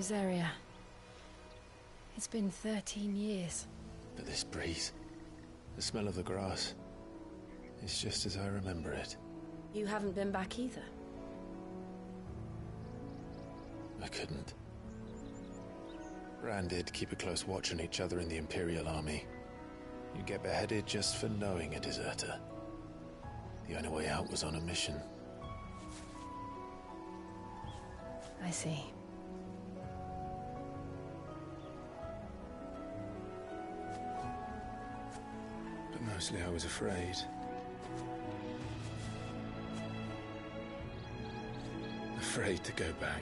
Rosaria. It's been 13 years. But this breeze, the smell of the grass, it's just as I remember it. You haven't been back either. I couldn't. Bran did keep a close watch on each other in the Imperial Army. You get beheaded just for knowing a deserter. The only way out was on a mission. I see. But mostly I was afraid. Afraid to go back.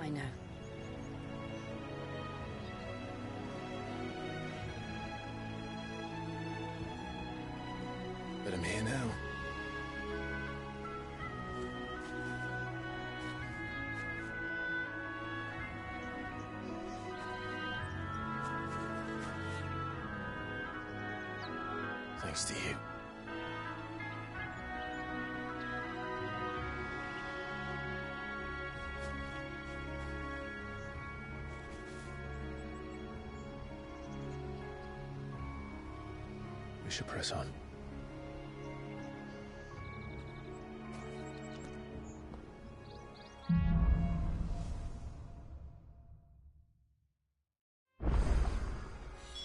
I know. But I'm here now. Thanks to you. We should press on.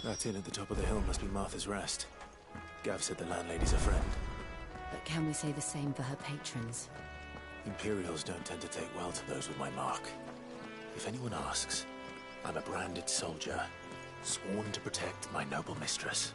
That inn at the top of the hill must be Martha's Rest. Gav said the landlady's a friend. But can we say the same for her patrons? Imperials don't tend to take well to those with my mark. If anyone asks, I'm a branded soldier, sworn to protect my noble mistress.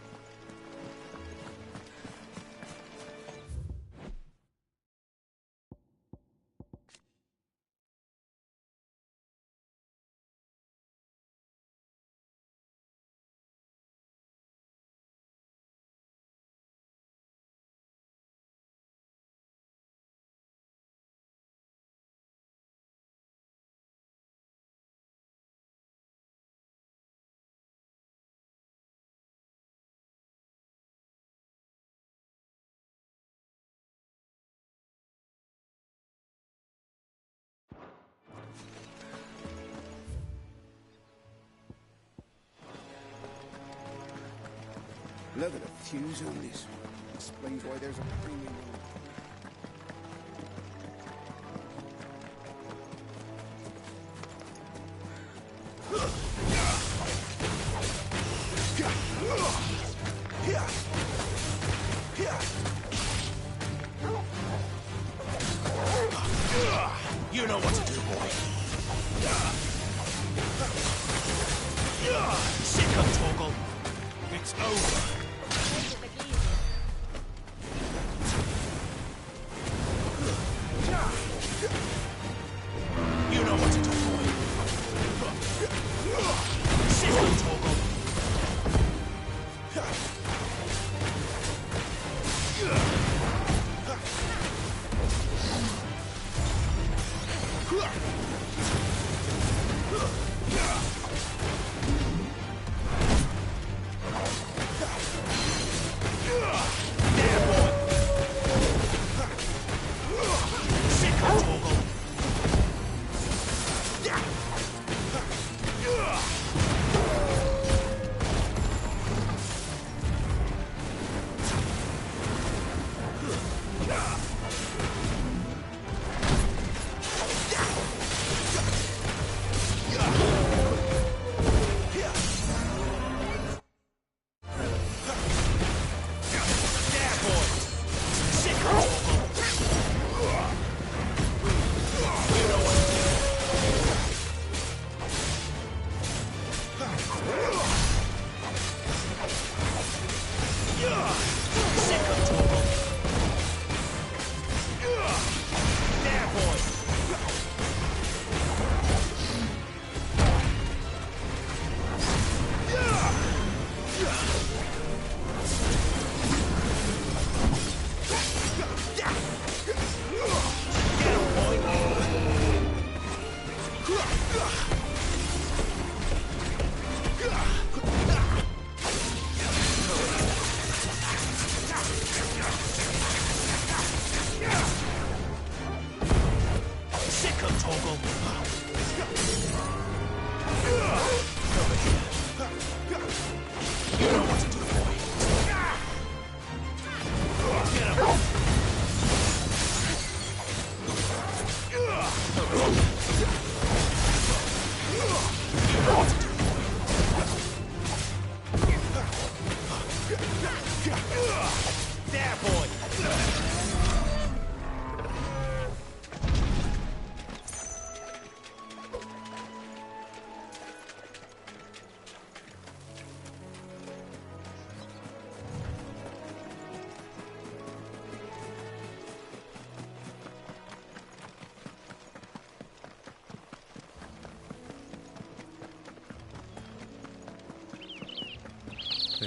Look at the fuse on this. Explains why there's a premium on it. You know what to do, boy. Sit up, Torgal. It's over. You know what to do, boy. Sit up, Torgal.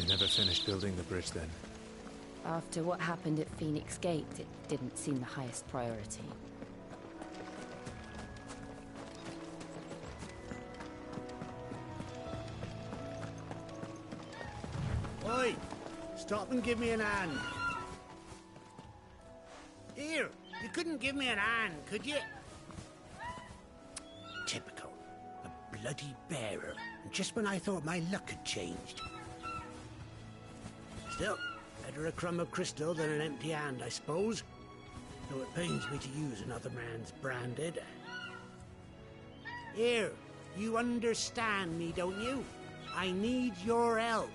never finished building the bridge then? After what happened at Phoenix Gate, it didn't seem the highest priority. Oi! Stop and give me an hand. Here, you couldn't give me an hand, could you? Typical. A bloody bearer. And just when I thought my luck had changed. Still, better a crumb of crystal than an empty hand, I suppose. Though it pains me to use another man's branded. Here, you understand me, don't you? I need your help.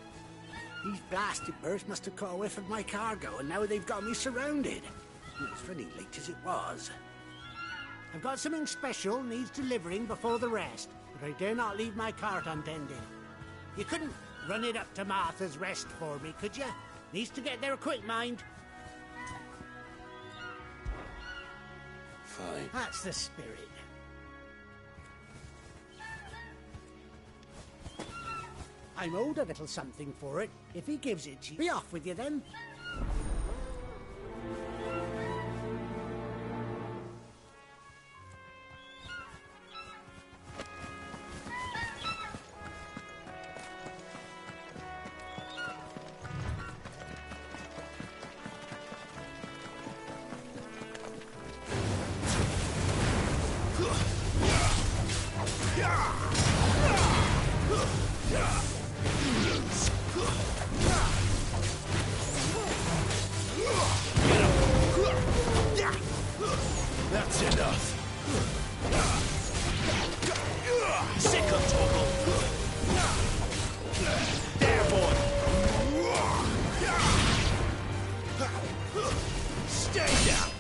These blasted birds must have caught a whiff of my cargo, and now they've got me surrounded. It was pretty late as it was. I've got something special needs delivering before the rest, but I dare not leave my cart untended. You couldn't run it up to Martha's Rest for me, could you? Needs to get there quick, mind. Fine. That's the spirit. I'm owed a little something for it. If he gives it to you, be off with you then. That's enough. Sick of Torgal. There, boy. Stay down.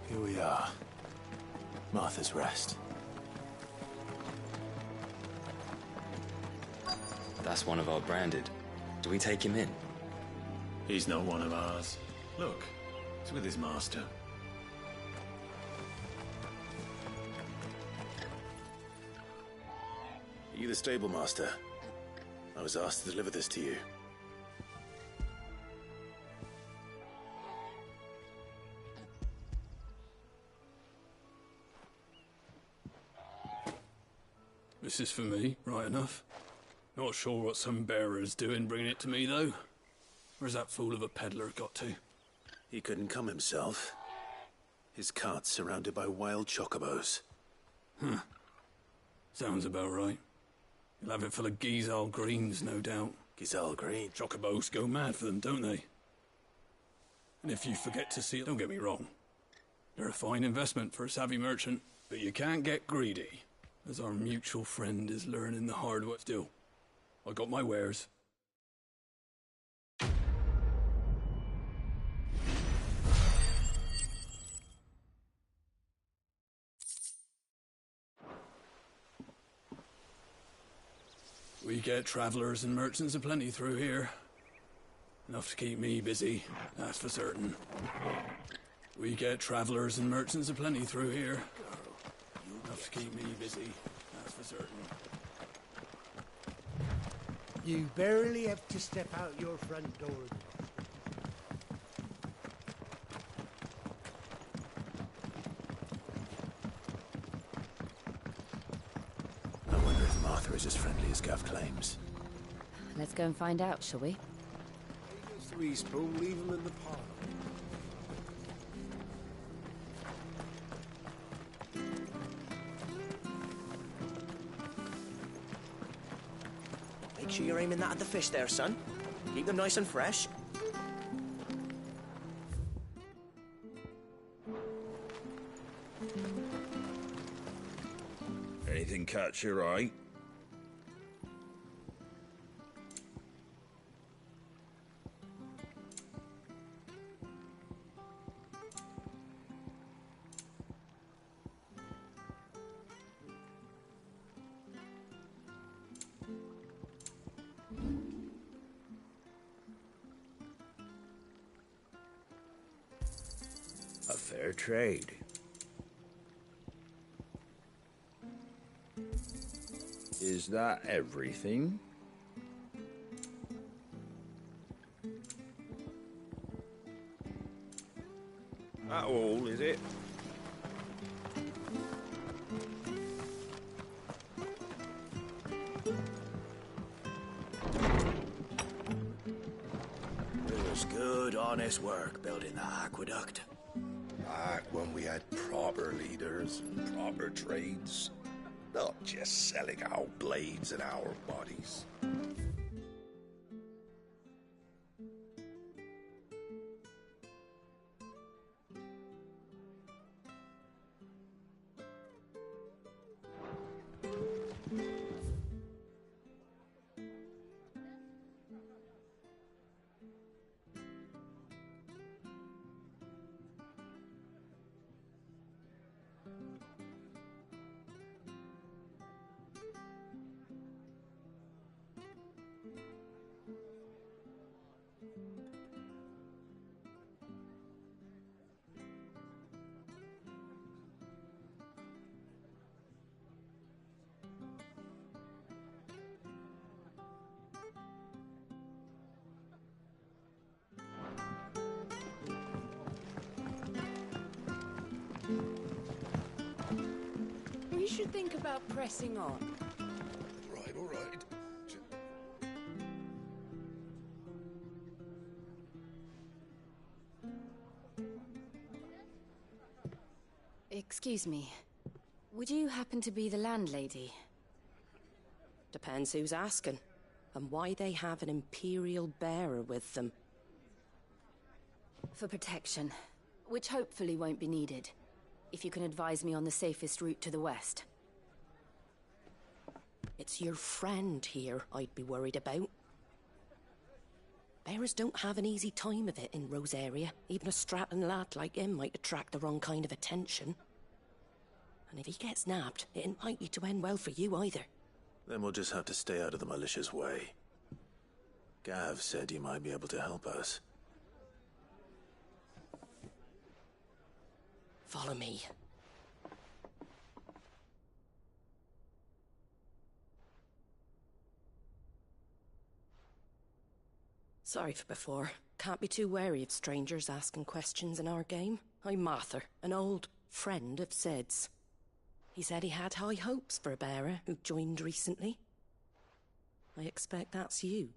Here we are. Martha's Rest. That's one of our branded. Do we take him in? He's not one of ours. Look, he's with his master. Are you the stable master? I was asked to deliver this to you. This is for me, right enough. Not sure what some bearer's doing bringing it to me, though. Where's that fool of a peddler got to? He couldn't come himself. His cart's surrounded by wild chocobos. Sounds about right. He'll have it full of Gizal greens, no doubt. Gizal Green. Chocobos go mad for them, don't they? And if you forget to see it, don't get me wrong. They're a fine investment for a savvy merchant, but you can't get greedy, as our mutual friend is learning the hard way. Still, I got my wares. We get travellers and merchants aplenty through here. Enough to keep me busy, that's for certain. We get travellers and merchants aplenty through here. Enough to keep me busy, that's for certain. You barely have to step out your front door. I wonder if Martha is as friendly as Gav claims. Let's go and find out, shall we? Three spoon, leave him in the parlour. Make sure you're aiming that at the fish there, son. Keep them nice and fresh. Anything catch your eye? Fair trade. Is that everything? That all, is it? It was good, honest work building that aqueduct. Back when we had proper leaders and proper trades. Not just selling our blades and our bodies. We should think about pressing on. Right, all right. Excuse me. Would you happen to be the landlady? Depends who's asking, and why they have an Imperial bearer with them. For protection, which hopefully won't be needed. If you can advise me on the safest route to the west. It's your friend here I'd be worried about. Bearers don't have an easy time of it in Rosaria. Even a strapping lad like him might attract the wrong kind of attention. And if he gets nabbed, it ain't likely to end well for you either. Then we'll just have to stay out of the malicious way. Gav said you might be able to help us. Follow me. Sorry for before. Can't be too wary of strangers asking questions in our game. I'm Martha, an old friend of Sid's. He said he had high hopes for a bearer who joined recently. I expect that's you.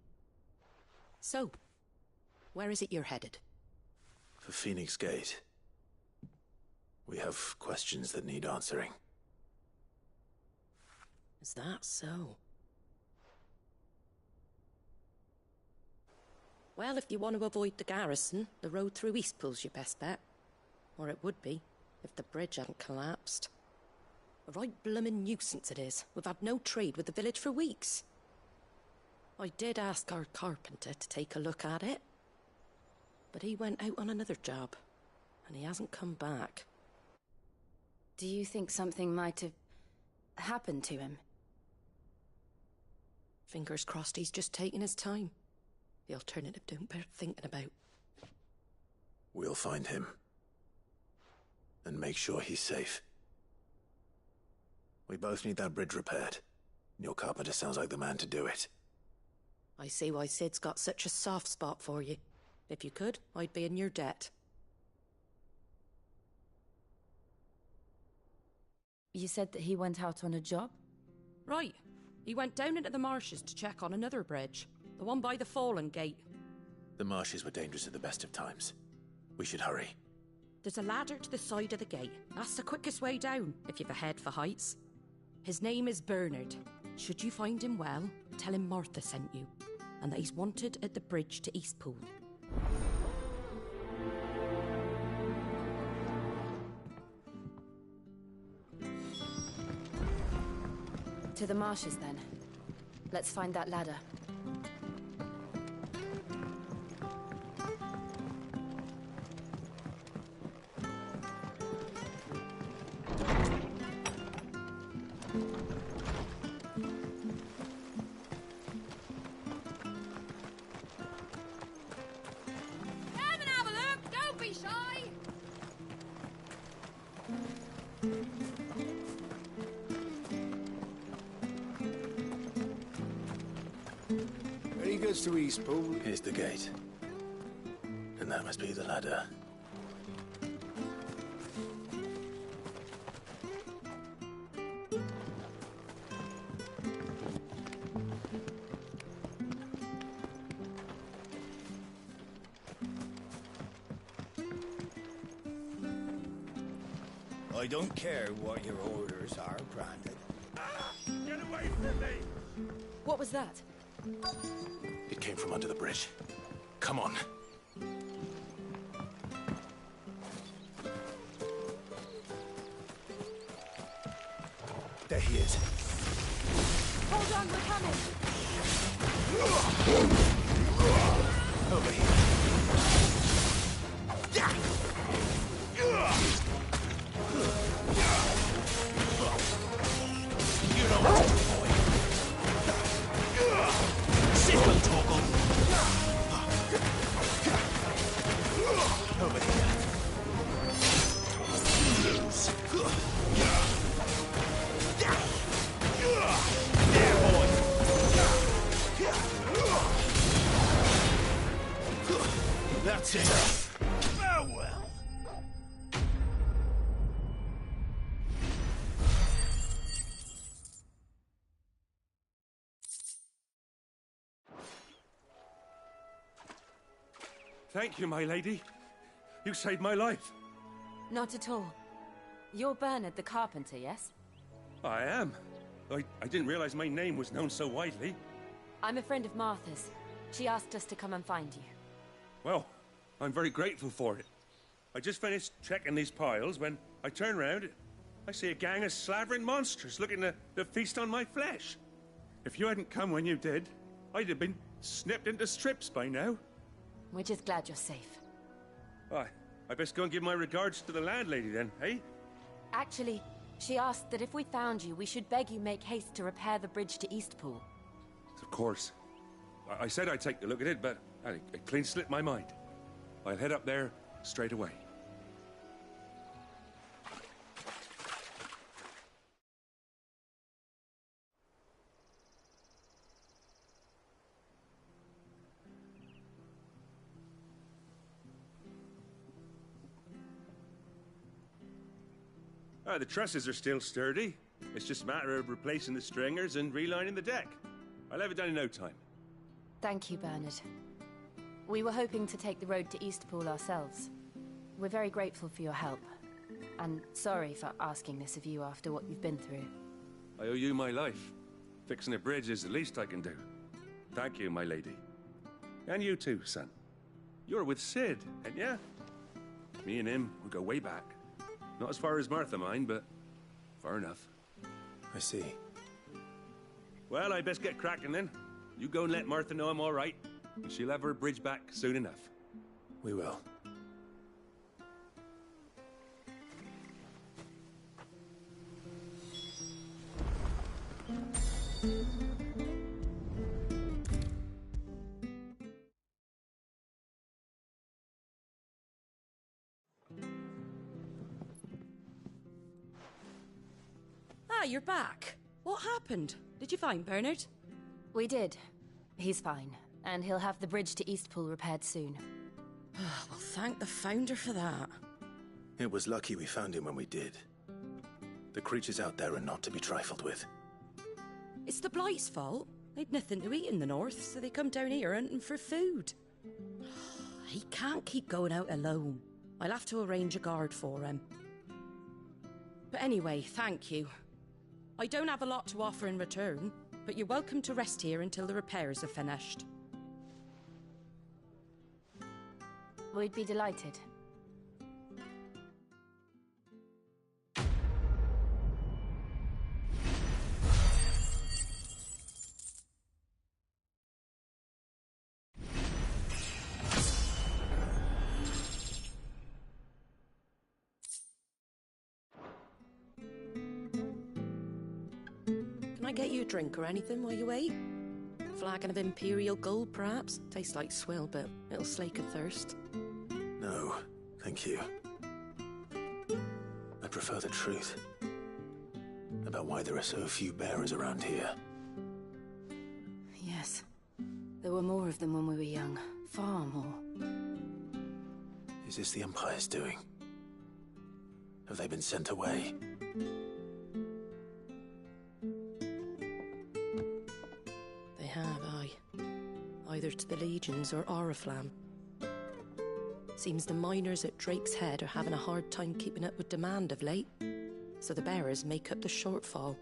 So, where is it you're headed? For Phoenix Gate. We have questions that need answering. Is that so? Well, if you want to avoid the garrison, the road through Eastpool's your best bet. Or it would be, if the bridge hadn't collapsed. A right bloomin' nuisance it is. We've had no trade with the village for weeks. I did ask our carpenter to take a look at it. But he went out on another job, and he hasn't come back. Do you think something might have happened to him? Fingers crossed he's just taking his time. The alternative don't bear thinking about. We'll find him. And make sure he's safe. We both need that bridge repaired. Your carpenter sounds like the man to do it. I see why Sid's got such a soft spot for you. If you could, I'd be in your debt. You said that he went out on a job? Right. He went down into the marshes to check on another bridge. The one by the Fallen Gate. The marshes were dangerous at the best of times. We should hurry. There's a ladder to the side of the gate. That's the quickest way down, if you've a head for heights. His name is Bernard. Should you find him well, tell him Martha sent you, and that he's wanted at the bridge to Eastpool. To the marshes, then. Let's find that ladder. Very good to Eastpool. Here's the gate. And that must be the ladder. I don't care what your orders are, Brandon. Get away from me! What was that? It came from under the bridge. Come on. There he is. Hold on, we're coming! Over here. You know what to do, boy. Sickle toggle. Over here. Lose. There, boy. That's it. Farewell. Thank you, my lady. You saved my life. Not at all. You're Bernard the carpenter, yes? I am. I didn't realize my name was known so widely. I'm a friend of Martha's. She asked us to come and find you. Well, I'm very grateful for it. I just finished checking these piles when I turn round. I see a gang of slavering monsters looking to feast on my flesh. If you hadn't come when you did, I'd have been snipped into strips by now. We're just glad you're safe. I best go and give my regards to the landlady then, eh? Actually, she asked that if we found you, we should beg you make haste to repair the bridge to Eastpool. Of course. I said I'd take a look at it, but it clean slipped my mind. I'll head up there straight away. The trusses are still sturdy. It's just a matter of replacing the stringers and relining the deck. I'll have it done in no time. Thank you, Bernard. We were hoping to take the road to Eastpool ourselves. We're very grateful for your help. And sorry for asking this of you after what you've been through. I owe you my life. Fixing a bridge is the least I can do. Thank you, my lady. And you too, son. You're with Sid, ain't ya? Me and him, we go way back. Not as far as Martha, mind, but far enough. I see. Well, I best get cracking then. You go and let Martha know I'm all right, and she'll have her bridge back soon enough. We will. Ah, you're back. What happened? Did you find Bernard? We did. He's fine, and he'll have the bridge to Eastpool repaired soon. Well, thank the Founder for that. It was lucky we found him when we did. The creatures out there are not to be trifled with. It's the Blight's fault. They'd nothing to eat in the north, so they come down here hunting for food. He can't keep going out alone. I'll have to arrange a guard for him. But anyway, thank you. I don't have a lot to offer in return, but you're welcome to rest here until the repairs are finished. We'd be delighted. Can I get you a drink or anything while you wait? Flagon of Imperial Gold, perhaps? Tastes like swill, but it'll slake a thirst. No, thank you. I'm prefer the truth. About why there are so few bearers around here. Yes. There were more of them when we were young. Far more. Is this the Empire's doing? Have they been sent away? They have, aye. Either to the Legions or Oriflamme. Seems the miners at Drake's Head are having a hard time keeping up with demand of late, so the bearers make up the shortfall.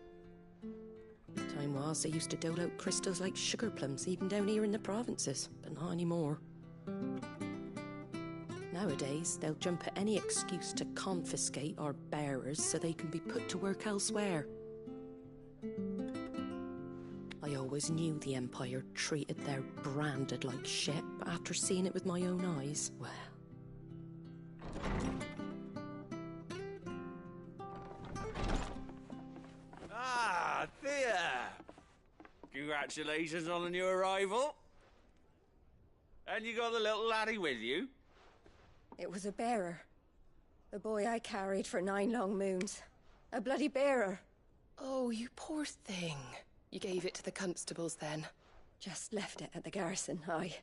Time was they used to dole out crystals like sugar plums even down here in the provinces, but not anymore. Nowadays, they'll jump at any excuse to confiscate our bearers so they can be put to work elsewhere. I always knew the Empire treated their branded like shit, but after seeing it with my own eyes, well... Ah, Thea! Congratulations on the new arrival. And you got the little laddie with you? It was a bearer. The boy I carried for 9 long moons. A bloody bearer. Oh, you poor thing. You gave it to the constables then? Just left it at the garrison, aye.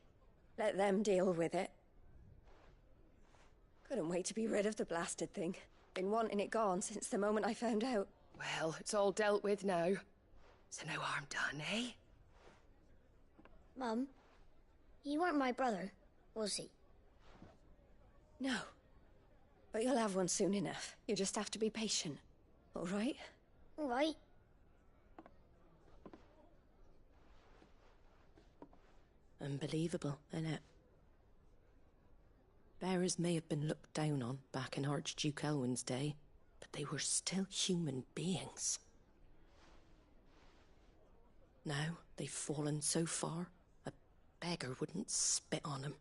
Let them deal with it. Couldn't wait to be rid of the blasted thing. Been wanting it gone since the moment I found out. Well, it's all dealt with now. So no harm done, eh? Mum, you weren't my brother, was he? No. But you'll have one soon enough. You just have to be patient. All right? All right. Unbelievable, innit? Bearers may have been looked down on back in Archduke Elwin's day, but they were still human beings. Now they've fallen so far, a beggar wouldn't spit on them.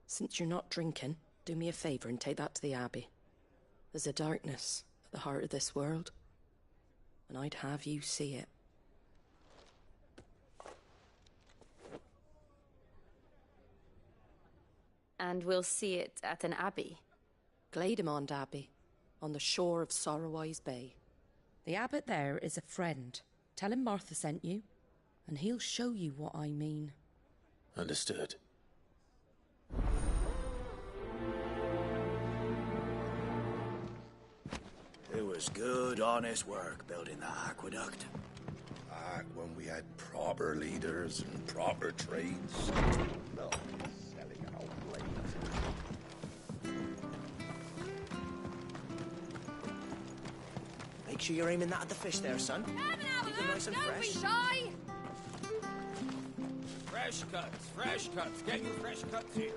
Since you're not drinking, do me a favour and take that to the Abbey. There's a darkness at the heart of this world, and I'd have you see it. And we'll see it at an abbey? Glademond Abbey, on the shore of Sorrowwise Bay. The abbot there is a friend. Tell him Martha sent you, and he'll show you what I mean. Understood. It was good, honest work building that aqueduct. Back when we had proper leaders and proper trades. No, selling out blades. Make sure you're aiming that at the fish there, son. Keep them nice and fresh. Shy! Fresh cuts, fresh cuts. Get your fresh cuts here.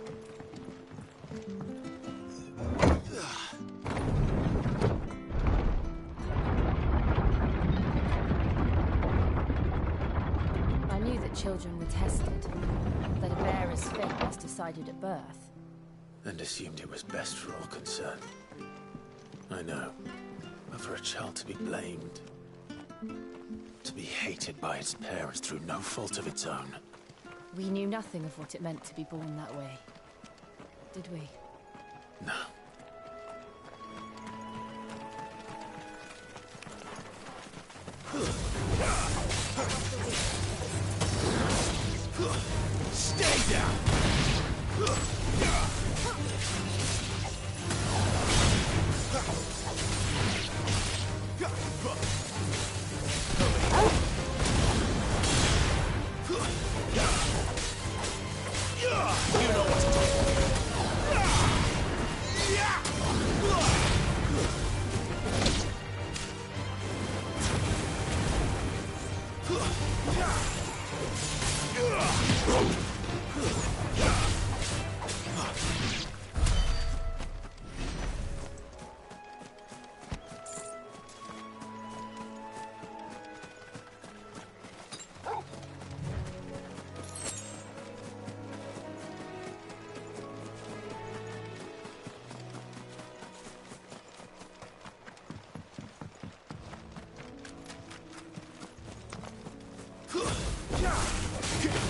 I knew that children were tested, that a bearer's fate was decided at birth. And assumed it was best for all concerned. I know. But for a child to be blamed, to be hated by its parents through no fault of its own. We knew nothing of what it meant to be born that way, did we? No. Stay down! You know what to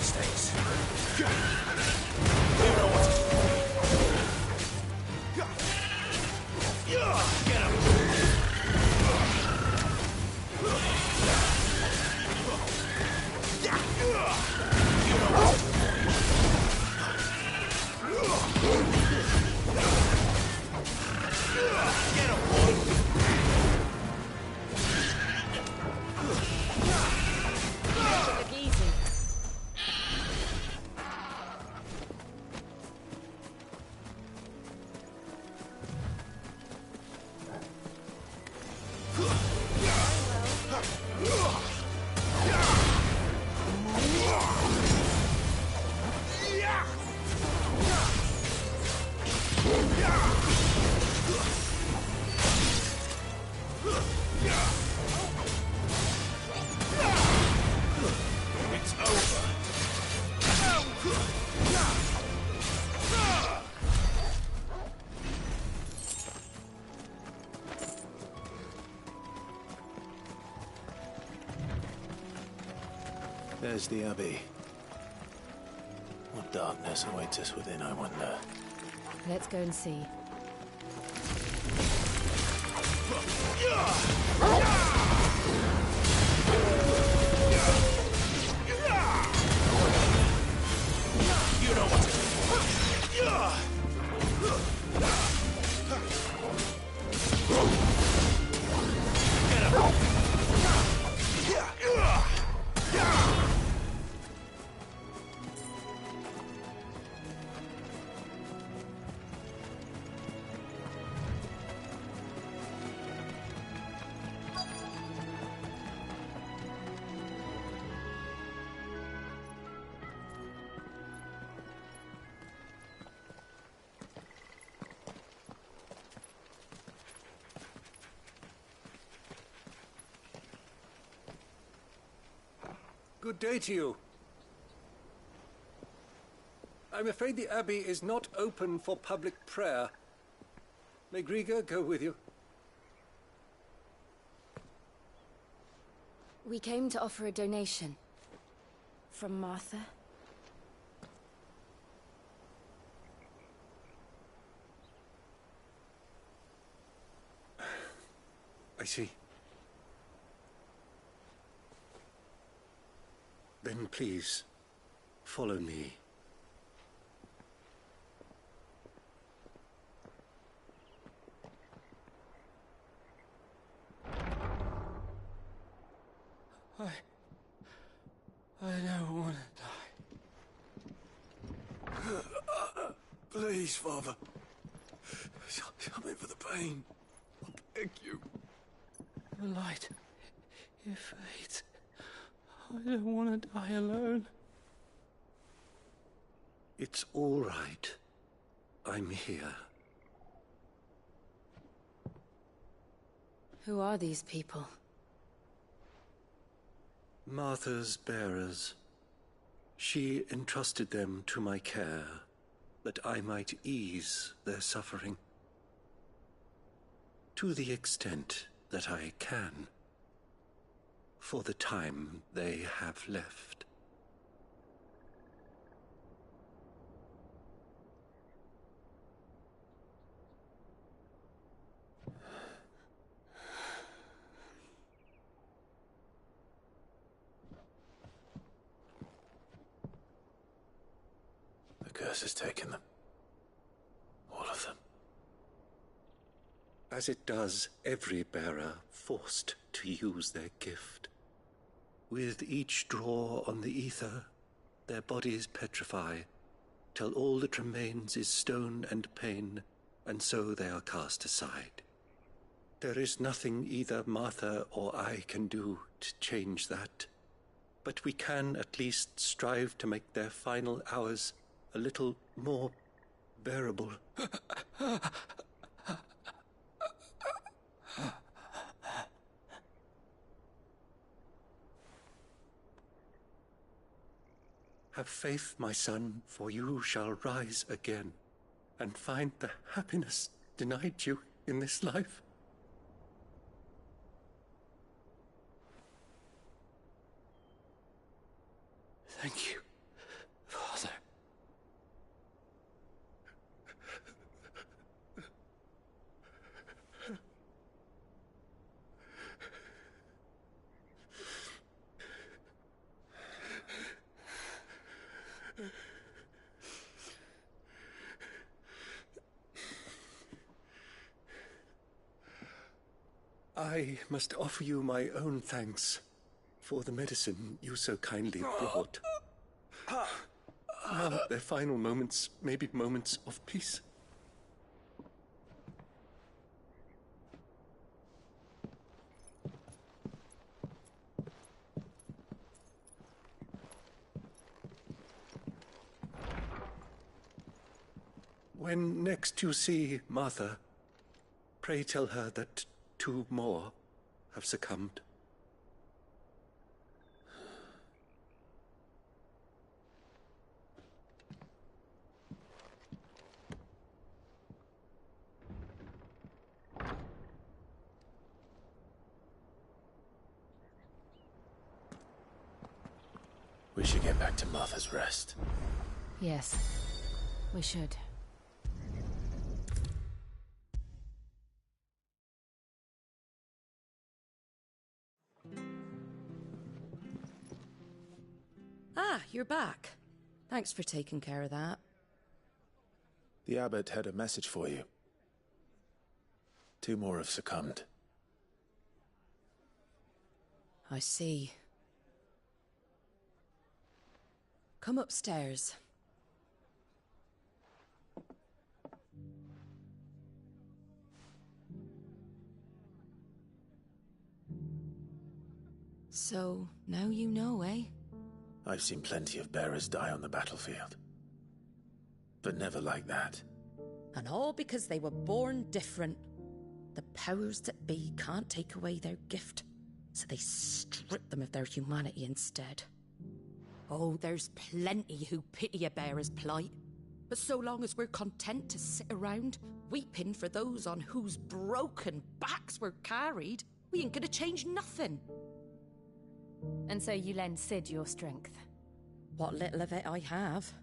Stays. Get him! Get him, boy! Look easy. It's over. There's the Abbey. What darkness awaits us within, I wonder. Let's go and see. You know what to do. Get him! Good day to you. I'm afraid the Abbey is not open for public prayer. May Grieger go with you? We came to offer a donation. From Martha. I see. Then please, follow me. I don't want to die. Please, Father. Come in for the pain. I beg you. The light, it fades. I don't want to die alone. It's all right. I'm here. Who are these people? Martha's bearers. She entrusted them to my care, that I might ease their suffering. To the extent that I can. For the time they have left. The curse has taken them. All of them. As it does every bearer forced to use their gift. With each draw on the ether, their bodies petrify, till all that remains is stone and pain, and so they are cast aside. There is nothing either Martha or I can do to change that, but we can at least strive to make their final hours a little more bearable. Have faith, my son, for you shall rise again, and find the happiness denied you in this life. Thank you, Father. I must offer you my own thanks for the medicine you so kindly brought. Now, their final moments may be moments of peace. When next you see Martha, pray tell her that 2 more have succumbed. We should get back to Martha's Rest. Yes, we should. Ah, you're back. Thanks for taking care of that. The abbot had a message for you. 2 more have succumbed. I see. Come upstairs. So, now you know, eh? I've seen plenty of bearers die on the battlefield. But never like that. And all because they were born different. The powers that be can't take away their gift, so they strip them of their humanity instead. Oh, there's plenty who pity a bearer's plight. But so long as we're content to sit around, weeping for those on whose broken backs we're carried, we ain't gonna change nothing. And so you lend Sid your strength? What little of it I have.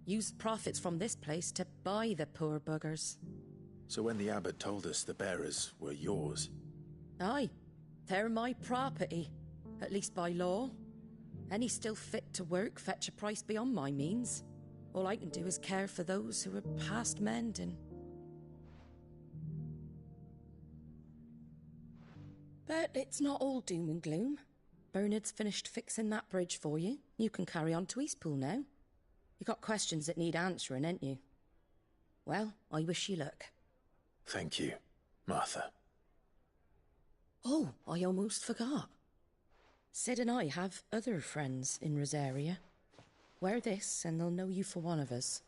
Use profits from this place to buy the poor buggers. So when the abbot told us the bearers were yours... Aye, they're my property, at least by law. Any still fit to work fetch a price beyond my means. All I can do is care for those who are past mending. But it's not all doom and gloom. Bernard's finished fixing that bridge for you. You can carry on to Eastpool now. You got questions that need answering, ain't you? Well, I wish you luck. Thank you, Martha. Oh, I almost forgot. Sid and I have other friends in Rosaria. Wear this and they'll know you for one of us.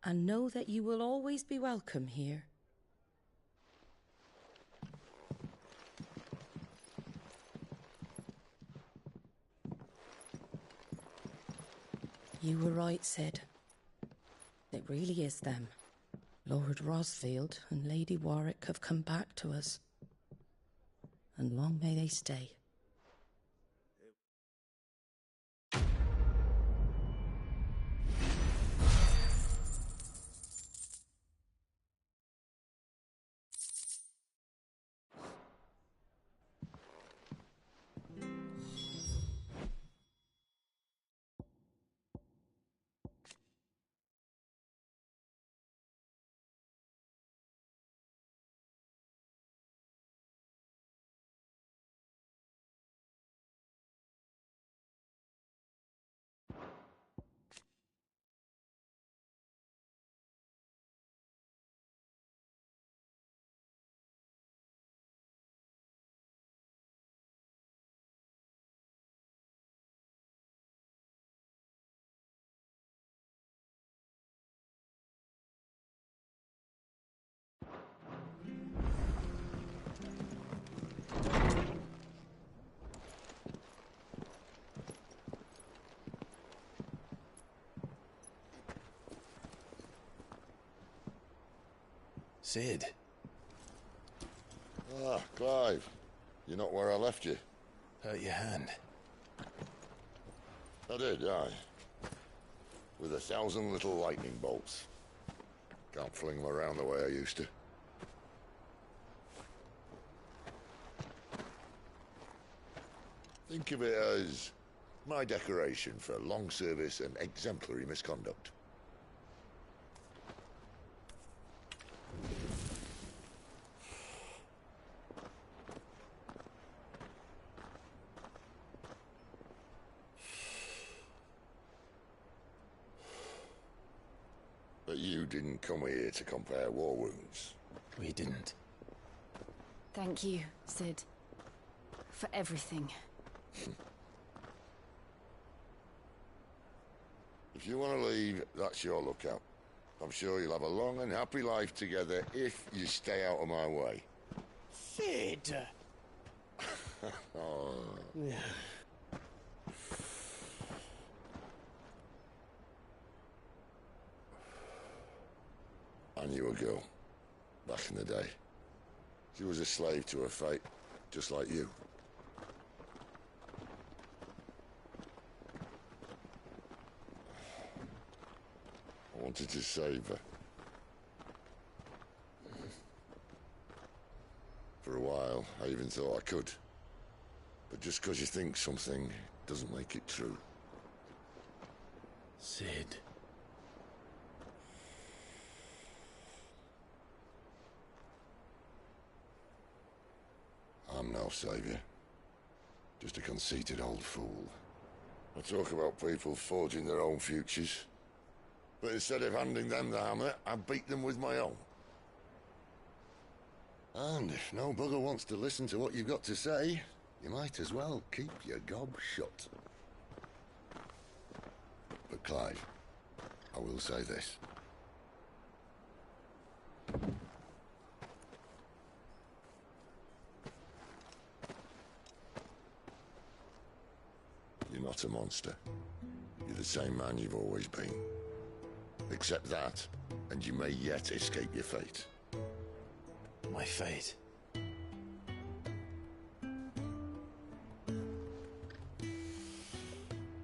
And know that you will always be welcome here. You were right, Sid. It really is them. Lord Rosfield and Lady Warwick have come back to us. And long may they stay. Sid. Ah, Clive. You're not where I left you. Hurt your hand. I did, aye. With 1,000 little lightning bolts. Can't fling them around the way I used to. Think of it as my decoration for long service and exemplary misconduct. But you didn't come here to compare war wounds. We didn't. Thank you, Sid. For everything. If you want to leave, that's your lookout. I'm sure you'll have a long and happy life together if you stay out of my way. Sid! Oh. I knew a girl, back in the day. She was a slave to her fate, just like you. I wanted to save her. For a while, I even thought I could. But just because you think something doesn't make it true. Sid. I'm no savior. Just a conceited old fool. I talk about people forging their own futures. But instead of handing them the hammer, I beat them with my own. And if no bugger wants to listen to what you've got to say, you might as well keep your gob shut. But Clive, I will say this. You're not a monster. You're the same man you've always been. Accept that, and you may yet escape your fate. My fate?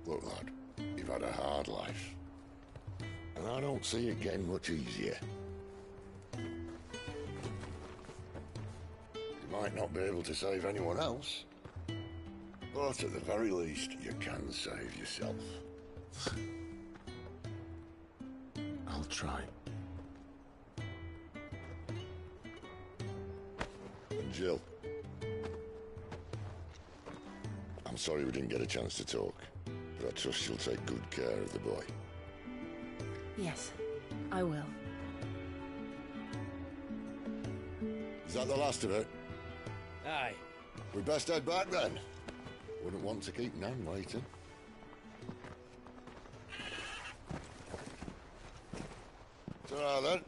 Look, lad, you've had a hard life. And I don't see it getting much easier. You might not be able to save anyone else, but at the very least, you can save yourself. I'll try. And Jill, I'm sorry we didn't get a chance to talk, but I trust you'll take good care of the boy. Yes, I will. Is that the last of it? Aye. We best head back then. Wouldn't want to keep Nan waiting. Ta-ra then.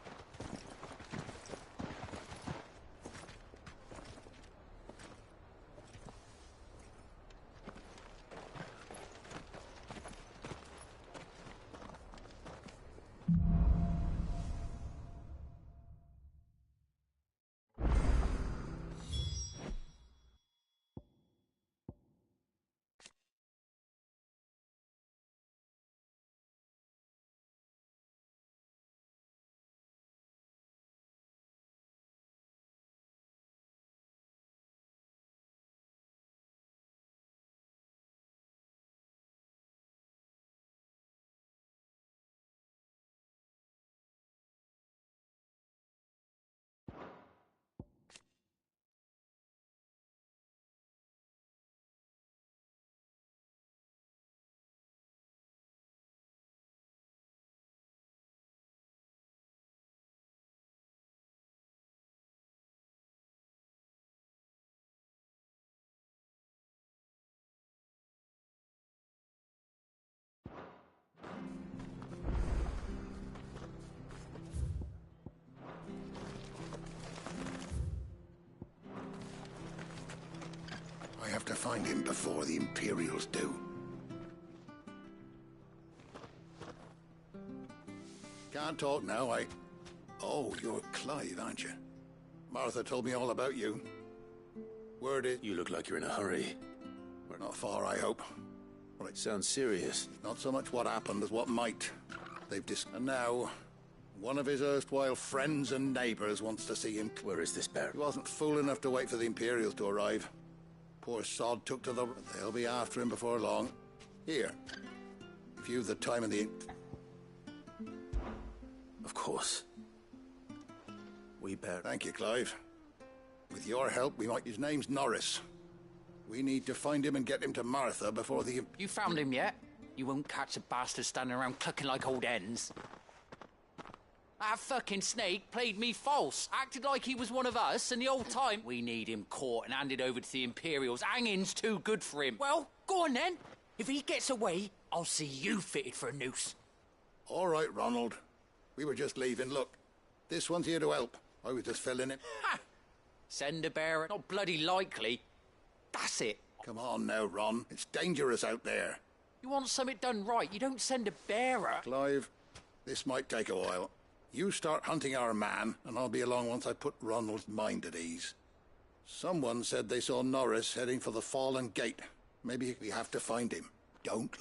I have to find him before the Imperials do. Can't talk now, Oh, you're Clive, aren't you? Martha told me all about you. Word is... You look like you're in a hurry. We're not far, I hope. Right, sounds serious. Not so much what happened as what might. And now, one of his erstwhile friends and neighbours wants to see him. Where is this bear? He wasn't fool enough to wait for the Imperials to arrive. Poor sod took to the... They'll be after him before long. Here. If you've the time and the... Of course. We bear... Thank you, Clive. With your help, we might... His name's Norris. We need to find him and get him to Martha before the... You found him yet? You won't catch a bastard standing around clucking like old hens. That fucking snake played me false, acted like he was one of us, and the whole time we need him caught and handed over to the Imperials. Hanging's too good for him. Well, go on then. If he gets away, I'll see you fitted for a noose. All right, Ronald. We were just leaving. Look, this one's here to help. I was just filling it. Ha! Send a bearer. Not bloody likely. That's it. Come on now, Ron. It's dangerous out there. You want something done right, you don't send a bearer. Clive, this might take a while. You start hunting our man, and I'll be along once I put Ronald's mind at ease. Someone said they saw Norris heading for the Fallen Gate. Maybe we have to find him. Don't.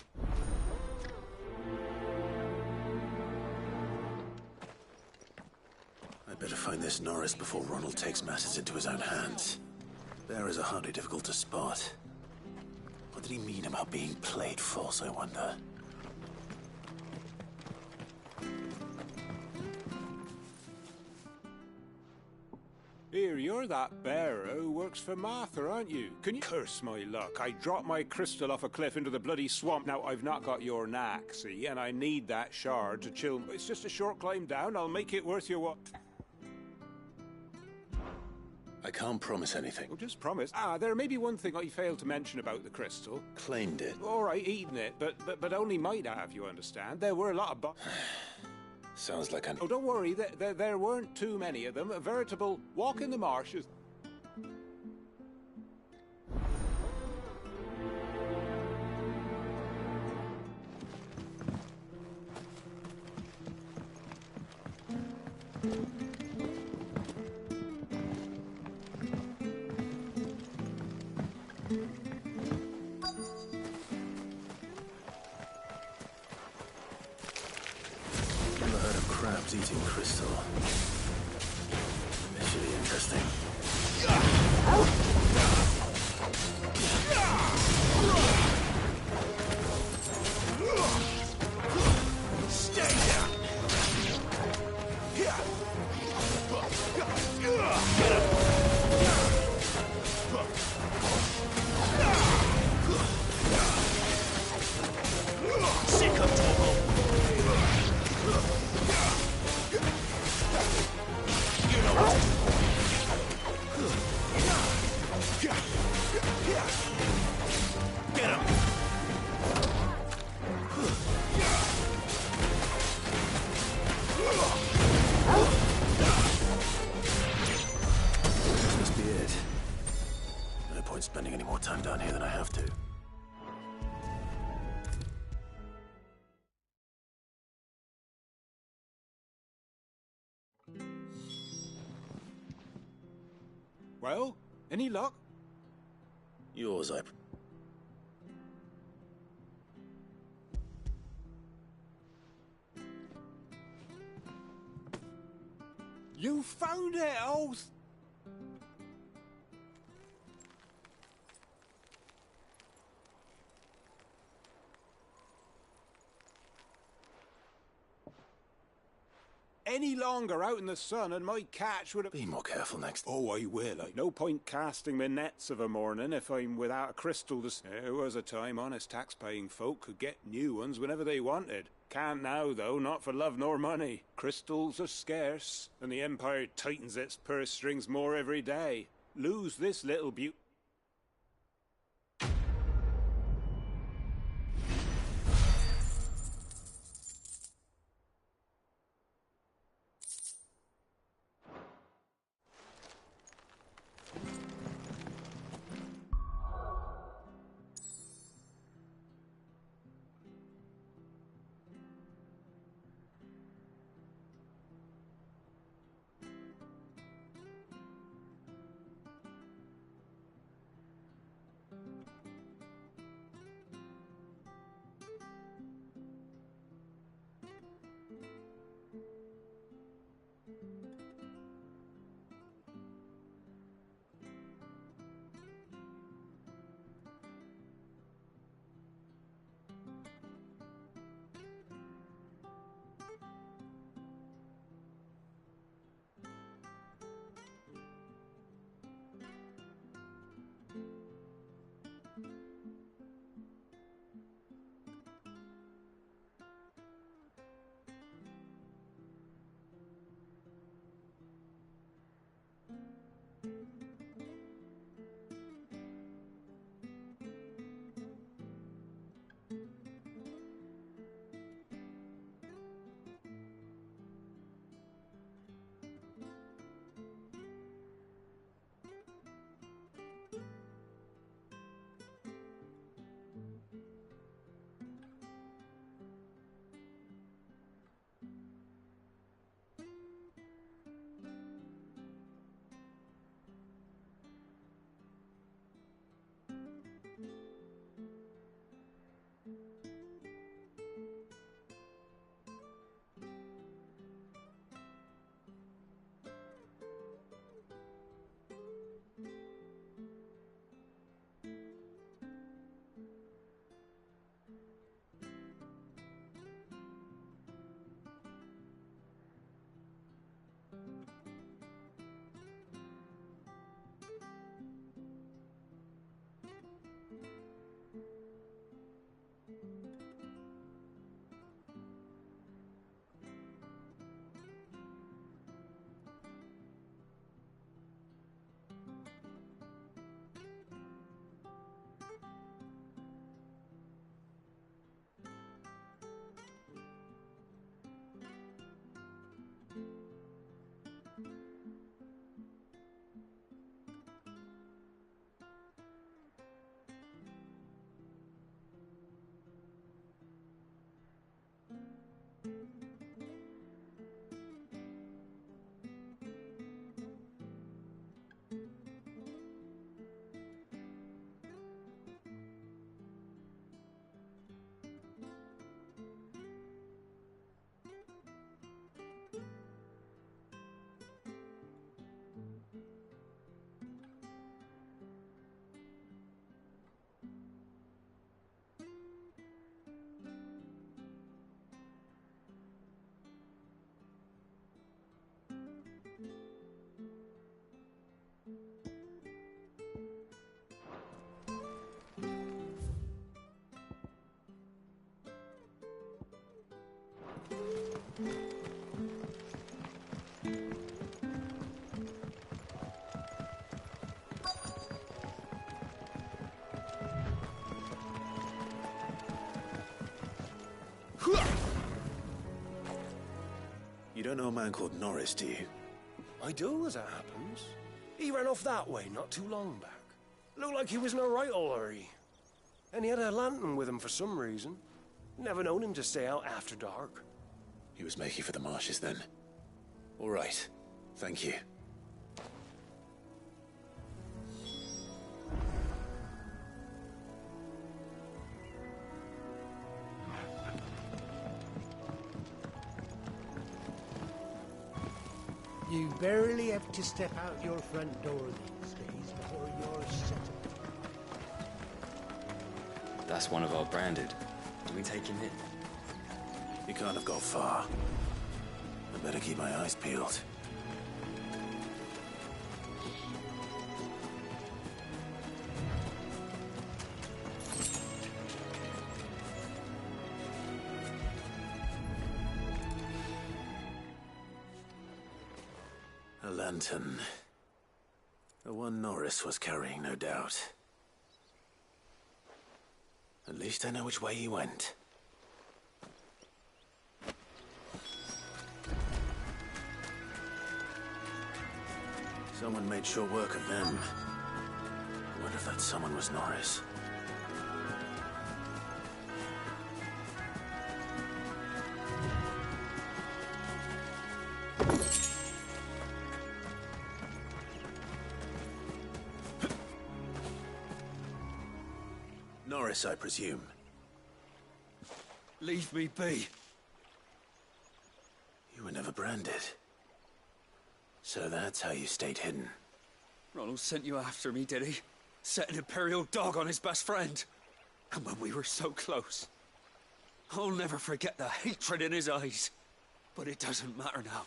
I better find this Norris before Ronald takes matters into his own hands. Bearers are hardly difficult to spot. What did he mean about being played false, I wonder? Here, you're that bearer who works for Martha, aren't you? Can you curse my luck? I dropped my crystal off a cliff into the bloody swamp. Now, I've not got your knack, see? And I need that shard to chill. It's just a short climb down. I'll make it worth your what? I can't promise anything. Oh, just promise. There may be one thing I failed to mention about the crystal. Claimed it. All right, eaten it, but only might have, you understand. There were a lot of Sounds like an... Oh, don't worry. There weren't too many of them. A veritable walk in the marshes. Eating crystal. This should be interesting. Stay down. Get him. Sick of trouble. This must be it. No point spending any more time down here than I have to. Well, any luck? Yours, I... You found it, oh... Any longer out in the sun and my catch would have... Be more careful next... Oh, I will. No point casting my nets of a morning if I'm without a crystal to... There was a time honest tax-paying folk could get new ones whenever they wanted. Can't now, though, not for love nor money. Crystals are scarce, and the Empire tightens its purse strings more every day. Lose this little beauty... You don't know a man called Norris, do you? I do, as it happens. He ran off that way not too long back. Looked like he was in a right old hurry. And he had a lantern with him for some reason. Never known him to stay out after dark. He was making for the marshes then. All right. Thank you. You barely have to step out your front door these days before you're settled. That's one of our branded. Do we take him in? He can't have got far. I better keep my eyes peeled. A lantern. The one Norris was carrying, no doubt. At least I know which way he went. Someone made short work of them. I wonder if that someone was Norris. Norris, I presume. Leave me be. You were never branded. So that's how you stayed hidden. Ronald sent you after me, did he? Set an Imperial dog on his best friend. And when we were so close. I'll never forget the hatred in his eyes. But it doesn't matter now.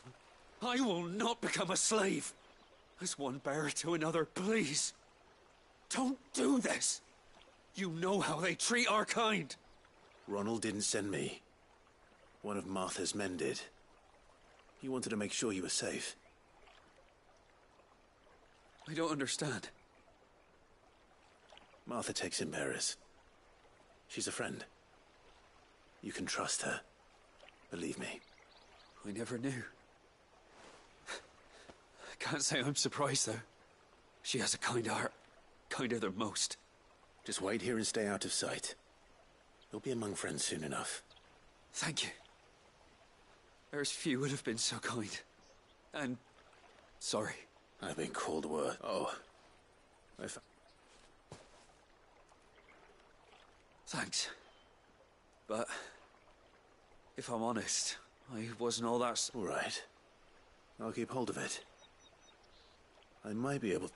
I will not become a slave. As one bearer to another, please. Don't do this. You know how they treat our kind. Ronald didn't send me. One of Martha's men did. He wanted to make sure you were safe. I don't understand. Martha takes in bearers. She's a friend. You can trust her. Believe me. I never knew. I can't say I'm surprised, though. She has a kind heart. Kinder than most. Just wait here and stay out of sight. You'll be among friends soon enough. Thank you. There's few would have been so kind. And... sorry. I've been called worse. Oh. Thanks. But... if I'm honest, I wasn't all that... All right. I'll keep hold of it. I might be able...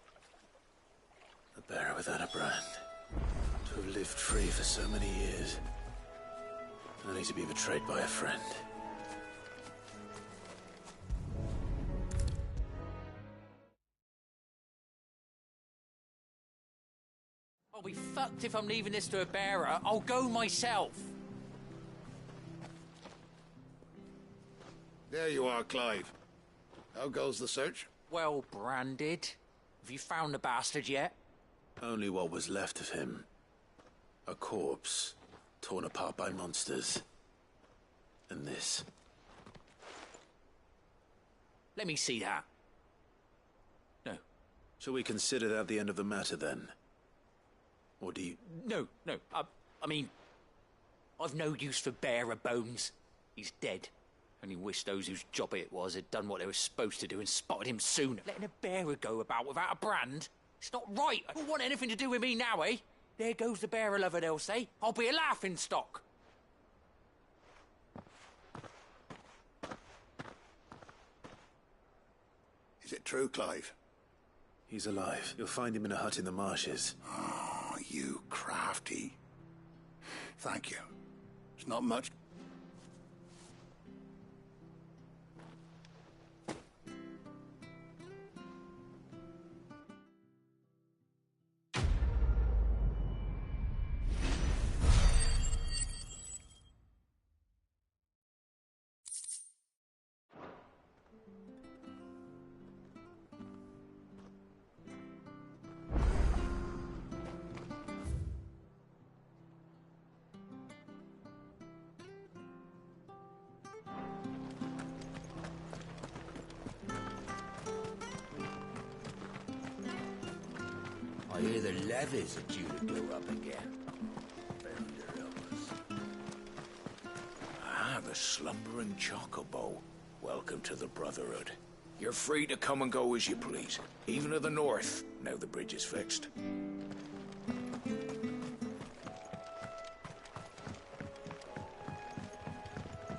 A bearer without a brand. To have lived free for so many years. Only to be betrayed by a friend. I'll be fucked if I'm leaving this to a bearer. I'll go myself. There you are, Clive. How goes the search? Well branded. Have you found the bastard yet? Only what was left of him. A corpse, torn apart by monsters. And this. Let me see that. No. Shall we consider that the end of the matter, then? Or do you... No. I mean... I've no use for bearer bones. He's dead. Only wish those whose job it was had done what they were supposed to do and spotted him sooner. Letting a bearer go about without a brand? It's not right. I don't want anything to do with me now, eh? There goes the bearer lover, they'll say. I'll be a laughing stock. Is it true, Clive? He's alive. You'll find him in a hut in the marshes. Oh, you crafty. Thank you. It's not much... I hear the levies are due to go up again. Found your elbows. Ah, the slumbering chocobo. Welcome to the Brotherhood. You're free to come and go as you please, even to the north, now the bridge is fixed.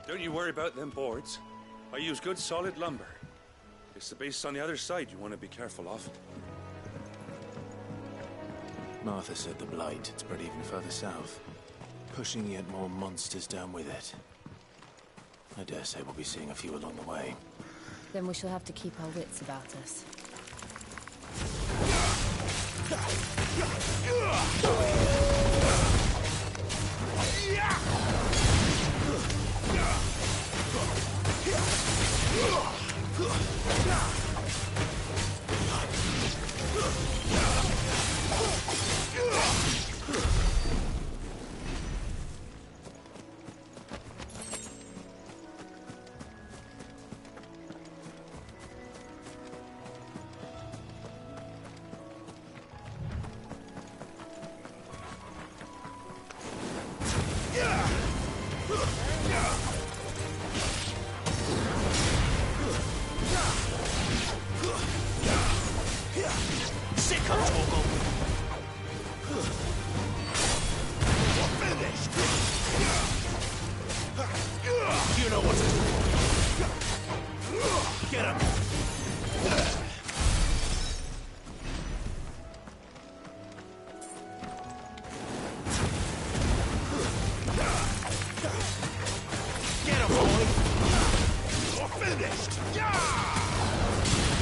Don't you worry about them boards. I use good solid lumber. It's the beasts on the other side you want to be careful of. Martha said the blight had spread even further south, pushing yet more monsters down with it. I dare say we'll be seeing a few along the way. Then we shall have to keep our wits about us. You know what to do. Get him. Get him, boy. You're finished.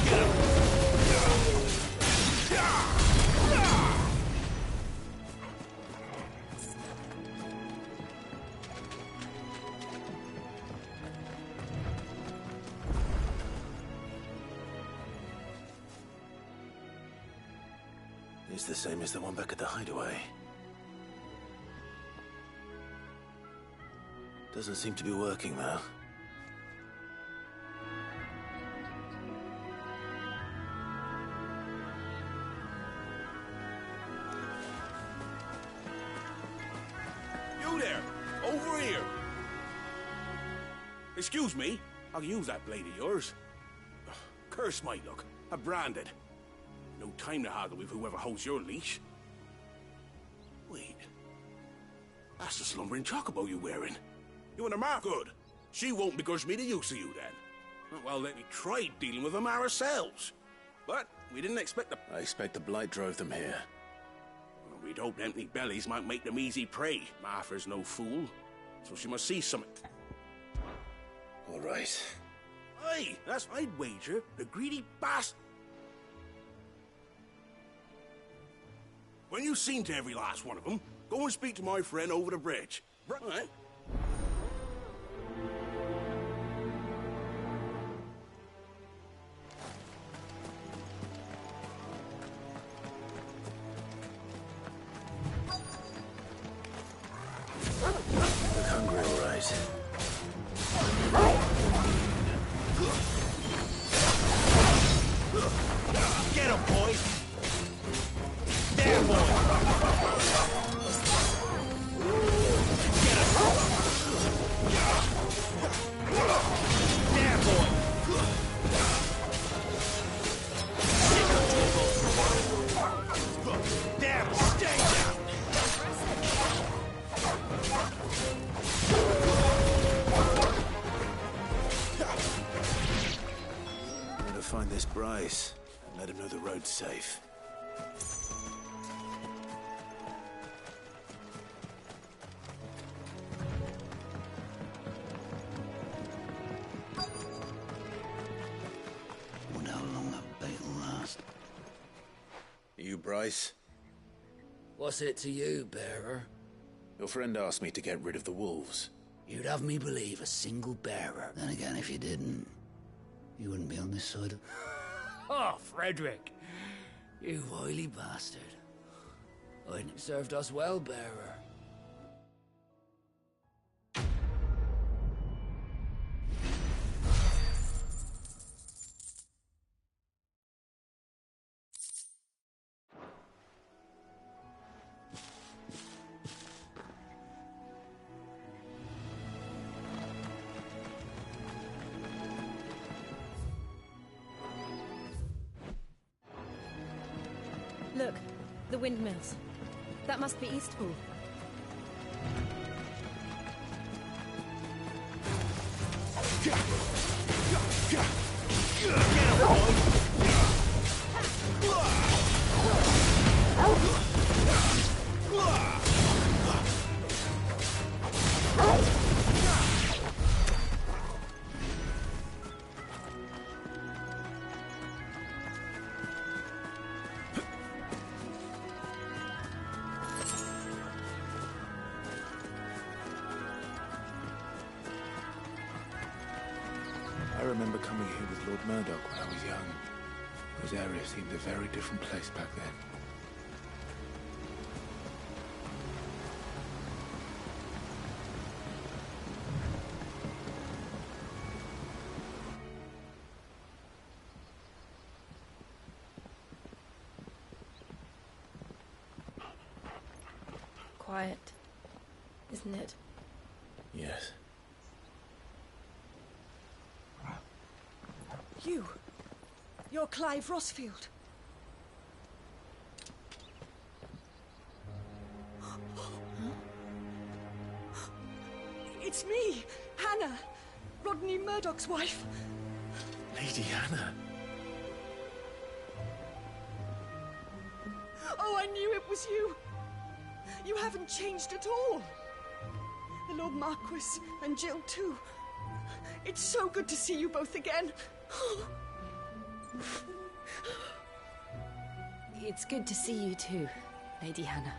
Get him. It's the same as the one back at the hideaway. Doesn't seem to be working, though. You there! Over here! Excuse me, I'll use that blade of yours. Curse my luck. I'm branded. No time to haggle with whoever holds your leash. Wait. That's the slumbering chocobo you're wearing. You want a mark? Good. She won't begrudge me the use of you then. Well, let me try dealing with them ourselves. But we didn't expect the... I expect the Blight drove them here. Well, we'd hoped empty bellies might make them easy prey. Martha's no fool, so she must see something. All right. Aye, that's I'd wager. The greedy bastard. When you've seen to every last one of them, go and speak to my friend over the bridge. Right? Look hungry, all right. Get him, boy! There, boy! Get him! There, boy! There, stay down! I'm gonna find this Bryce and let him know the road's safe. Wonder how long that bait will last. You, Bryce? What's it to you, bearer? Your friend asked me to get rid of the wolves. You'd have me believe a single bearer. Then again, if you didn't, you wouldn't be on this side of... Oh, Frederick! You wily bastard. I think served us well, bearer. Look, the windmills. That must be Eastpool. I remember coming here with Lord Murdoch when I was young. This area seemed a very different place back then. Quiet, isn't it? Yes. You're Clive Rossfield. It's me, Hannah, Rodney Murdoch's wife. Lady Hannah. Oh, I knew it was you. You haven't changed at all. The Lord Marquis and Jill too. It's so good to see you both again. It's good to see you too, Lady Hannah.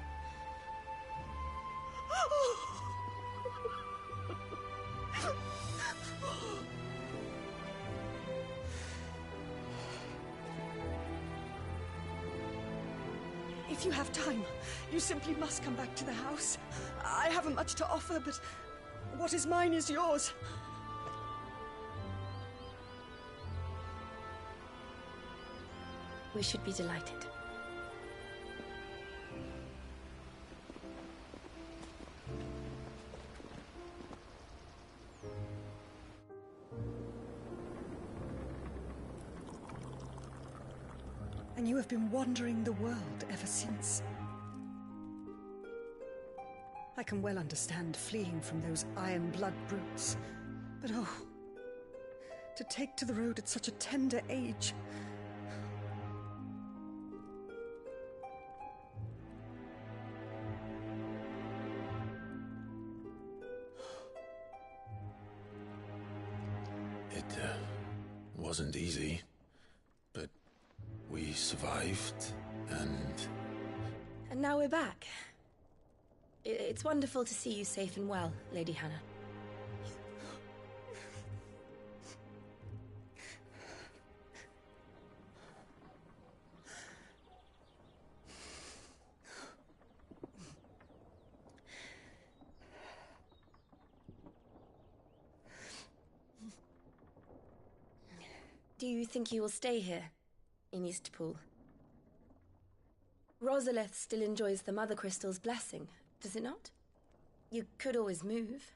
If you have time, you simply must come back to the house. I haven't much to offer, but what is mine is yours. We should be delighted. And you have been wandering the world ever since. I can well understand fleeing from those iron blood brutes, but oh, to take to the road at such a tender age. It wasn't easy, but we survived, and now we're back. It's wonderful to see you safe and well, Lady Hannah. Do you think you will stay here, in Eastpool? Rosalith still enjoys the Mother Crystal's blessing, does it not? You could always move.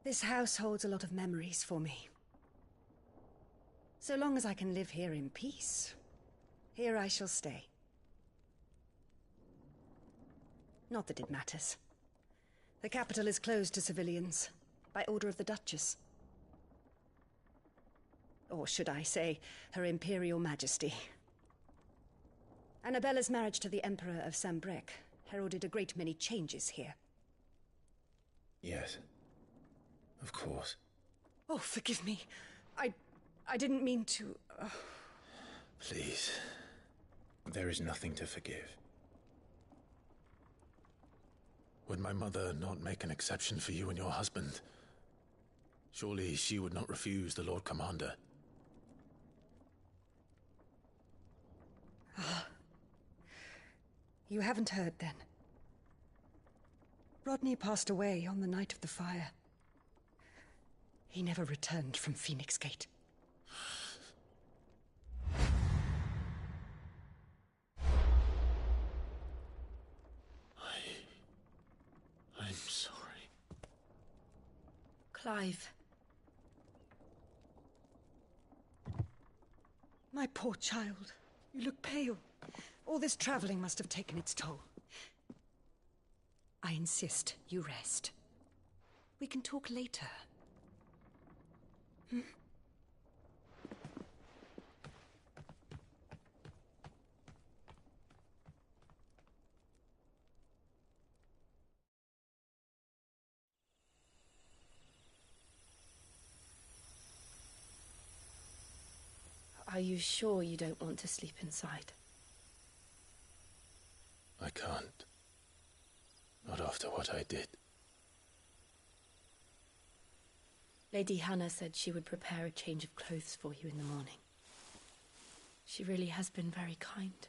This house holds a lot of memories for me. So long as I can live here in peace, here I shall stay. Not that it matters. The capital is closed to civilians, by order of the Duchess. Or should I say, Her Imperial Majesty. Annabella's marriage to the Emperor of Sambrec heralded a great many changes here. yes, of course. Oh, forgive me. I didn't mean to... Please, there is nothing to forgive. Would my mother not make an exception for you and your husband? Surely she would not refuse the Lord Commander. You haven't heard, then. Rodney passed away on the night of the fire. He never returned from Phoenix Gate. I'm sorry. Clive. My poor child. You look pale. All this traveling must have taken its toll. I insist you rest. We can talk later. Hmm? Are you sure you don't want to sleep inside? I can't. Not after what I did. Lady Hannah said she would prepare a change of clothes for you in the morning. She really has been very kind.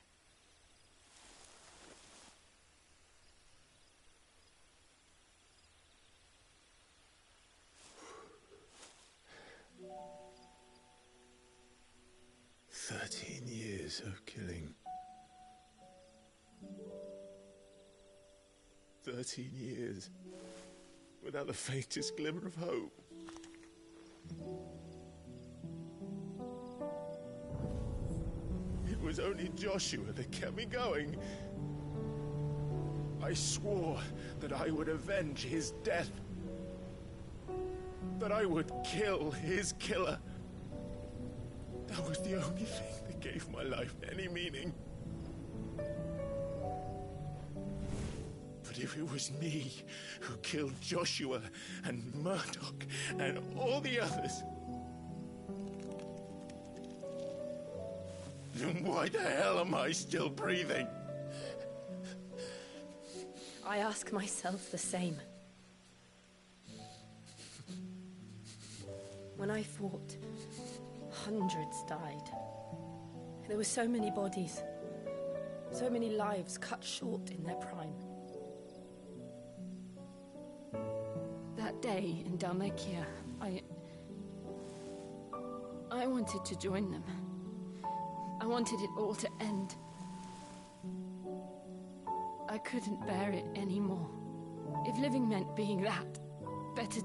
Years of killing. 13 years without the faintest glimmer of hope. It was only Joshua that kept me going. I swore that I would avenge his death. That I would kill his killer. That was the only thing that gave my life any meaning. But if it was me who killed Joshua and Murdoch and all the others, then why the hell am I still breathing? I ask myself the same. When I fought, hundreds died. There were so many bodies. So many lives cut short in their prime. That day in Dalmacia, I wanted to join them. I wanted it all to end. I couldn't bear it anymore. If living meant being that, better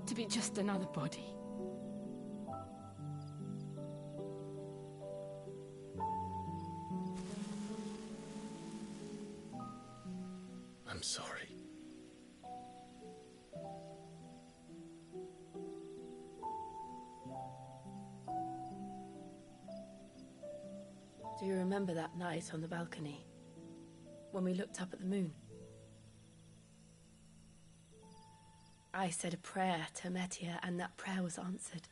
to be just another body. I'm sorry. Do you remember that night on the balcony? When we looked up at the moon? I said a prayer to Metia, and that prayer was answered.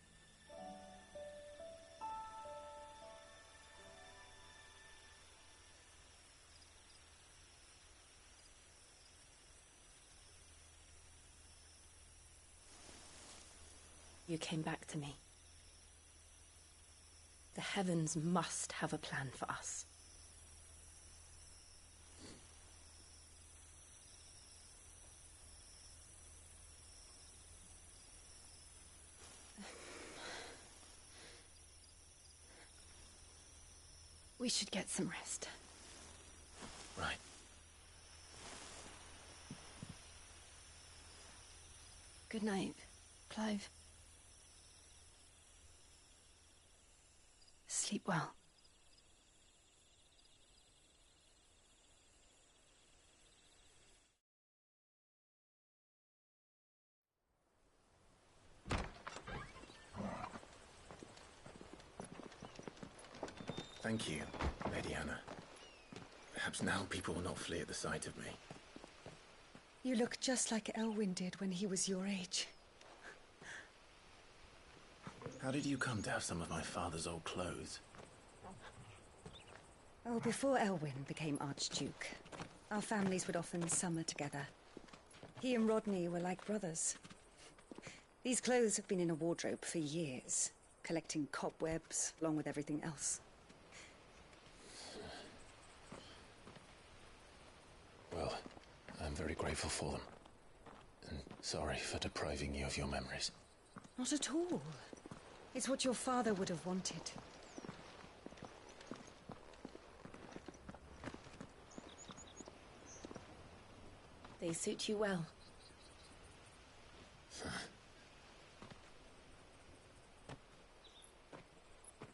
You came back to me. The heavens must have a plan for us. We should get some rest. Right. Good night, Clive. Sleep well. Thank you, Lady Hannah. Perhaps now people will not flee at the sight of me. You look just like Elwyn did when he was your age. How did you come to have some of my father's old clothes? Oh, before Elwyn became Archduke, our families would often summer together. He and Rodney were like brothers. These clothes have been in a wardrobe for years, collecting cobwebs along with everything else. Well, I'm very grateful for them. And sorry for depriving you of your memories. Not at all. It's what your father would have wanted. They suit you well.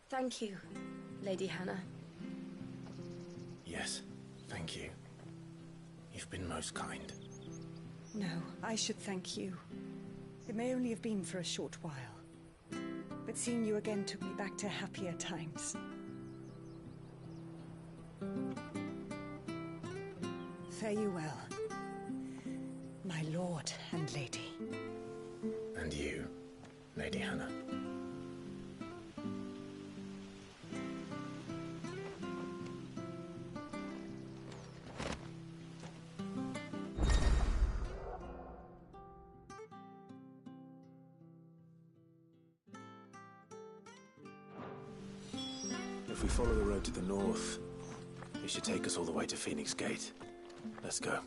Thank you, Lady Hannah. Yes, thank you. You've been most kind. No, I should thank you. It may only have been for a short while, but seeing you again took me back to happier times. Fare you well, my lord and lady. And you, Lady Hannah. If we follow the road to the north, it should take us all the way to Phoenix Gate. Let's go.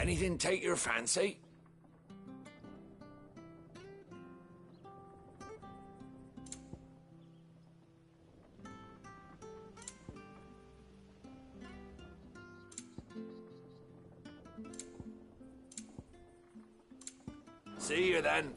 Anything take your fancy? See you then.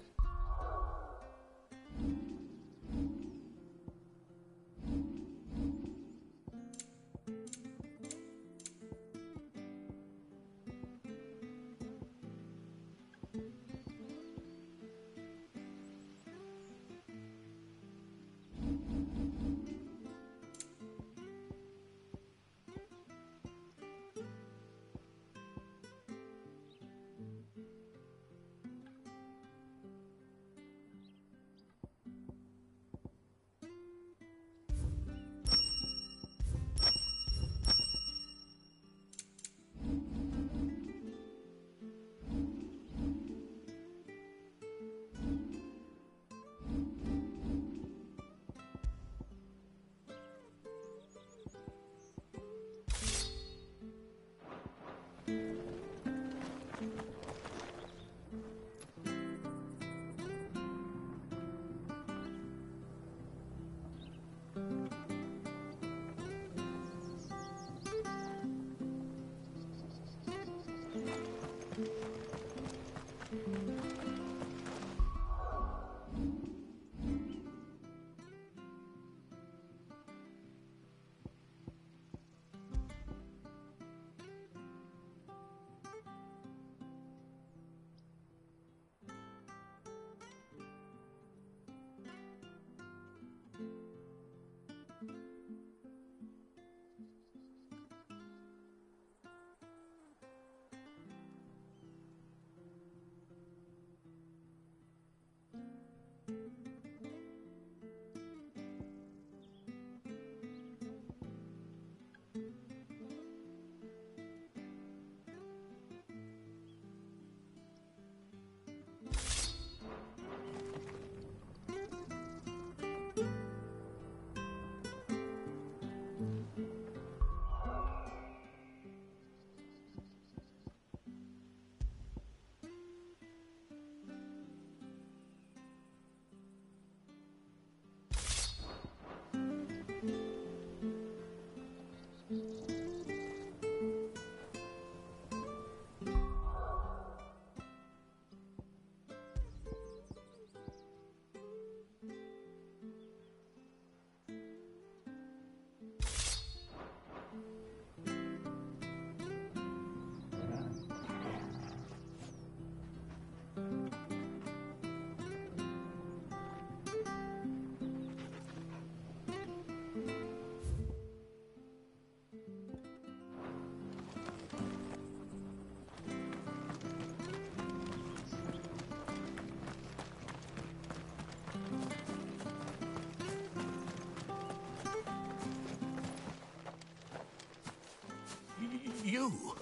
You?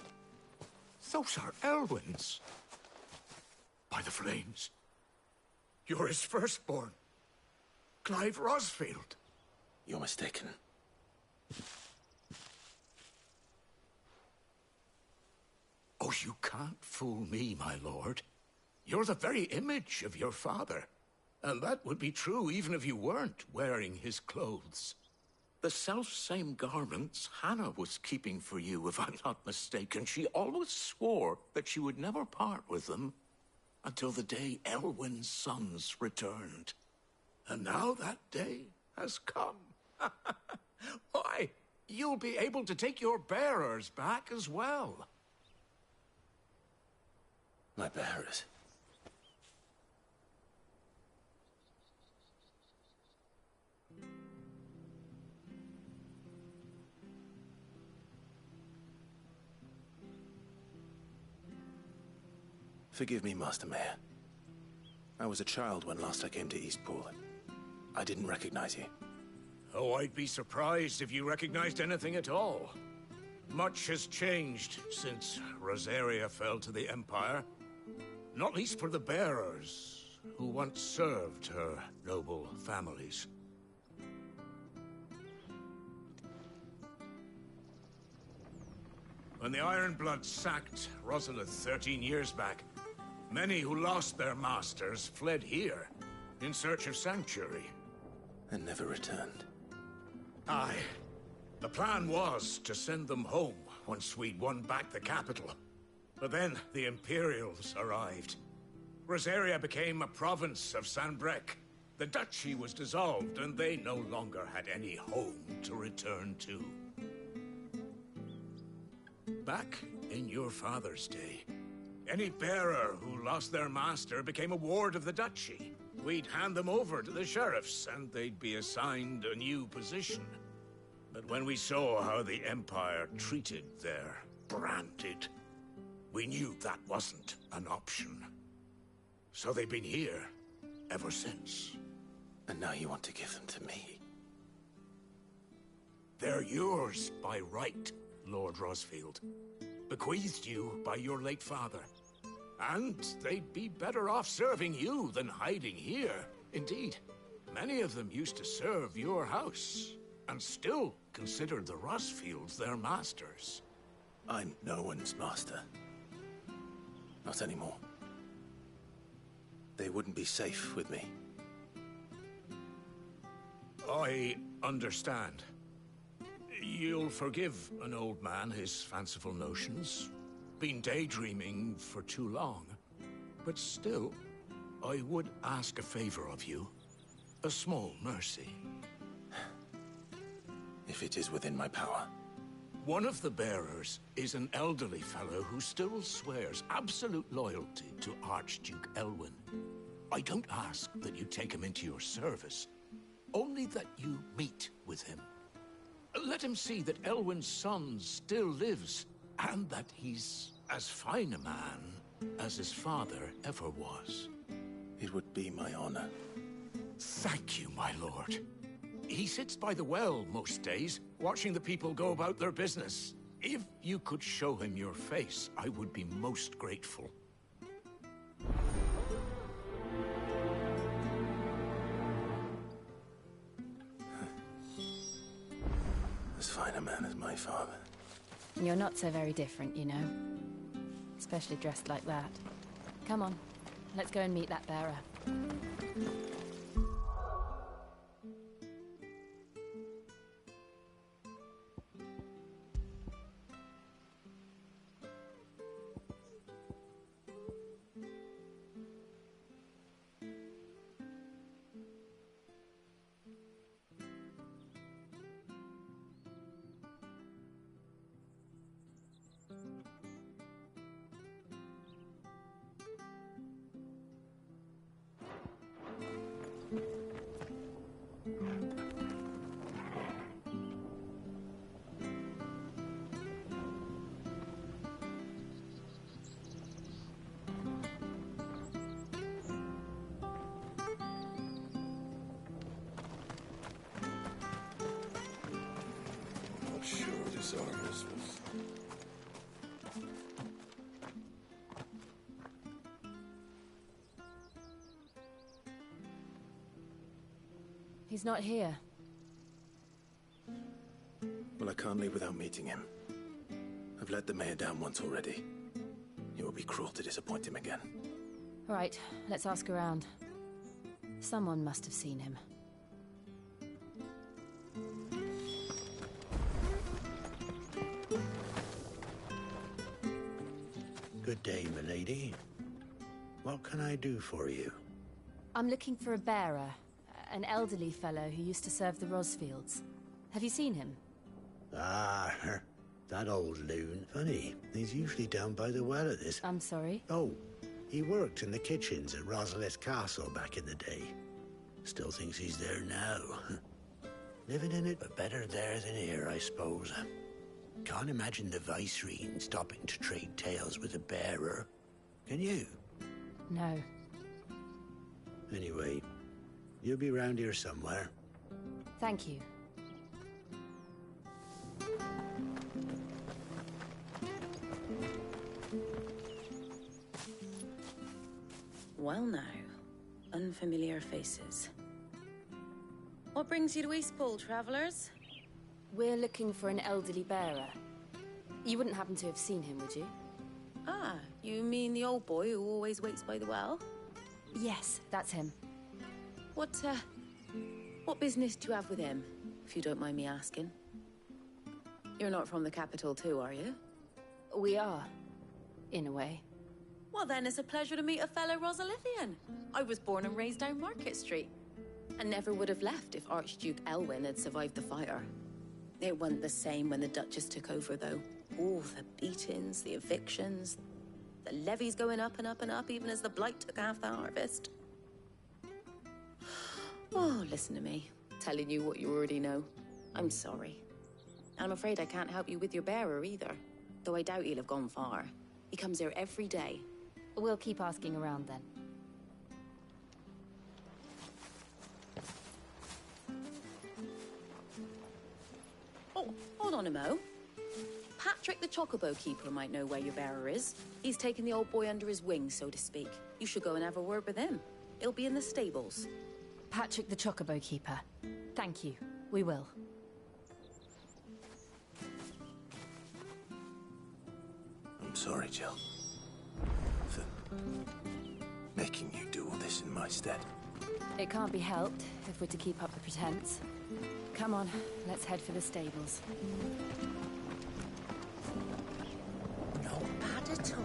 Those are Elwyn's. By the flames. You're his firstborn. Clive Rosfield. You're mistaken. Oh, you can't fool me, my lord. You're the very image of your father. And that would be true even if you weren't wearing his clothes. The self-same garments Hannah was keeping for you, if I'm not mistaken. She always swore that she would never part with them until the day Elwyn's sons returned. And now that day has come. Why, you'll be able to take your bearers back as well. My bearers? Forgive me, Master Mayor. I was a child when last I came to Eastpool. I didn't recognize you. Oh, I'd be surprised if you recognized anything at all. Much has changed since Rosaria fell to the Empire. Not least for the bearers, who once served her noble families. When the Ironbloods sacked Rosalith 13 years back, many who lost their masters fled here in search of sanctuary. And never returned. Aye. The plan was to send them home once we'd won back the capital. But then the Imperials arrived. Rosaria became a province of Sanbreque. The duchy was dissolved, and they no longer had any home to return to. Back in your father's day, any bearer who lost their master became a ward of the duchy. We'd hand them over to the sheriffs, and they'd be assigned a new position. But when we saw how the Empire treated their branded, we knew that wasn't an option. So they've been here ever since. And now you want to give them to me? They're yours by right, Lord Rosfield. Bequeathed you by your late father. And they'd be better off serving you than hiding here. Indeed, many of them used to serve your house, and still considered the Rosfields their masters. I'm no one's master. Not anymore. They wouldn't be safe with me. I understand. You'll forgive an old man his fanciful notions. Been daydreaming for too long. But still, I would ask a favor of you. A small mercy. If it is within my power. One of the bearers is an elderly fellow who still swears absolute loyalty to Archduke Elwyn. I don't ask that you take him into your service, only that you meet with him. Let him see that Elwyn's son still lives, and that he's as fine a man as his father ever was. It would be my honor. Thank you, my lord. He sits by the well most days, watching the people go about their business. If you could show him your face, I would be most grateful. As fine a man as my father. You're not so very different, you know. Especially dressed like that. Come on, let's go and meet that bearer. Sure, this Argus was... He's not here. Well, I can't leave without meeting him. I've let the mayor down once already. It would be cruel to disappoint him again. Right, let's ask around. Someone must have seen him. Good day, milady. What can I do for you? I'm looking for a bearer. An elderly fellow who used to serve the Rosfields. Have you seen him? Ah, that old loon. Funny, he's usually down by the well at this... I'm sorry? Oh, he worked in the kitchens at Rosalith Castle back in the day. Still thinks he's there now. Living in it, but better there than here, I suppose. Can't imagine the Vicereine stopping to trade tales with a bearer. Can you? No. Anyway, you'll be round here somewhere. Thank you. Well now, unfamiliar faces. What brings you to Eastpool, travellers? We're looking for an elderly bearer. You wouldn't happen to have seen him, would you? Ah, you mean the old boy who always waits by the well? Yes, that's him. What business do you have with him, if you don't mind me asking? You're not from the capital too, are you? We are, in a way. Well then, it's a pleasure to meet a fellow Rosalithian. I was born and raised down Market Street, and never would have left if Archduke Elwyn had survived the fire. It wasn't the same when the Duchess took over, though. All the beatings, the evictions, the levies going up and up and up, even as the blight took half the harvest. Oh, listen to me, telling you what you already know. I'm sorry. And I'm afraid I can't help you with your bearer either, though I doubt he'll have gone far. He comes here every day. We'll keep asking around then. Oh, hold on a mo. Patrick the Chocobo Keeper might know where your bearer is. He's taken the old boy under his wing, so to speak. You should go and have a word with him. He'll be in the stables. Patrick the Chocobo Keeper. Thank you. We will. I'm sorry, Jill. For making you do all this in my stead. It can't be helped if we're to keep up the pretense. Come on, let's head for the stables. Not bad at all.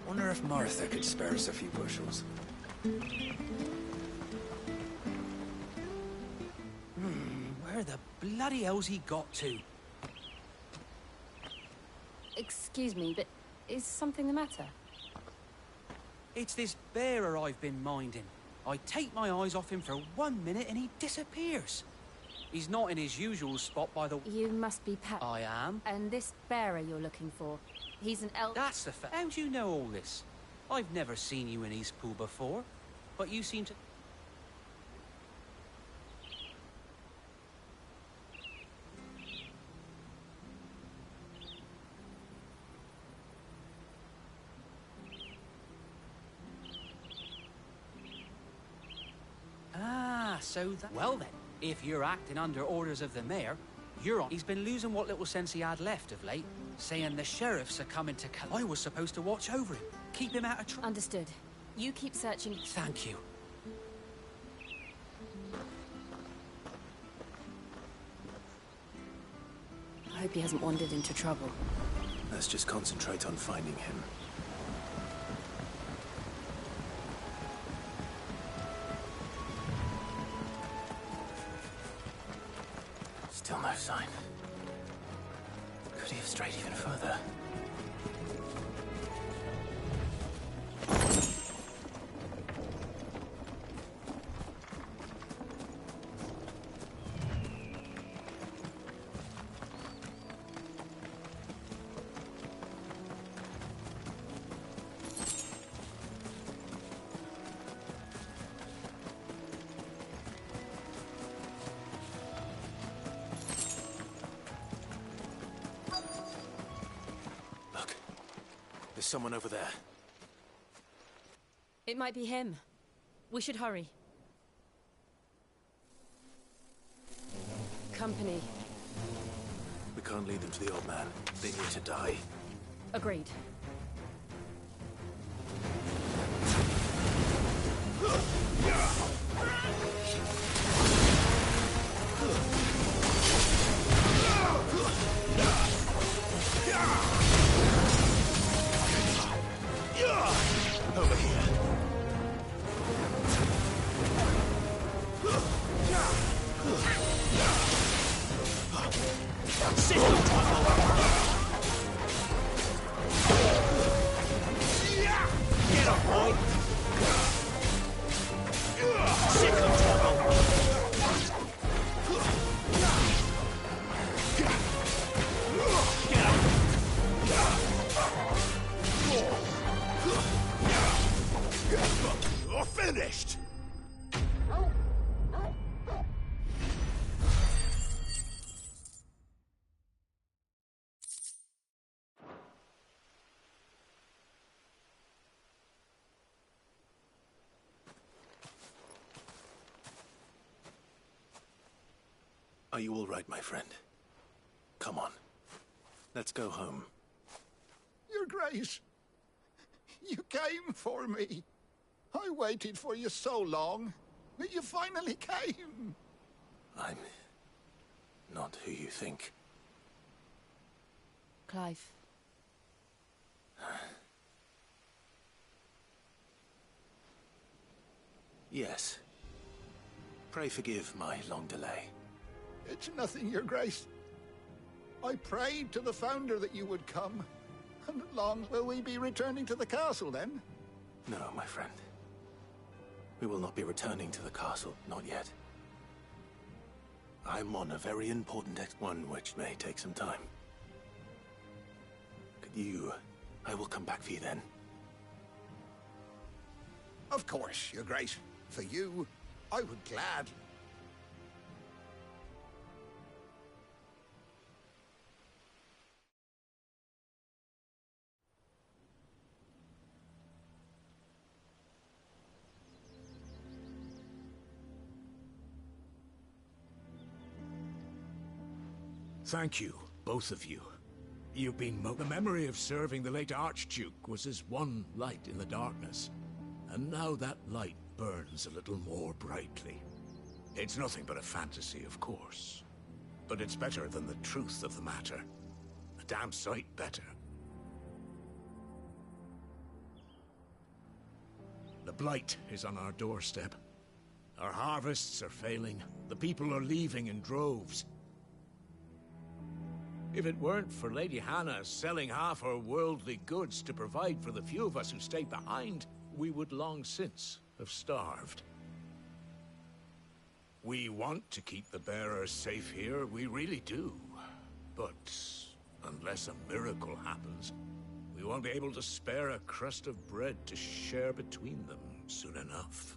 Wonder if Martha could spare us a few bushels. Where the bloody hell's he got to? Excuse me, but is something the matter? It's this bearer I've been minding. I take my eyes off him for 1 minute and he disappears. He's not in his usual spot by the... You must be Pat. I am. And this bearer you're looking for, he's an elf... That's the fact. How do you know all this? I've never seen you in Eastpool before, but you seem to... Ah, so that... Well then, if you're acting under orders of the mayor, you're on. He's been losing what little sense he had left of late, saying the sheriffs are coming to... I was supposed to watch over him, keep him out of trouble. Understood. You keep searching... Thank you. I hope he hasn't wandered into trouble. Let's just concentrate on finding him. Still no sign. Could he have strayed even further? There's someone over there. It might be him. We should hurry. Company. We can't lead them to the old man. They need to die. Agreed. Over here. Get up, boy! Sick of trouble! Get You're finished! Are you all right, my friend? Come on. Let's go home. Your Grace, you came for me. I waited for you so long, but you finally came. I'm not who you think. Clive. Yes. Pray forgive my long delay. It's nothing, Your Grace. I prayed to the Founder that you would come. And long will we be returning to the castle, then? No, my friend. We will not be returning to the castle, not yet. I'm on a very important one which may take some time. I will come back for you then. Of course, Your Grace. For you, I would gladly. Thank you, both of you. You've been the memory of serving the late Archduke was as one light in the darkness. And now that light burns a little more brightly. It's nothing but a fantasy, of course. But it's better than the truth of the matter. A damn sight better. The blight is on our doorstep. Our harvests are failing. The people are leaving in droves. If it weren't for Lady Hannah selling half her worldly goods to provide for the few of us who stayed behind, we would long since have starved. We want to keep the bearers safe here, we really do. But unless a miracle happens, we won't be able to spare a crust of bread to share between them soon enough.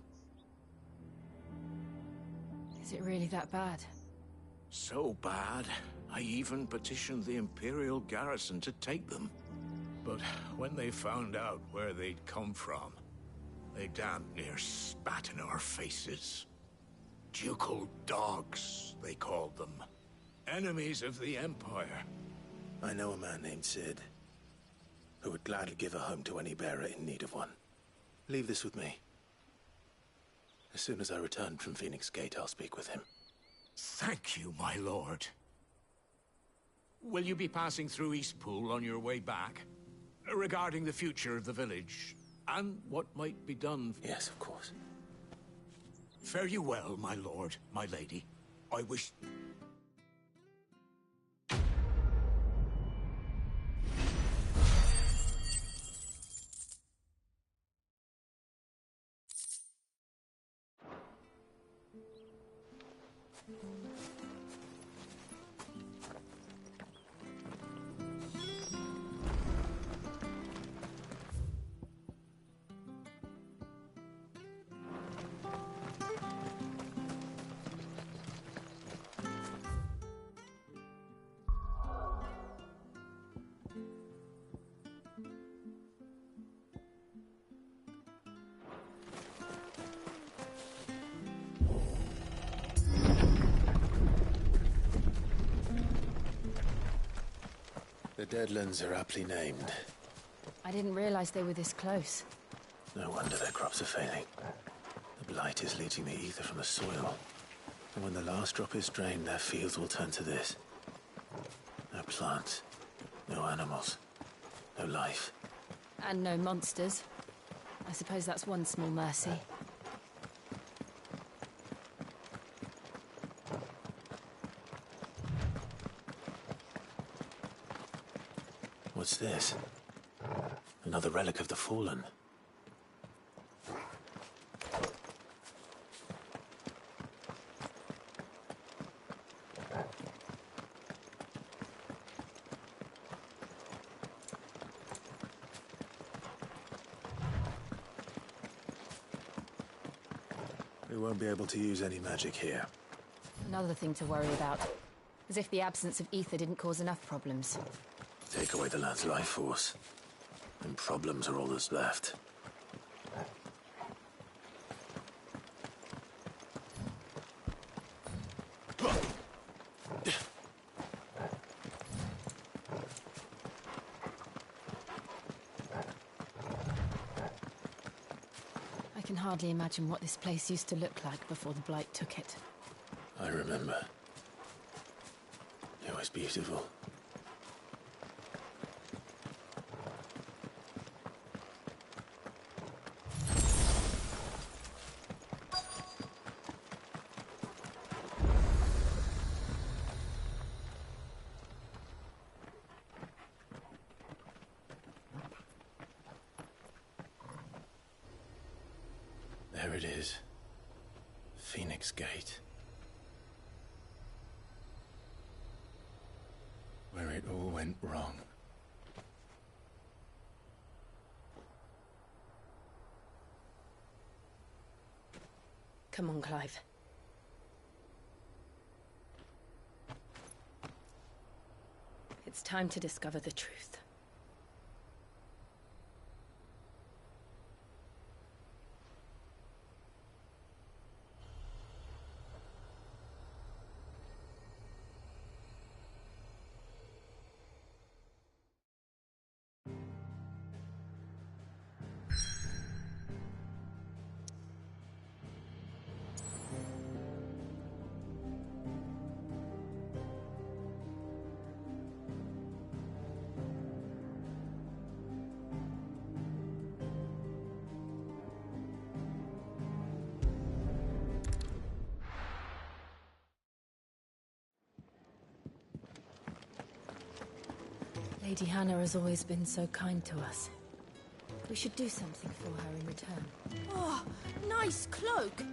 Is it really that bad? So bad, I even petitioned the Imperial garrison to take them. But when they found out where they'd come from, they damn near spat in our faces. Ducal dogs, they called them. Enemies of the Empire. I know a man named Sid, who would gladly give a home to any bearer in need of one. Leave this with me. As soon as I return from Phoenix Gate, I'll speak with him. Thank you, my lord. Will you be passing through Eastpool on your way back? Regarding the future of the village, and what might be done... Yes, of course. Fare you well, my lord, my lady. I wish... The Deadlands are aptly named. I didn't realize they were this close. No wonder their crops are failing. The blight is leaching the ether from the soil. And when the last drop is drained, their fields will turn to this. No plants, no animals, no life. And no monsters. I suppose that's one small mercy. What's this? Another relic of the Fallen. We won't be able to use any magic here. Another thing to worry about. As if the absence of ether didn't cause enough problems. Take away the land's life force, and problems are all that's left. I can hardly imagine what this place used to look like before the Blight took it. I remember. It was beautiful. There it is. Phoenix Gate. Where it all went wrong. Come on, Clive. It's time to discover the truth. Lady Hannah has always been so kind to us. We should do something for her in return. Oh, nice cloak.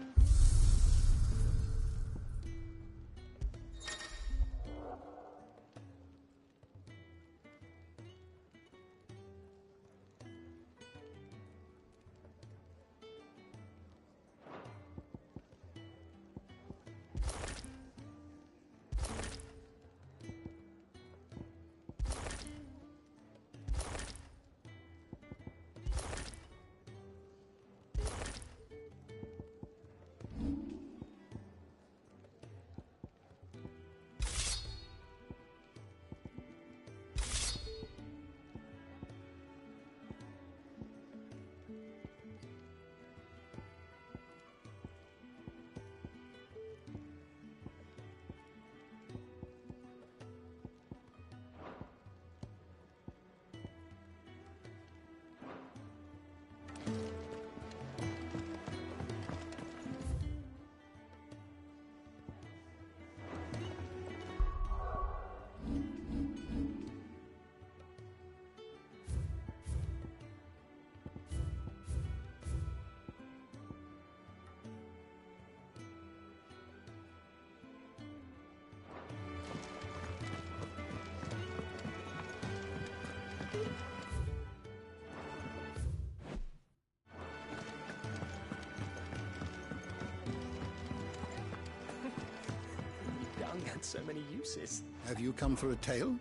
Dung had so many uses. Have you come for a tale?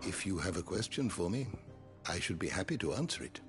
If you have a question for me, I should be happy to answer it.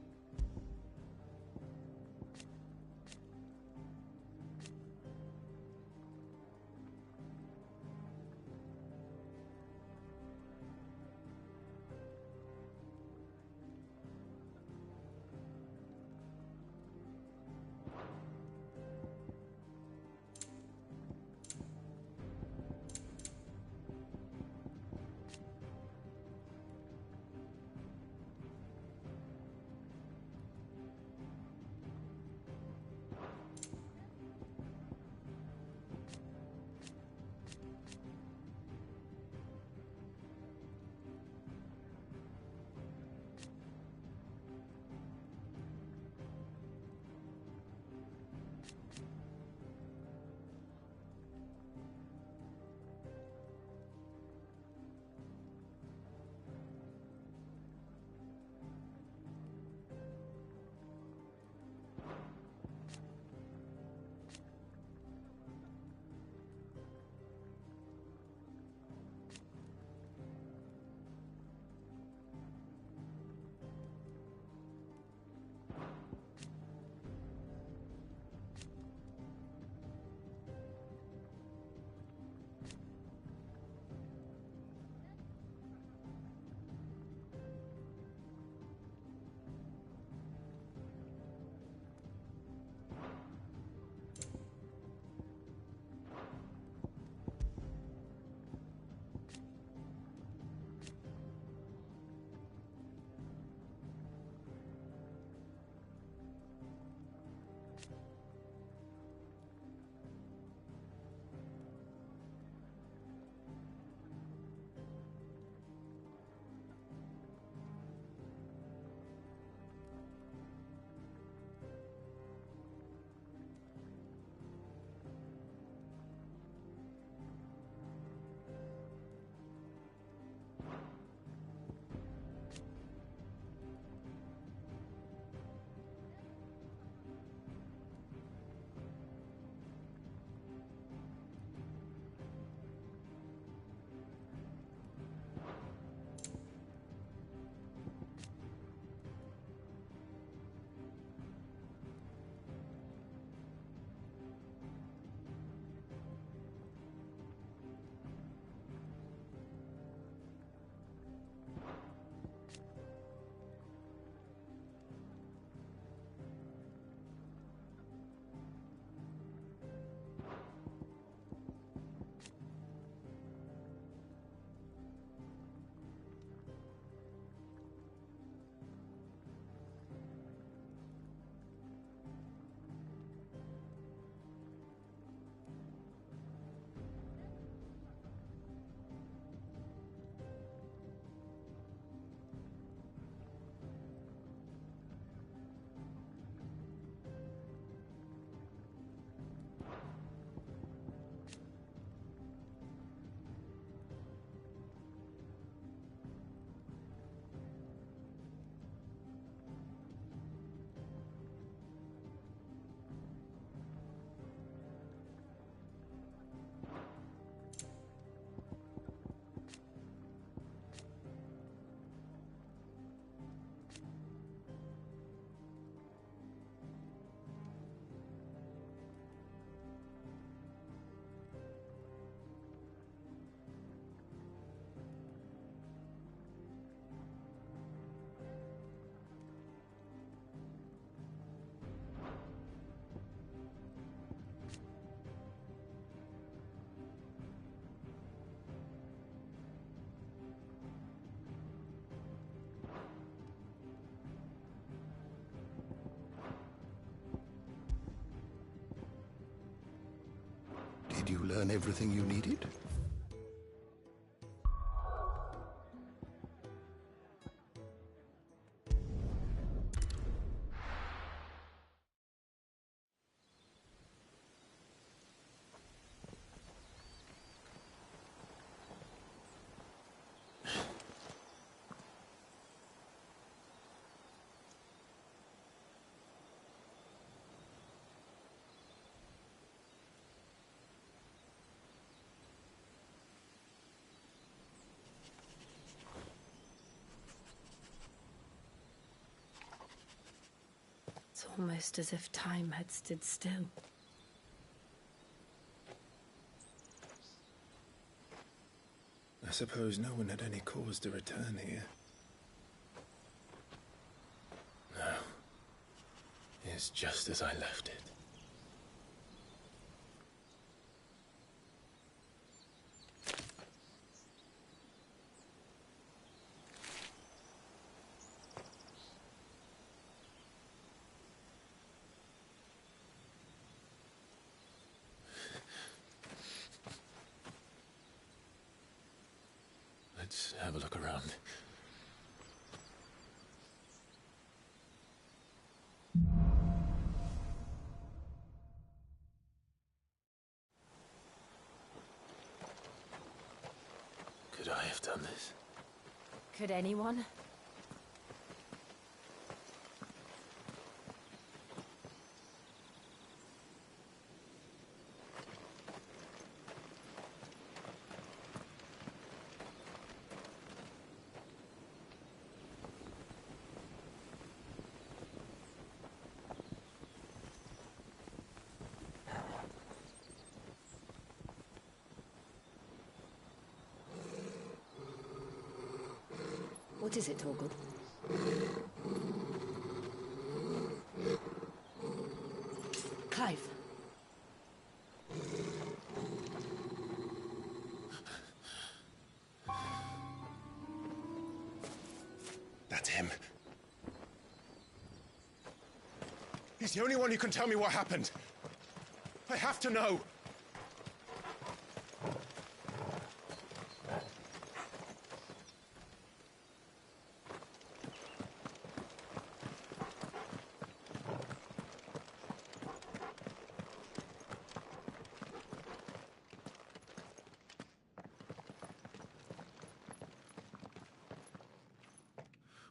Did you learn everything you needed? It's almost as if time had stood still. I suppose no one had any cause to return here. No. It's just as I left it. Let's have a look around. Could I have done this? Could anyone? What is it, Torgal? Clive. That's him. He's the only one who can tell me what happened. I have to know.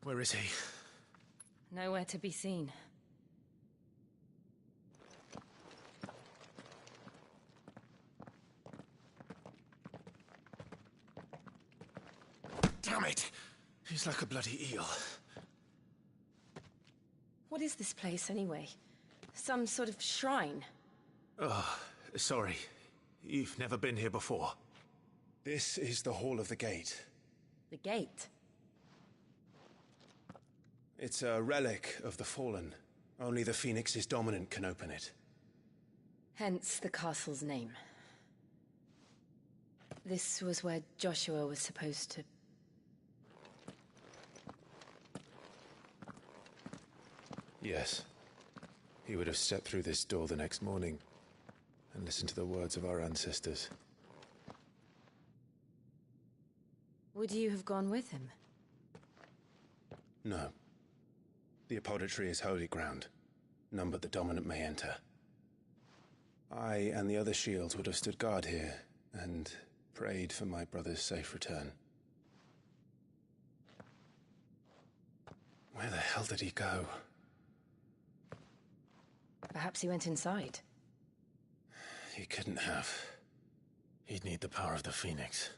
Where is he? Nowhere to be seen. Damn it! He's like a bloody eel. What is this place, anyway? Some sort of shrine? Oh, sorry. You've never been here before. This is the Hall of the Gate. The gate? It's a relic of the Fallen. Only the Phoenix's dominant can open it. Hence the castle's name. This was where Joshua was supposed to... Yes. He would have stepped through this door the next morning and listened to the words of our ancestors. Would you have gone with him? No. The apodatory is holy ground. None but the dominant may enter. I and the other shields would have stood guard here and prayed for my brother's safe return. Where the hell did he go? Perhaps he went inside. He couldn't have. He'd need the power of the Phoenix.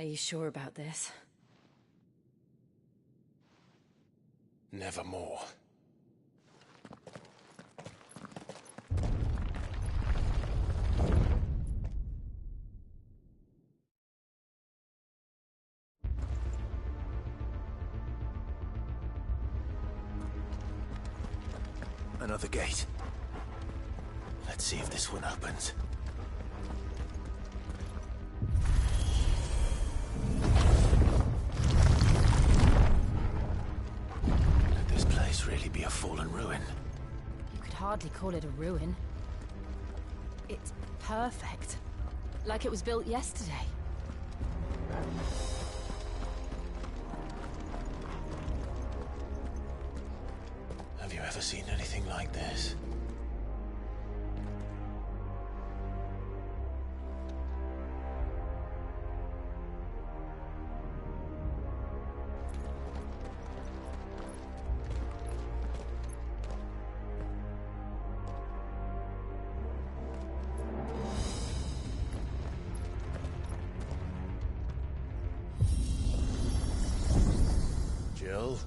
you sure about this? Nevermore. Another gate. Let's see if this one opens. Could this place really be a fallen ruin? You could hardly call it a ruin. It's perfect. Like it was built yesterday. Have you ever seen anything like this? Jill?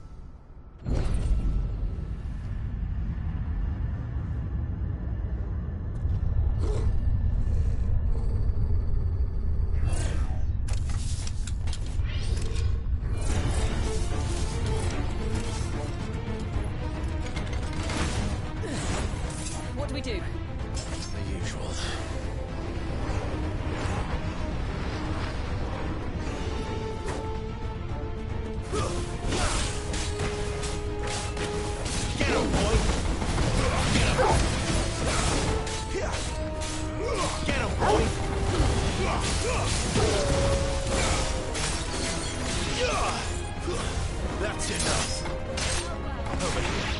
What do we do? The usual. Get him, boy! Get him! Get him, boy! That's enough. Over here.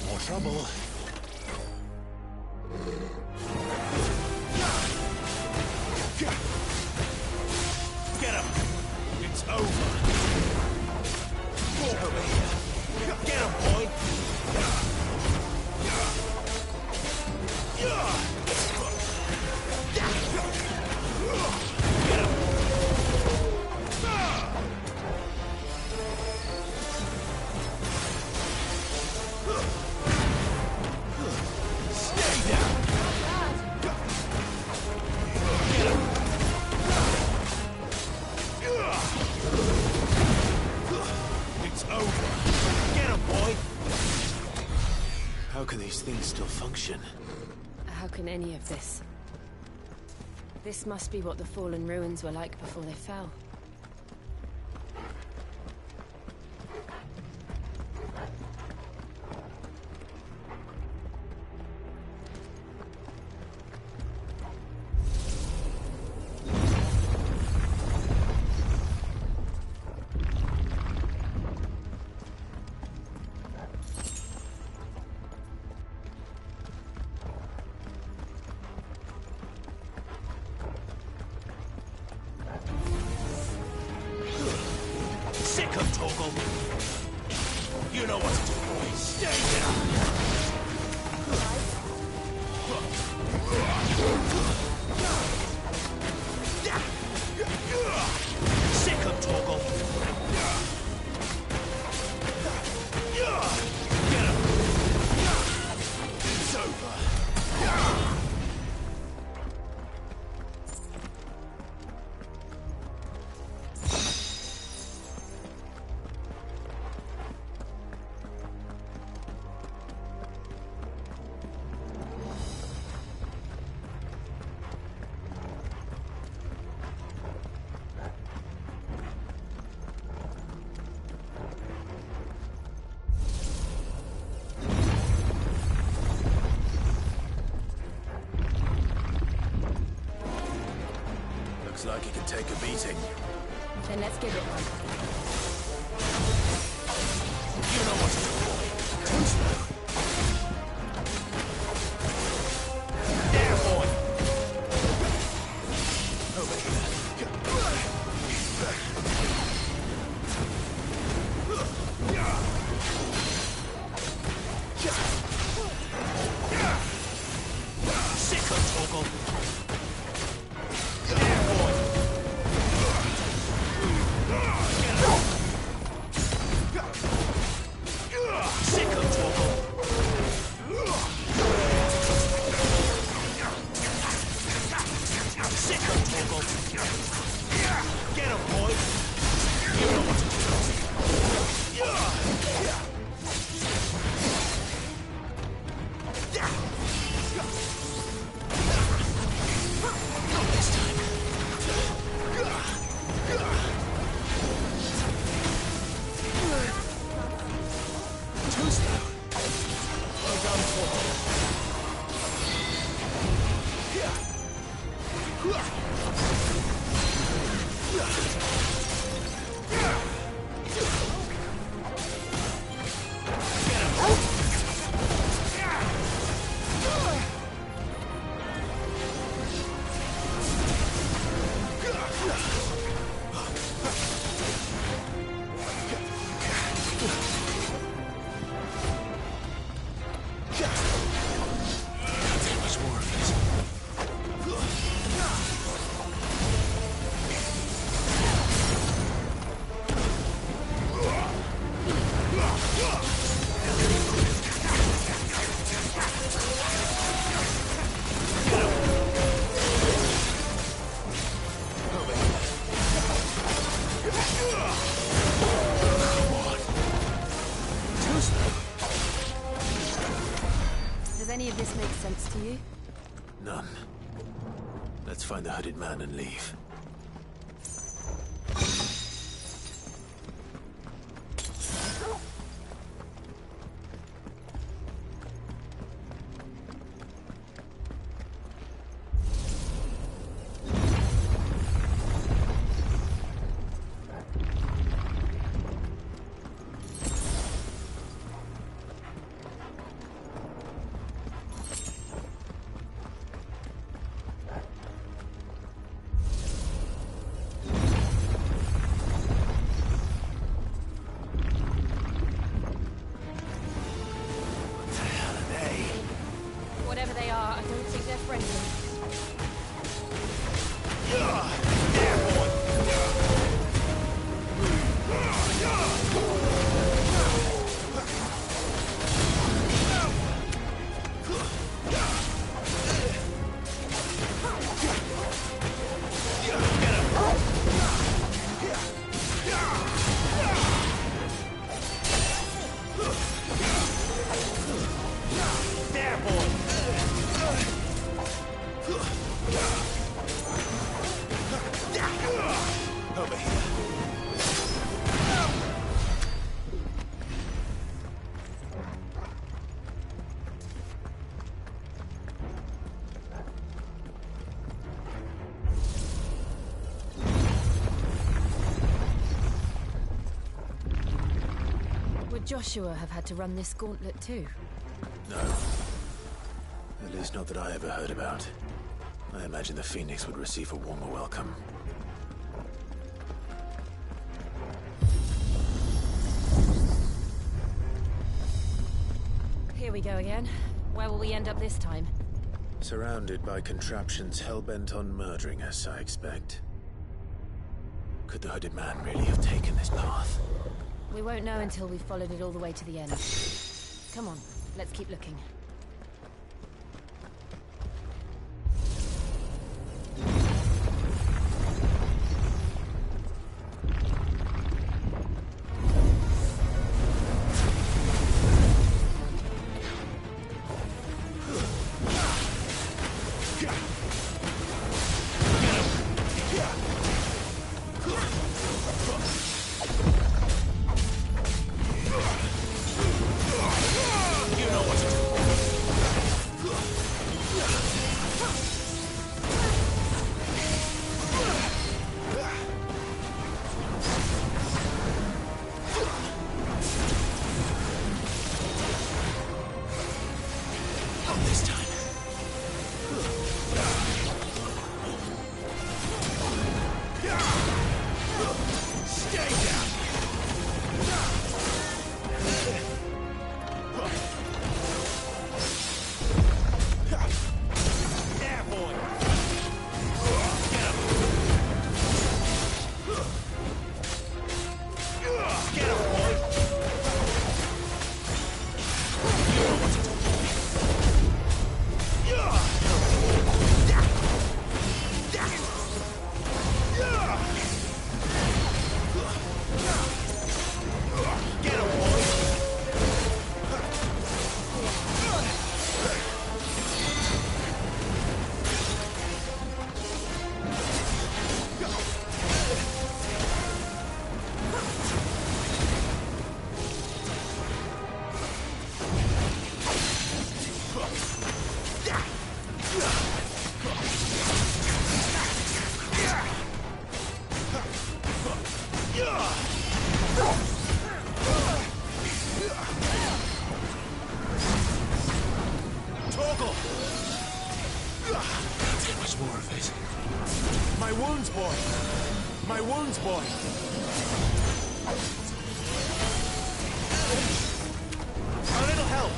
More trouble. Get him! It's over! Over here! Get him, boy! Get him! Stay down! Get him! It's over. Get him, boy! How can these things still function? How can any of this? This must be what the fallen ruins were like before they fell. Sick of Torgal! You know what to do, boy. Stay down! Sick of Torgal! Get him! It's over! Looks like he can take a beating. Then let's give it one. You know what to do, boy. Too slow. There, boy. Over here. Does any of this make sense to you? None. Let's find the hooded man and leave. Whatever they are, I don't think they're friendly. Would Joshua have had to run this gauntlet too? No. At least not that I ever heard about. I imagine the Phoenix would receive a warmer welcome. Here we go again. Where will we end up this time? Surrounded by contraptions hell-bent on murdering us, I expect. Could the hooded man really have taken this path? We won't know until we've followed it all the way to the end. Come on, let's keep looking. You know what to do. My wounds, boy. A little help.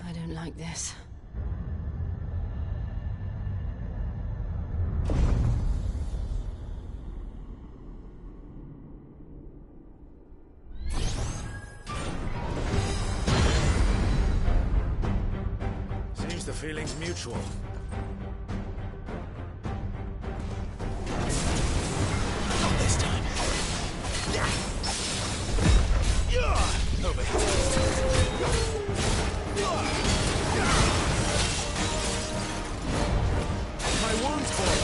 I don't like this. Seems the feeling's mutual. Not this time. Over My wounds, boy.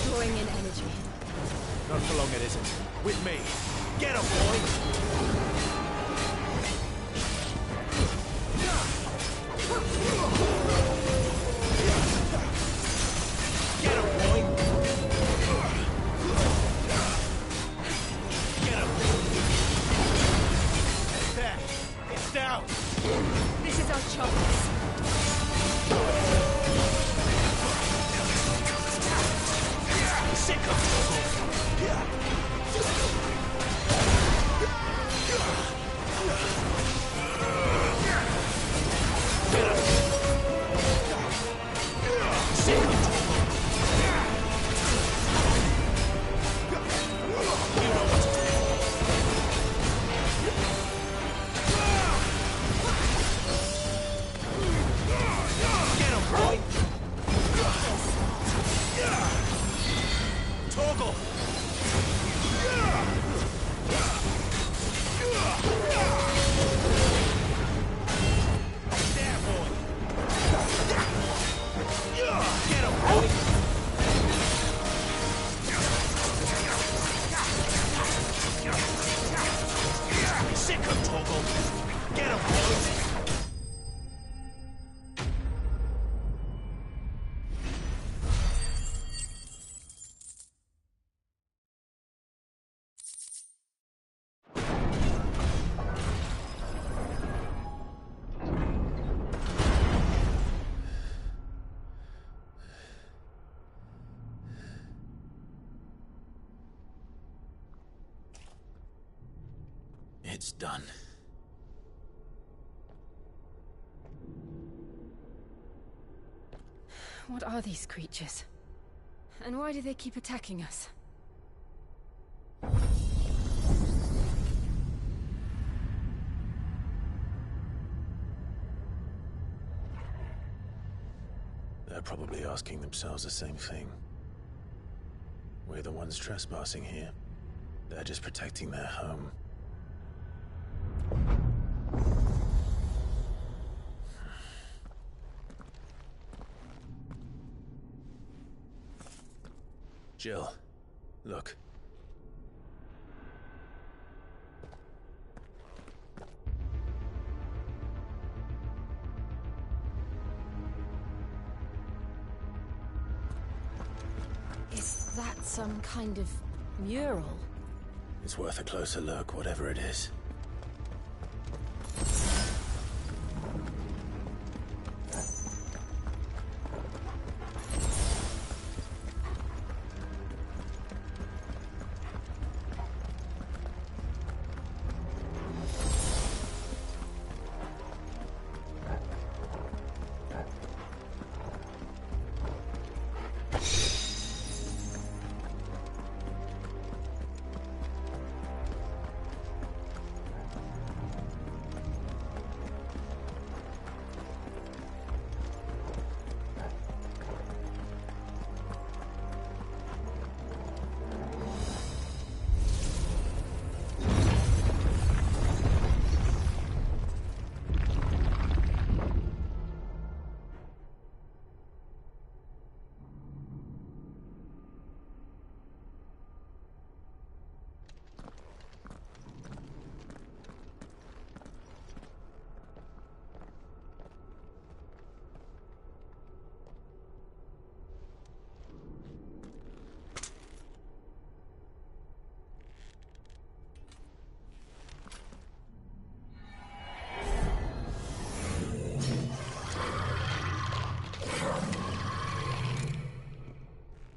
Drawing in energy. Not for long it isn't. With me. Get him, boy! It's done. What are these creatures? And why do they keep attacking us? They're probably asking themselves the same thing. We're the ones trespassing here. They're just protecting their home. Jill, look. Is that some kind of mural? It's worth a closer look, whatever it is.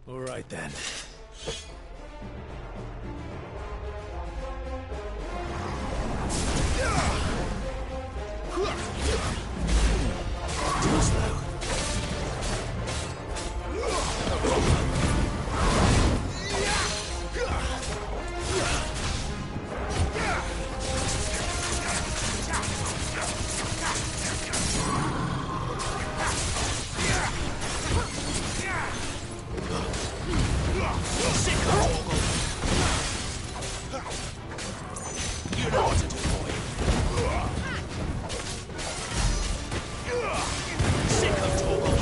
All right then. Too slow. You know what to do, boy. Sick of Torgal.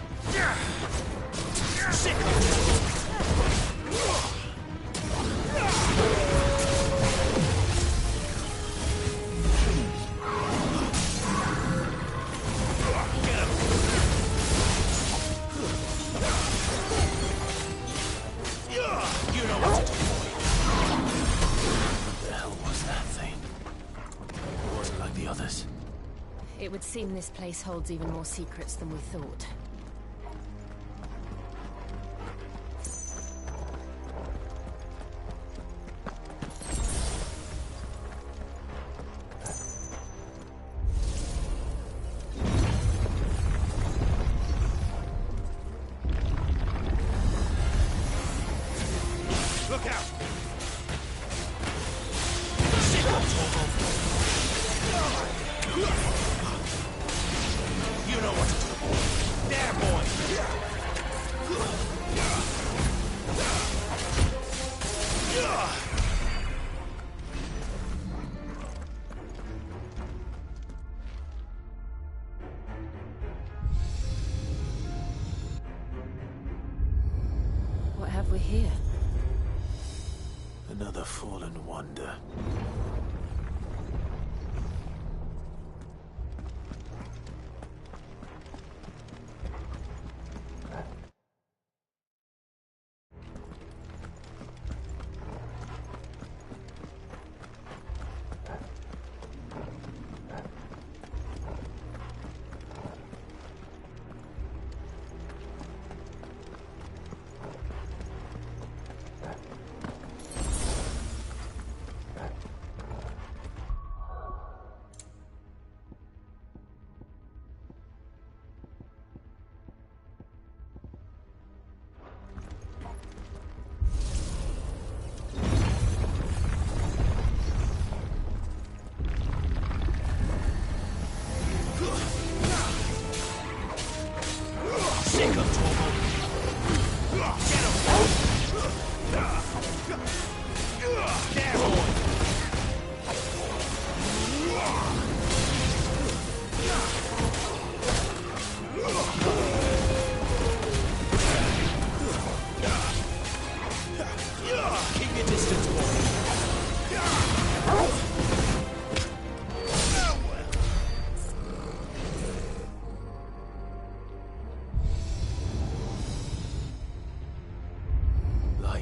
Get him. Sick of You know what to do, boy. What the hell was that thing? It wasn't like the others. It would seem this place holds even more secrets than we thought. Look out! You know what to do, boy. There, boy! What have we here? Another fallen wonder.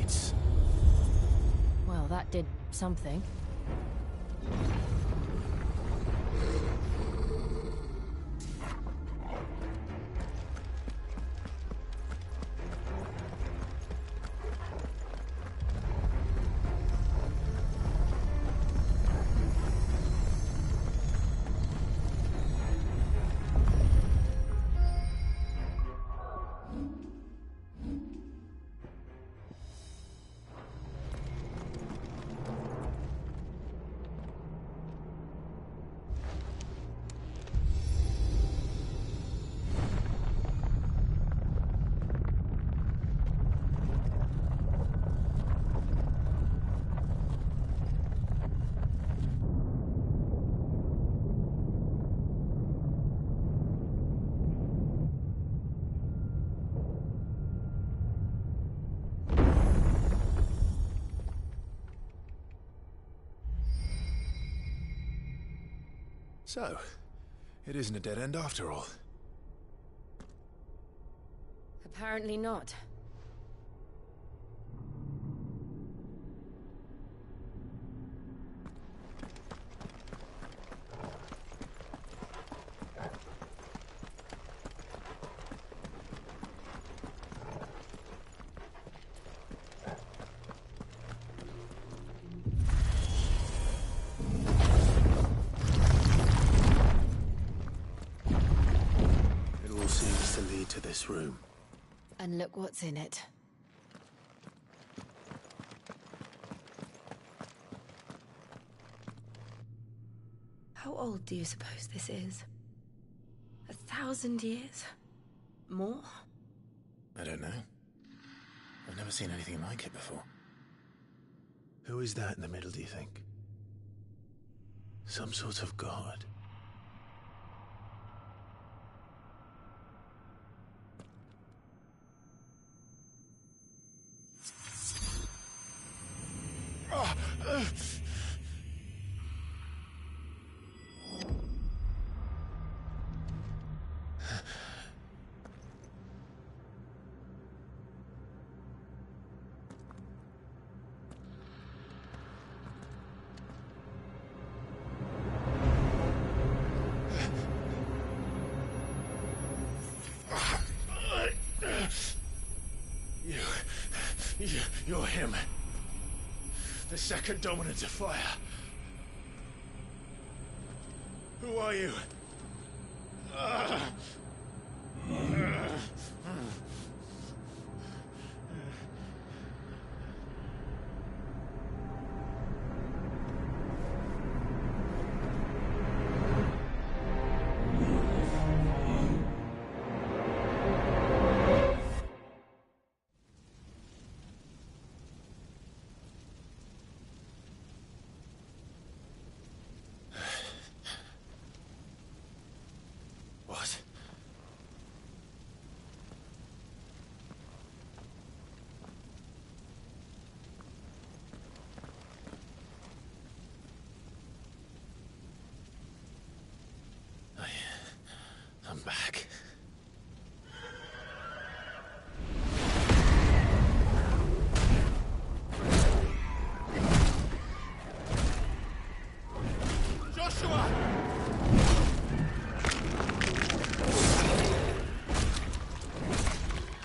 gates. Well, that did something. So, it isn't a dead end after all. Apparently not. Seems to lead to this room. And look what's in it. How old do you suppose this is? 1,000 years? More? I don't know. I've never seen anything like it before. Who is that in the middle, do you think? Some sort of god? You're him. The second dominant of fire. Who are you? What? I'm back. Joshua!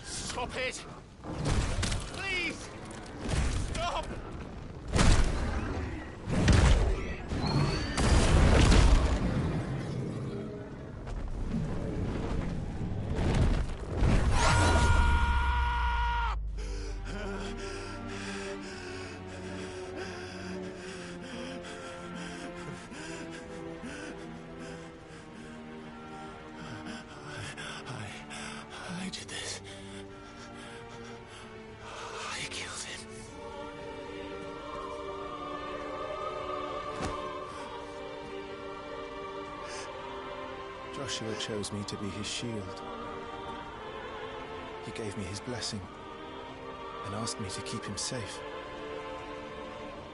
Stop it! Please! Stop! I did this. I killed him. Joshua chose me to be his shield. He gave me his blessing and asked me to keep him safe.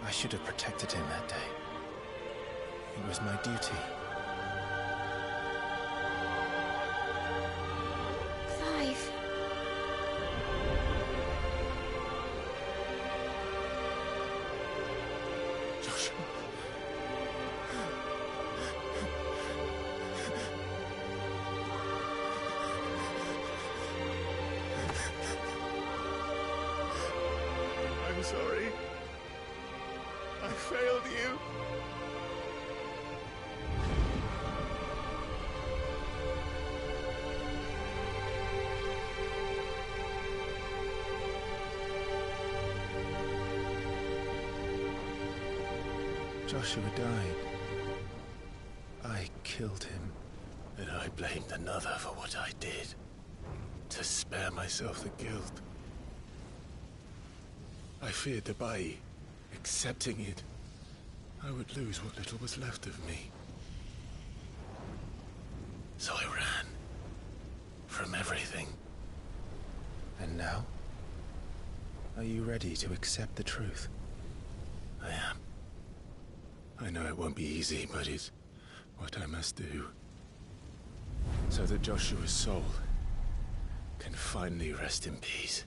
I should have protected him that day. It was my duty. Clive. sorry. I failed you. Joshua died. I killed him. And I blamed another for what I did. To spare myself the guilt. I feared that by accepting it, I would lose what little was left of me. So I ran. From everything. And now? Are you ready to accept the truth? I am. I know it won't be easy, but it's what I must do. So that Joshua's soul can finally rest in peace.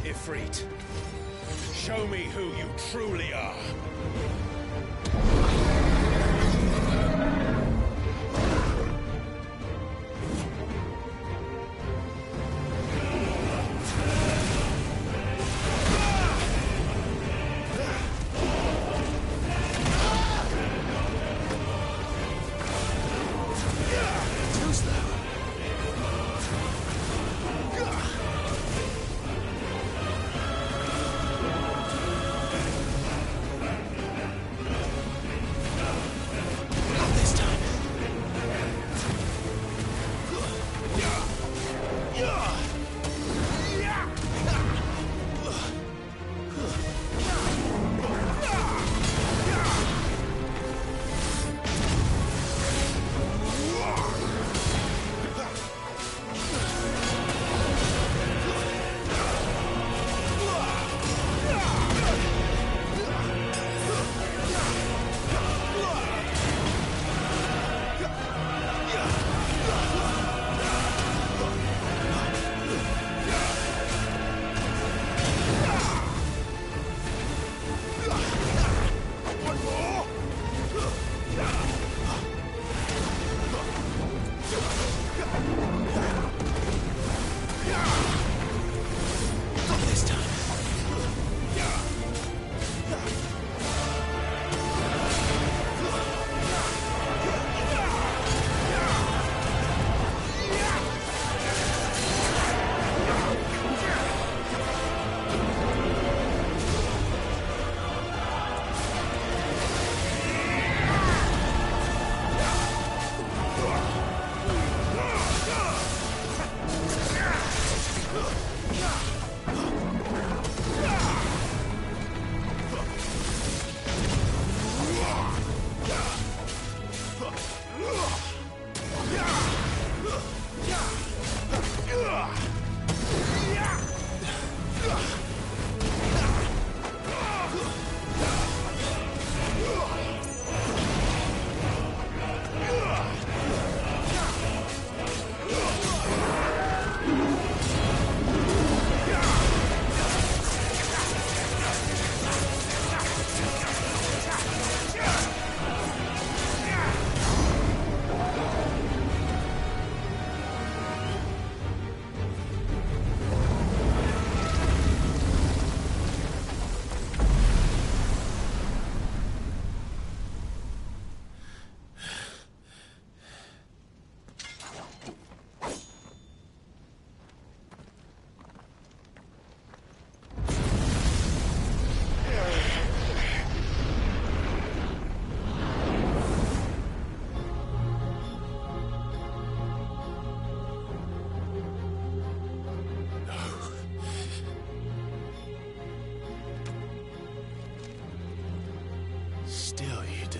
Ifrit. Show me who you truly are.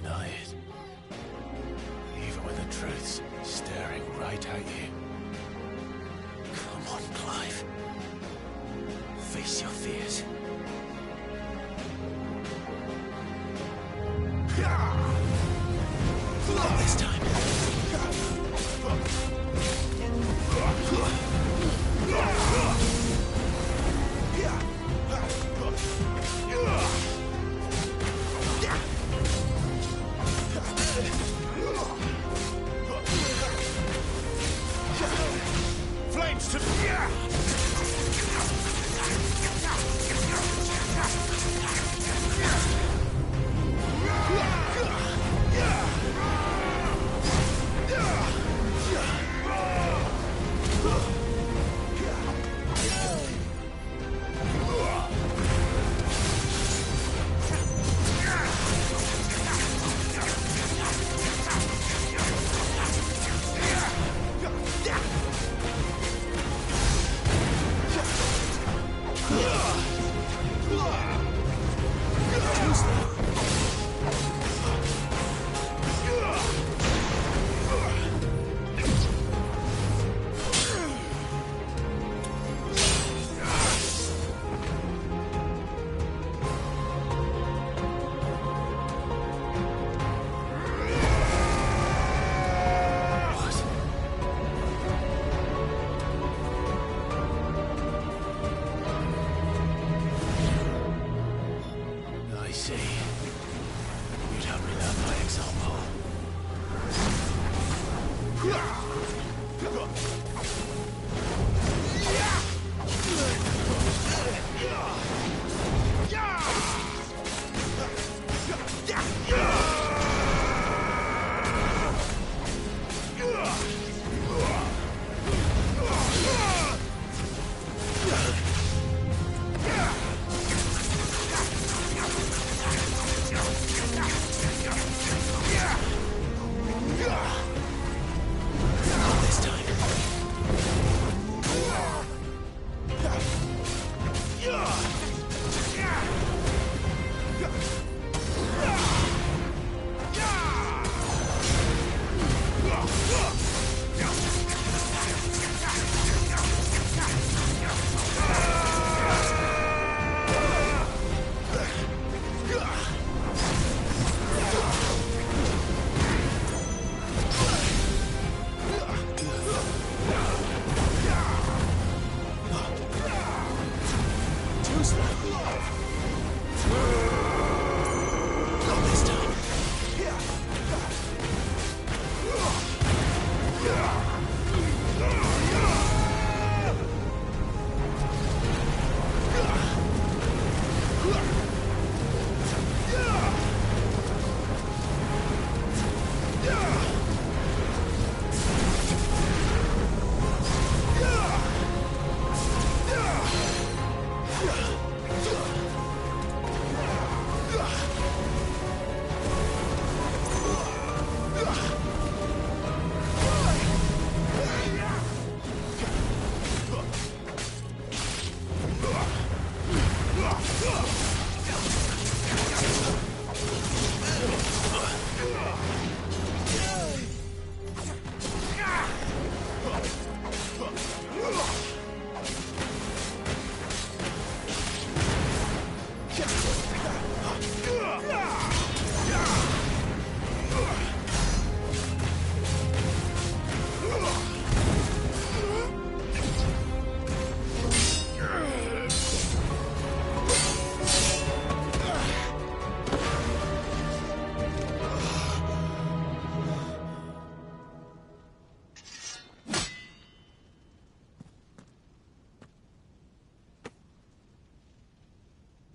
deny it. Even when the truth's staring right at you. Come on, Clive. Face your fears. Not this time. Flames to... I see. You'd have me learn by example.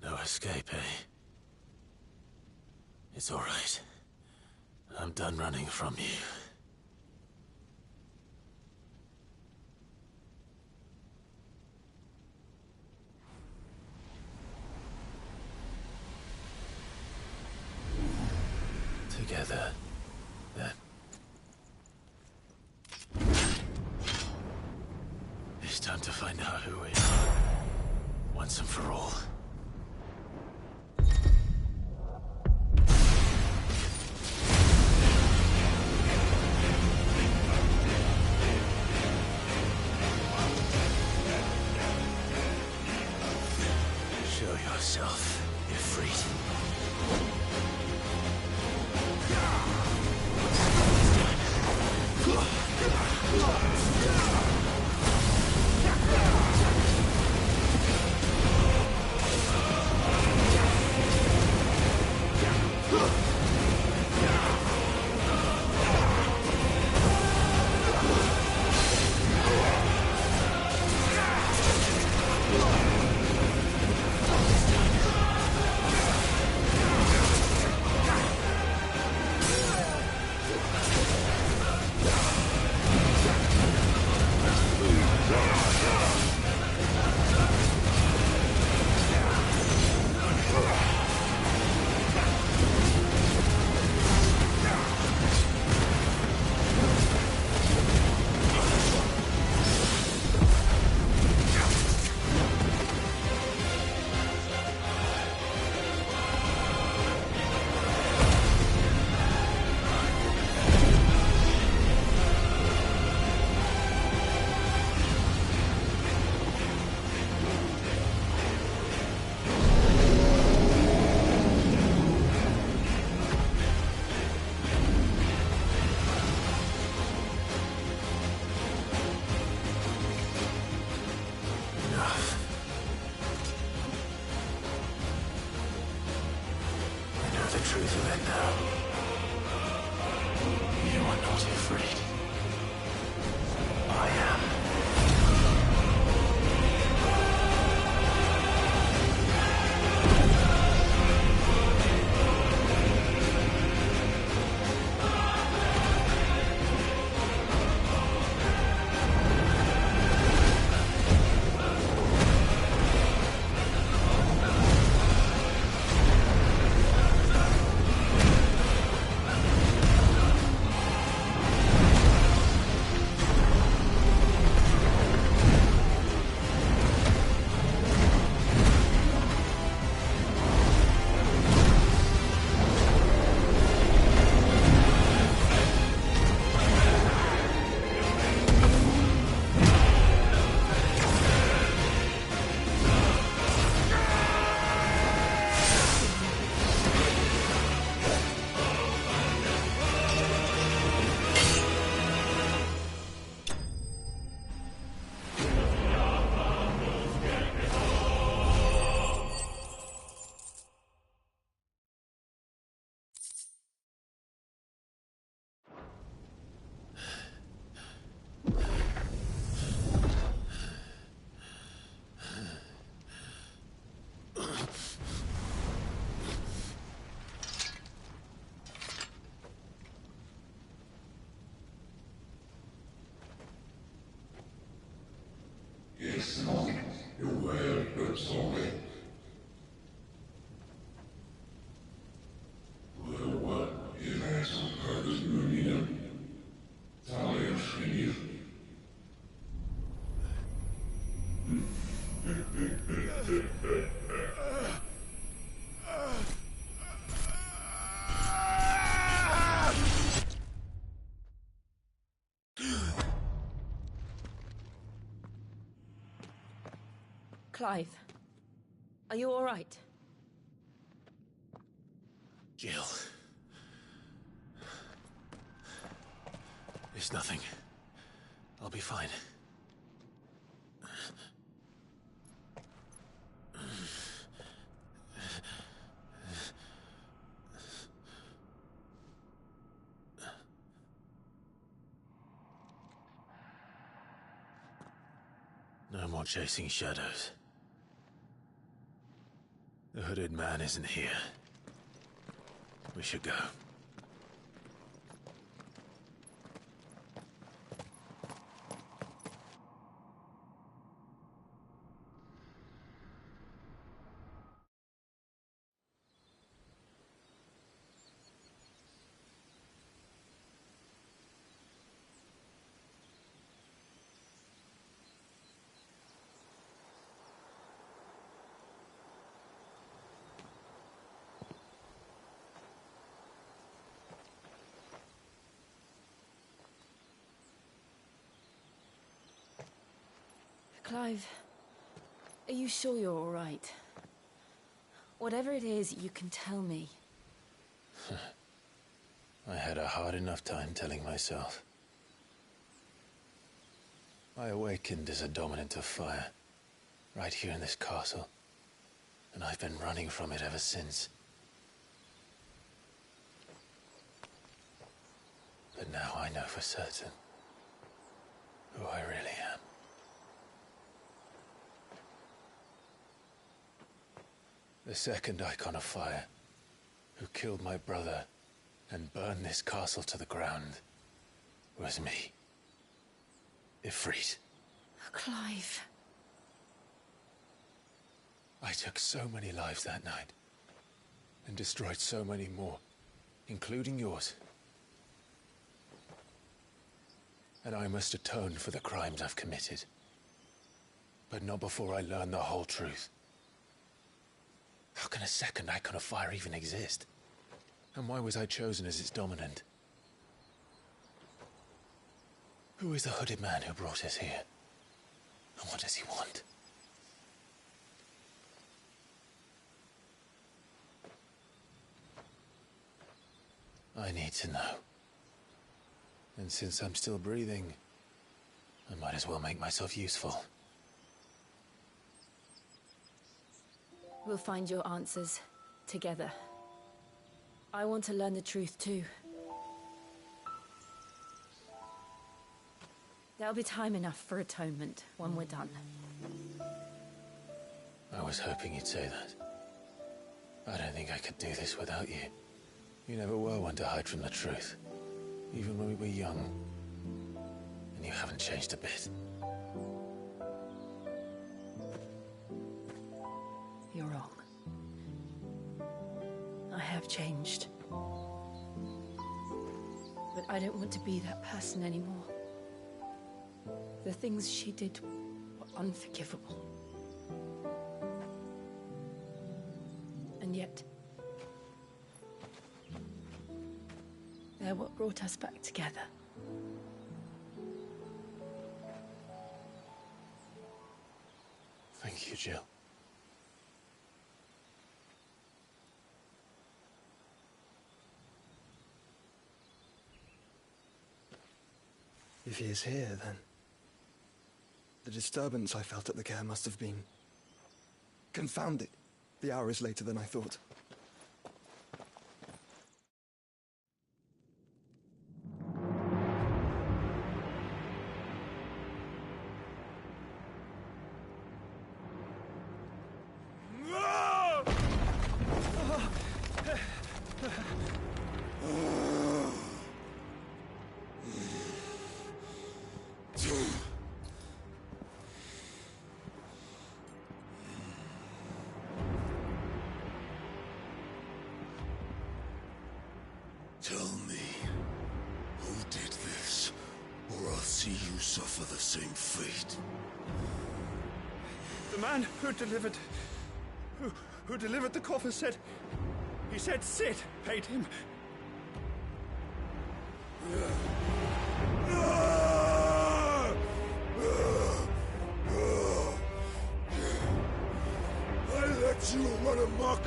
No escape, eh? It's all right. I'm done running from you. Together, then. It's time to find out who we are, once and for all. yourself, Ifrit. Clive, are you all right? Jill. It's nothing. I'll be fine. No more chasing shadows. The hooded man isn't here. We should go. Clive, are you sure you're all right? Whatever it is, you can tell me. I had a hard enough time telling myself. I awakened as a dominant of fire, right here in this castle, and I've been running from it ever since. But now I know for certain who I really am. The second icon of fire, who killed my brother and burned this castle to the ground, was me. Ifrit. Clive. I took so many lives that night, and destroyed so many more, including yours. And I must atone for the crimes I've committed. But not before I learn the whole truth. How can a second icon of fire even exist? And why was I chosen as its dominant? Who is the hooded man who brought us here? And what does he want? I need to know. And since I'm still breathing, I might as well make myself useful. We'll find your answers together. I want to learn the truth too. There'll be time enough for atonement when we're done. I was hoping you'd say that. I don't think I could do this without you. You never were one to hide from the truth, even when we were young. And you haven't changed a bit. You're wrong. I have changed. But I don't want to be that person anymore. The things she did were unforgivable. And yet, they're what brought us back together. Thank you, Jill. If he is here, then the disturbance I felt at the care must have been confounded. The hour is later than I thought. Tell me, who did this, or I'll see you suffer the same fate. The man who delivered the coffer said... He said Sid paid him. I let you run amok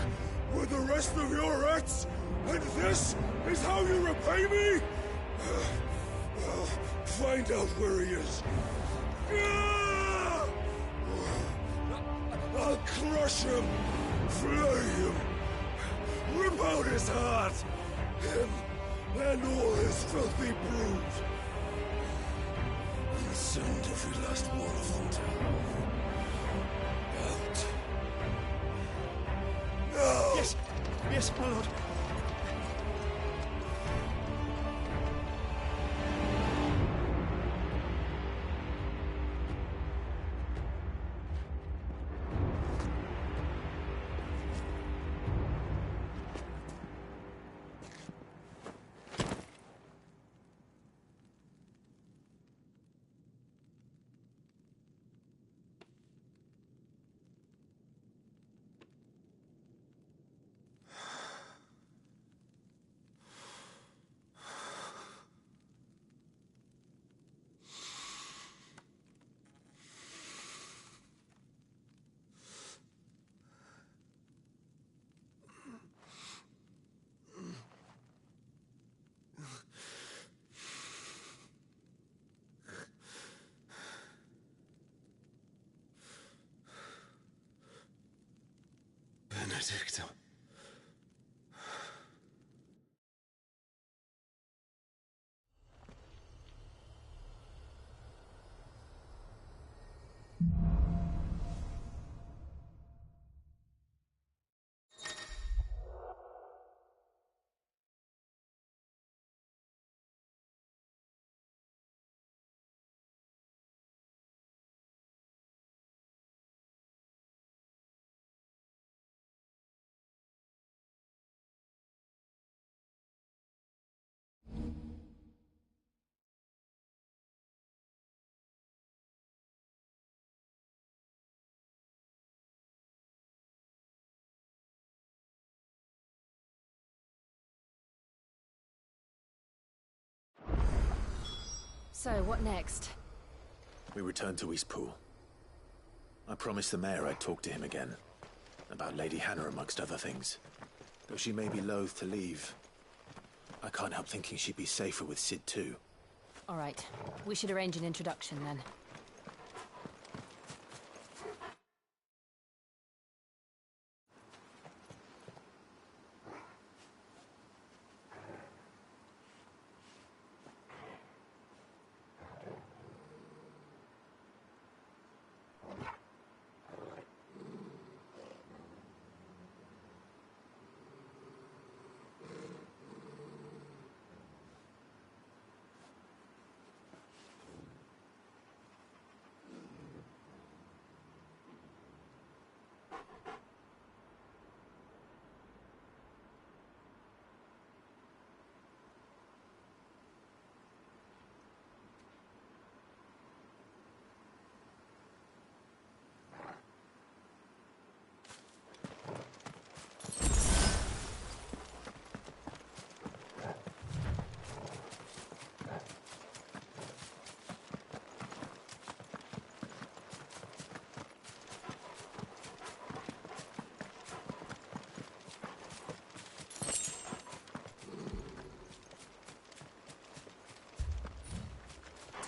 with the rest of your rats, and this is how you repay me? Find out where he is. I'll crush him, flay him, rip out his heart, him and all his filthy brood, and send every last one of them to out. Now! Yes, yes, my lord. Benedicto. So, what next? We return to Eastpool. I promised the mayor I'd talk to him again. About Lady Hannah, amongst other things. Though she may be loath to leave, I can't help thinking she'd be safer with Sid too. All right. We should arrange an introduction then.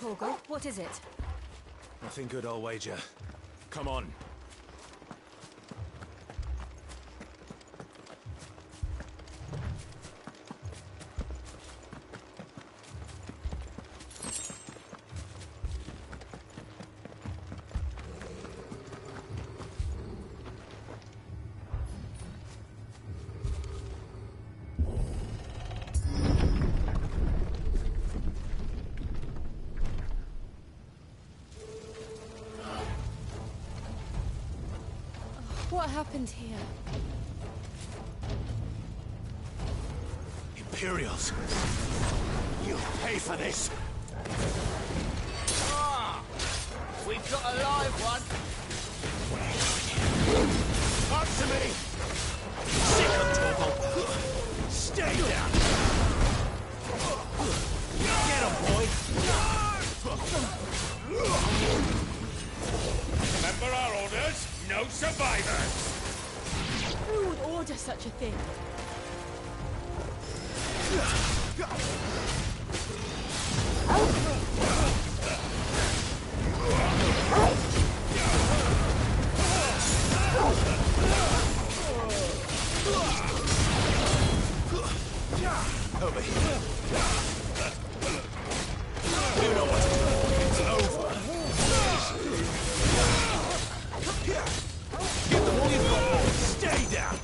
Torgal, what is it? Nothing good, I'll wager. Come on. What happened here? Imperials! You'll pay for this! Ah! We've got a live one! Up to me! Sick of trouble! Stay down! Get him, boy! Remember our orders? No survivors! Who would order such a thing? Over here. You know what to do. It's over. Give them all you've got. Stay down.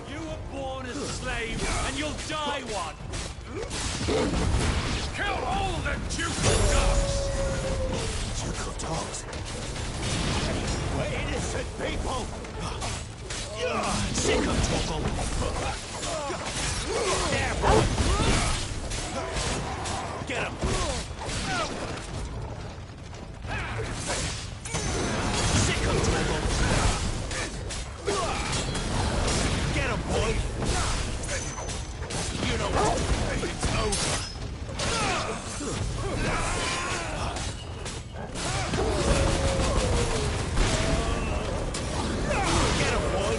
You were born a slave, and you'll die one! Kill all the Duke of Dogs! Duke of Dogs? We're innocent people! Sick of trouble! There, boy! Get him! Sick of trouble! Get him, boy! You know what? It's over! Get him, boy!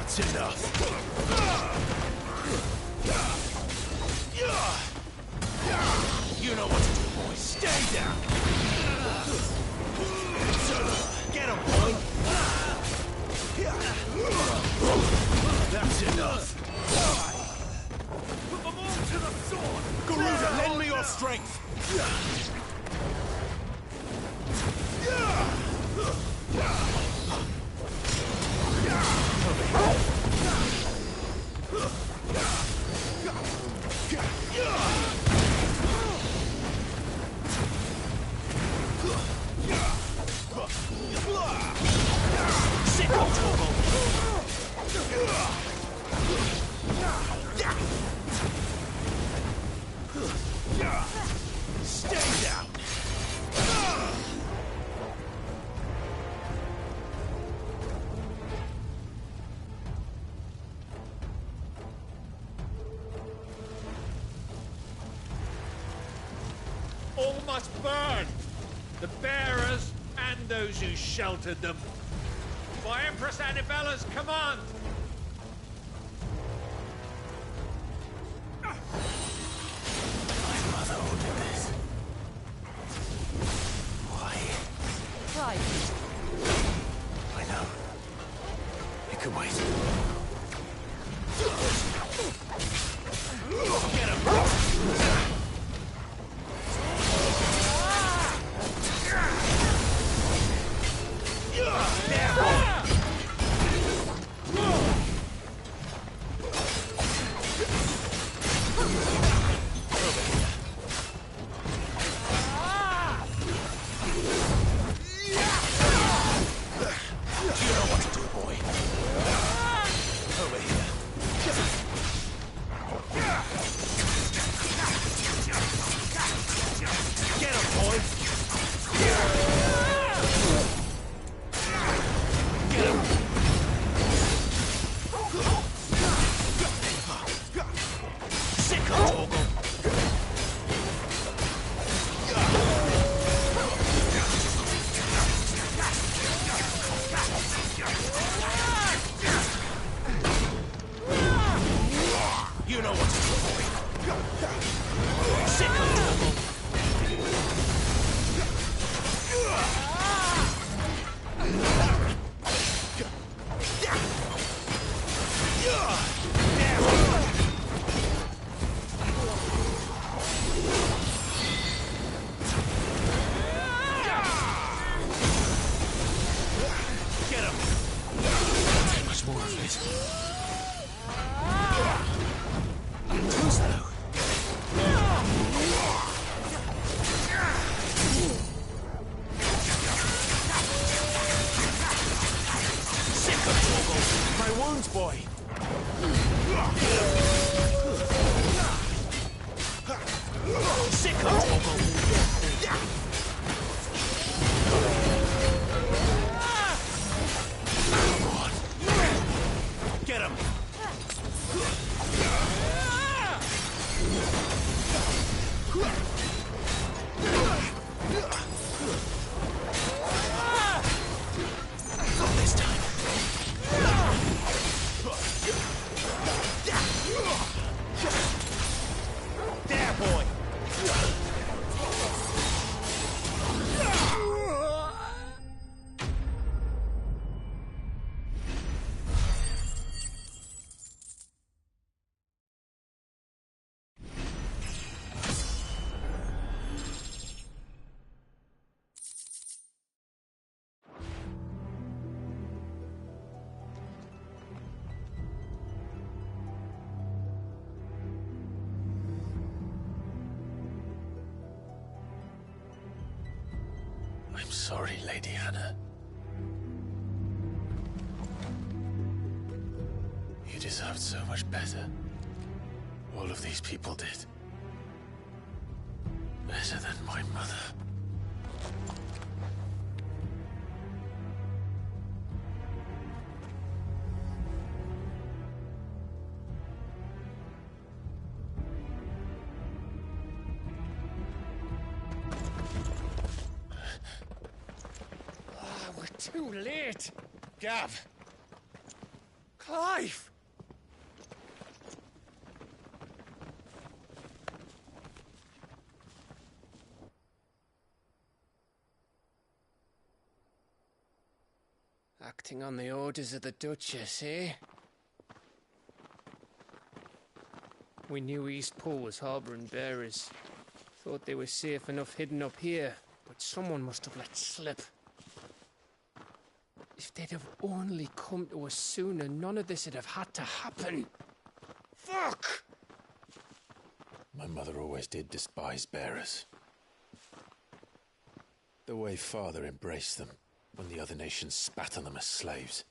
That's enough. You know what to do, boy. Stay down. Get him, boy. That's enough. Put them all to the sword. Garuda, lend me your strength. Stay down. All must burn! The bearers and those who sheltered them. By Empress Annibella's command! My mother ordered this. Why? Right. I know. It could wait. Get him! You know what to do, boy. Sick of trouble. Get him. Not too much more of it. Too slow. Sick of trouble. My wounds, boy. Sick of trouble. Come on. Get him. Not this time. There, boy. I'm sorry, Lady Hannah. You deserved so much better. All of these people did. Better than my mother. Too late. Gav! Clive! Acting on the orders of the Duchess, eh? We knew Eastpool was harbouring bearers. Thought they were safe enough hidden up here, but someone must have let slip. If they'd have only come to us sooner, none of this would have had to happen. Fuck! My mother always did despise bearers. The way Father embraced them when the other nations spat on them as slaves.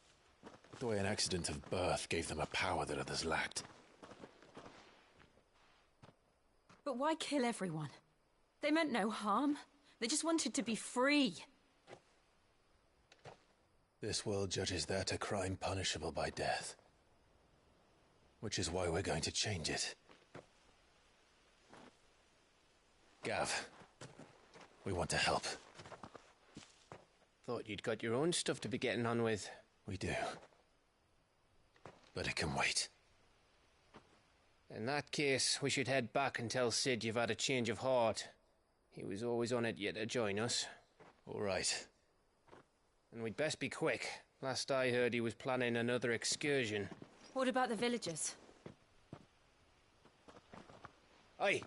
The way an accident of birth gave them a power that others lacked. But why kill everyone? They meant no harm. They just wanted to be free. This world judges that a crime punishable by death. Which is why we're going to change it. Gav, we want to help. Thought you'd got your own stuff to be getting on with. We do. But it can wait. In that case, we should head back and tell Sid you've had a change of heart. He was always on it yet to join us. All right. And we'd best be quick. Last I heard, he was planning another excursion. What about the villagers? Aye.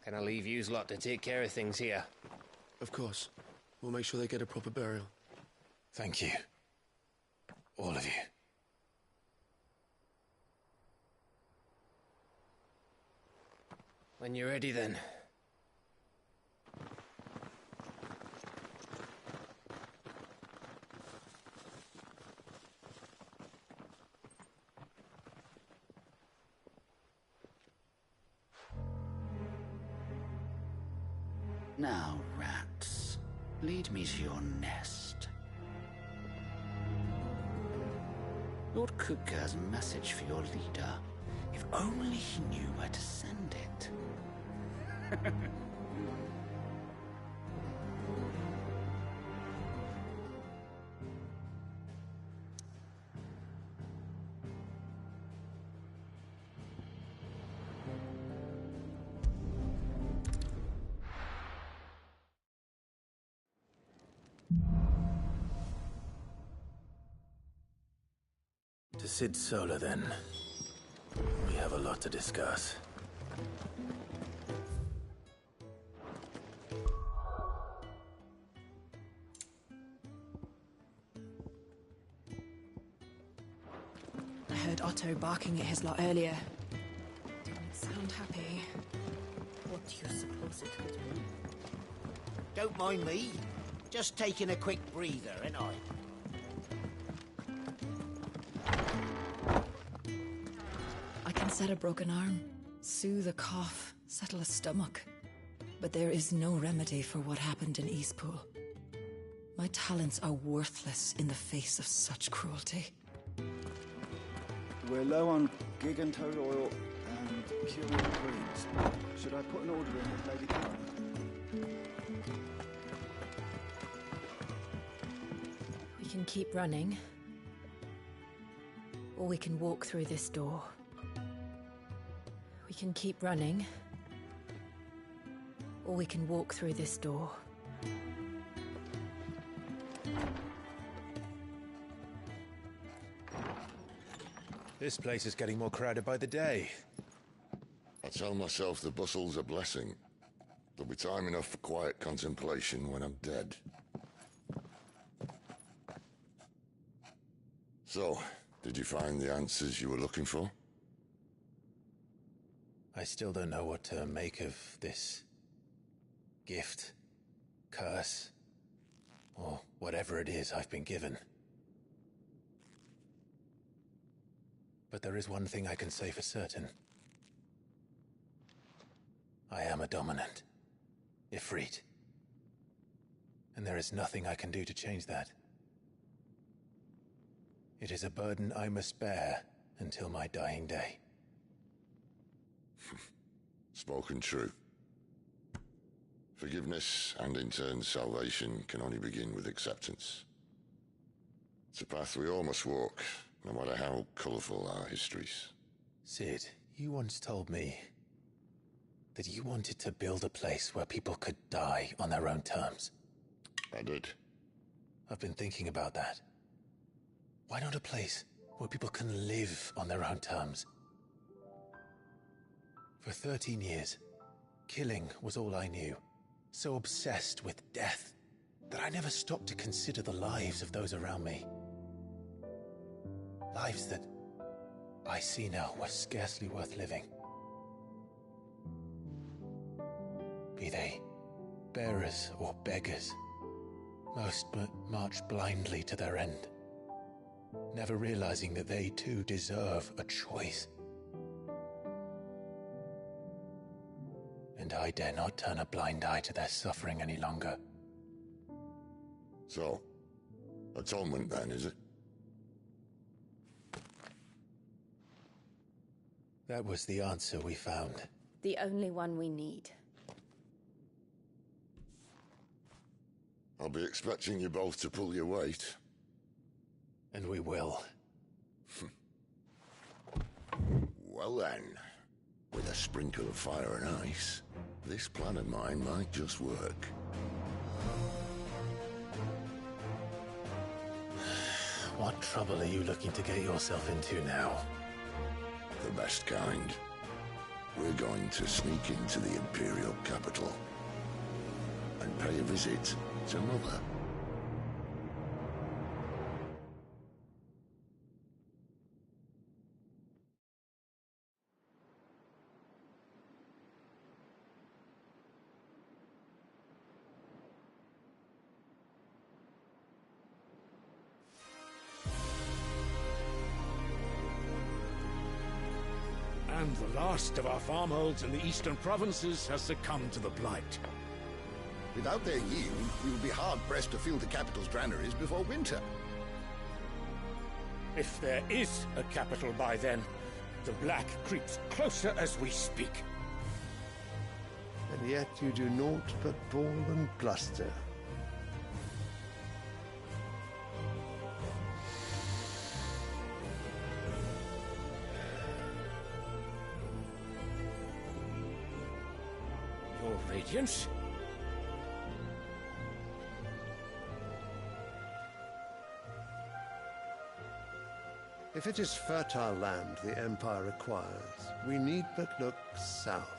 Can I leave yous lot to take care of things here? Of course. We'll make sure they get a proper burial. Thank you. All of you. When you're ready, then. Now, rats, lead me to your nest. Lord Kupka has a message for your leader. If only he knew where to send it. To Sid Solar, then. We have a lot to discuss. I heard Otto barking at his lot earlier. Didn't sound happy. What do you suppose it could be? Don't mind me. Just taking a quick breather, ain't I? I can set a broken arm, soothe a cough, settle a stomach. But there is no remedy for what happened in Eastpool. My talents are worthless in the face of such cruelty. We're low on gig and toad oil and cured greens. Should I put an order in with Lady Karen? We can keep running. Or we can walk through this door. We can keep running. Or we can walk through this door. This place is getting more crowded by the day. I tell myself the bustle's a blessing. There'll be time enough for quiet contemplation when I'm dead. So, did you find the answers you were looking for? I still don't know what to make of this gift, curse, or whatever it is I've been given. But there is one thing I can say for certain. I am a dominant, Ifrit. And there is nothing I can do to change that. It is a burden I must bear until my dying day. Spoken true. Forgiveness, and in turn salvation, can only begin with acceptance. It's a path we all must walk, no matter how colourful our histories. Sid, you once told me that you wanted to build a place where people could die on their own terms. I did. I've been thinking about that. Why not a place where people can live on their own terms? For 13 years, killing was all I knew. So obsessed with death that I never stopped to consider the lives of those around me. Lives that I see now were scarcely worth living. Be they bearers or beggars, most march blindly to their end, never realizing that they too deserve a choice. And I dare not turn a blind eye to their suffering any longer. So, atonement then, is it? That was the answer we found. The only one we need. I'll be expecting you both to pull your weight. And we will. Well then, with a sprinkle of fire and ice, this plan of mine might just work. What trouble are you looking to get yourself into now? The best kind. We're going to sneak into the Imperial capital and pay a visit to Mother. And the last of our farmholds in the eastern provinces has succumbed to the blight. Without their yield, we will be hard-pressed to fill the capital's granaries before winter. If there is a capital by then, the black creeps closer as we speak. And yet you do naught but bawl and bluster. Your Radiance? If it is fertile land the Empire requires, we need but look south.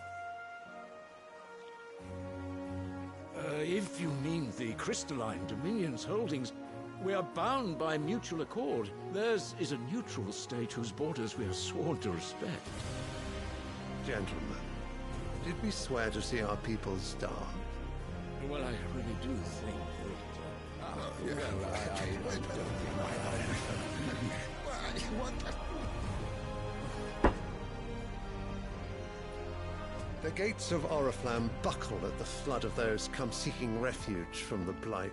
If you mean the crystalline Dominion's holdings, we are bound by mutual accord. Theirs is a neutral state whose borders we are sworn to respect. Gentlemen, did we swear to see our people starve? Well, I really do think The gates of Oriflamme buckle at the flood of those come seeking refuge from the Blight.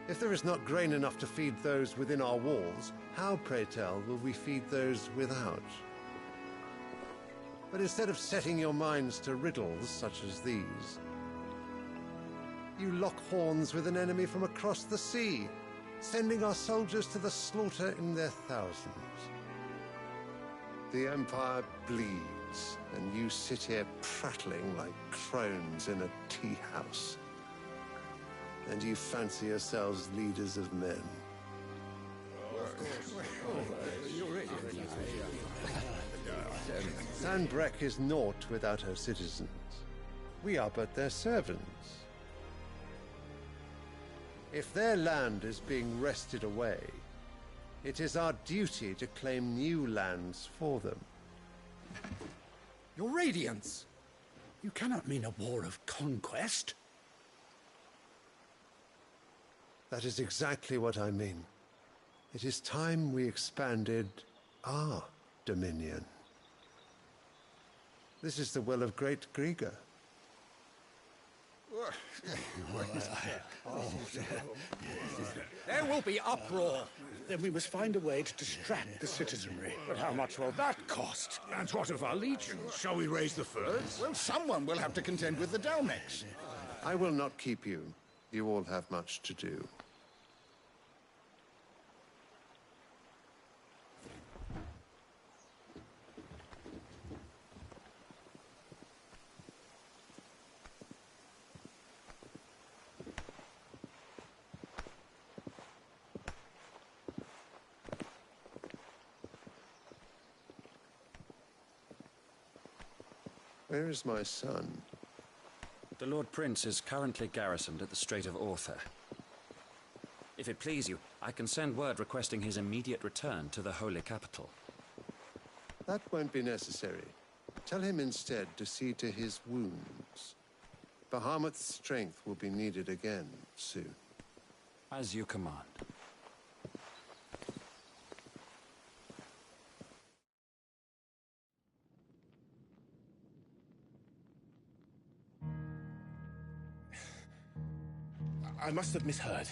If there is not grain enough to feed those within our walls, how, pray tell, will we feed those without? But instead of setting your minds to riddles such as these, you lock horns with an enemy from across the sea, sending our soldiers to the slaughter in their thousands. The Empire bleeds, and you sit here prattling like crones in a tea house. And you fancy yourselves leaders of men. Sanbreque is naught without her citizens. We are but their servants. If their land is being wrested away, it is our duty to claim new lands for them. Your Radiance! You cannot mean a war of conquest. That is exactly what I mean. It is time we expanded our dominion. This is the will of great Grieger. There will be uproar. Then we must find a way to distract the citizenry. But how much will that cost? And what of our legions? Shall we raise the furs? Well, someone will have to contend with the Dalmex. I will not keep you. You all have much to do. Where is my son? The Lord Prince is currently garrisoned at the Strait of Arthur. If it please you, I can send word requesting his immediate return to the Holy Capital. That won't be necessary. Tell him instead to see to his wounds. Bahamut's strength will be needed again soon. As you command. I must have misheard.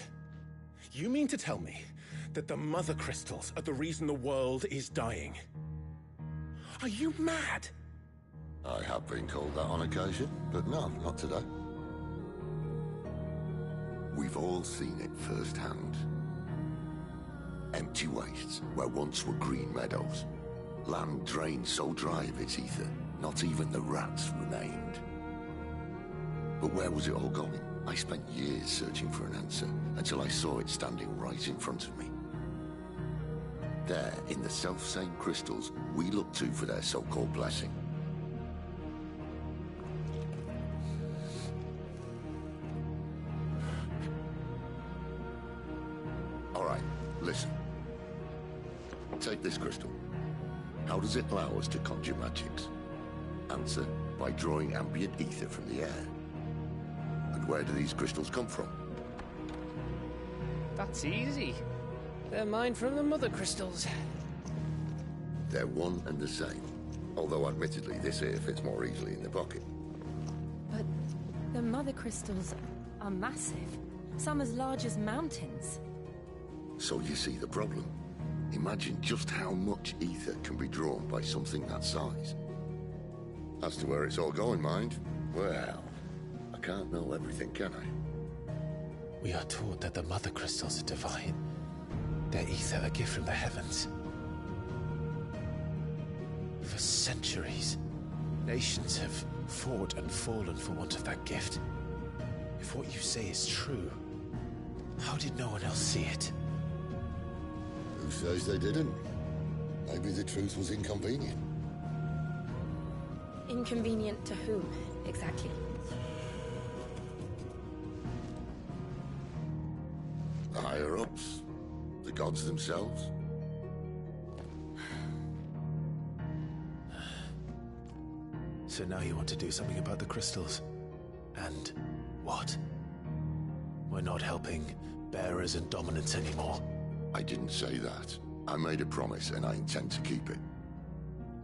You mean to tell me that the Mother Crystals are the reason the world is dying? Are you mad? I have been called that on occasion, but no, not today. We've all seen it firsthand. Empty wastes where once were green meadows. Land drained so dry of its ether, not even the rats remained. But where was it all going? I spent years searching for an answer, until I saw it standing right in front of me. There, in the self-same crystals we look to for their so-called blessing. All right, listen. Take this crystal. How does it allow us to conjure magics? Answer, by drawing ambient ether from the air. And where do these crystals come from? That's easy. They're mine from the Mother Crystals. They're one and the same. Although admittedly this here fits more easily in the pocket. But the Mother Crystals are massive. Some as large as mountains. So you see the problem. Imagine just how much ether can be drawn by something that size. As to where it's all going, mind, well, I can't know everything, can I? We are taught that the Mother Crystals are divine. Their ether a gift from the heavens. For centuries, nations have fought and fallen for want of that gift. If what you say is true, how did no one else see it? Who says they didn't? Maybe the truth was inconvenient. Inconvenient to whom, exactly? The higher-ups? The gods themselves? So now you want to do something about the crystals? And what? We're not helping bearers and dominants anymore. I didn't say that. I made a promise and I intend to keep it.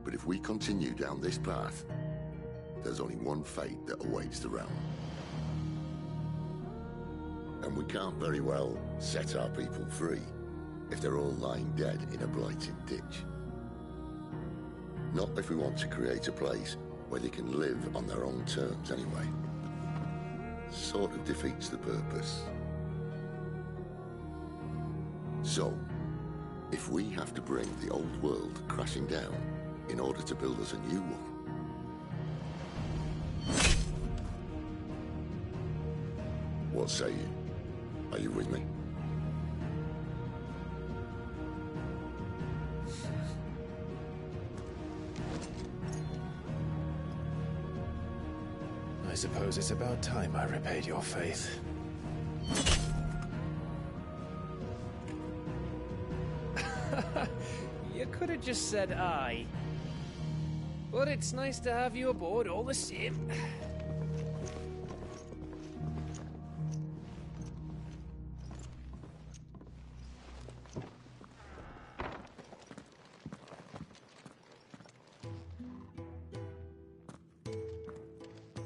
But if we continue down this path, there's only one fate that awaits the realm. And we can't very well set our people free if they're all lying dead in a blighted ditch. Not if we want to create a place where they can live on their own terms anyway. Sort of defeats the purpose. So, if we have to bring the old world crashing down in order to build us a new one, what say you? Are you with me? I suppose it's about time I repaid your faith. You could have just said aye. But it's nice to have you aboard all the same.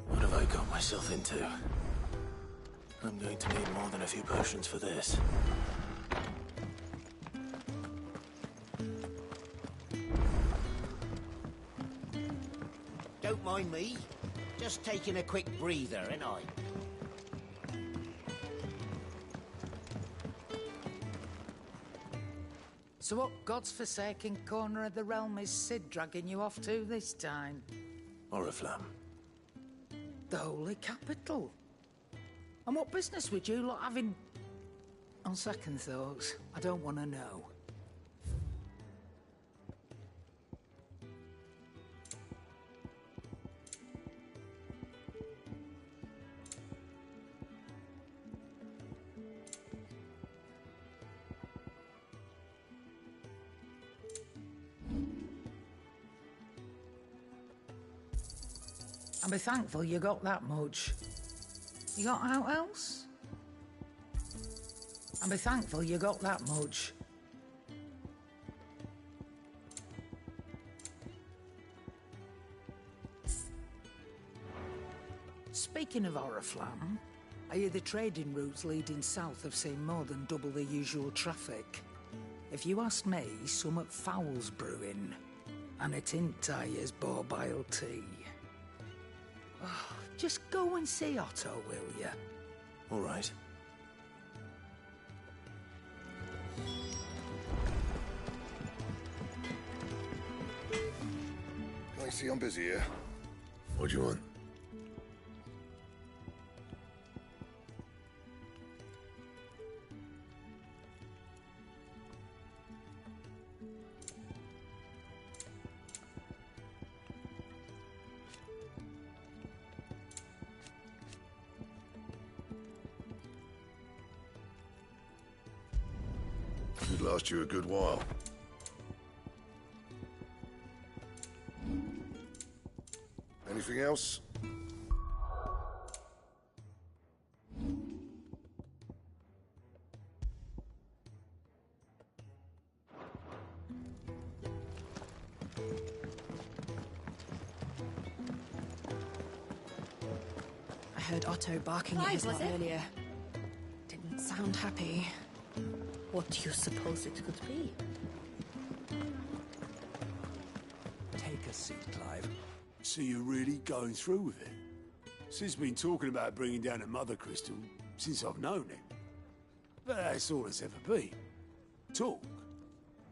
What have I got myself into? I'm going to need more than a few potions for this. Don't mind me. Just taking a quick breather, ain't I? So what God's forsaken corner of the realm is Sid dragging you off to this time? Oriflamme. The Holy Capital. And what business would you lot have in... On second thoughts, I don't want to know. And be thankful you got that much. You got out else? And be thankful you got that much. Speaking of Oriflamme, I hear the trading routes leading south have seen more than double the usual traffic. If you ask me, summat foul's brewing, and it ain't Tyre's borbile tea. Oh, just go and see Otto, will ya? All right. I see I'm busy here. What do you want? Could last you a good while. Anything else? I heard Otto barking at his lot earlier. Didn't sound happy. What do you suppose it could be? Take a seat, Clive. So you're really going through with it? Sid's been talking about bringing down a mother crystal since I've known him. But that's all it's ever been. Talk.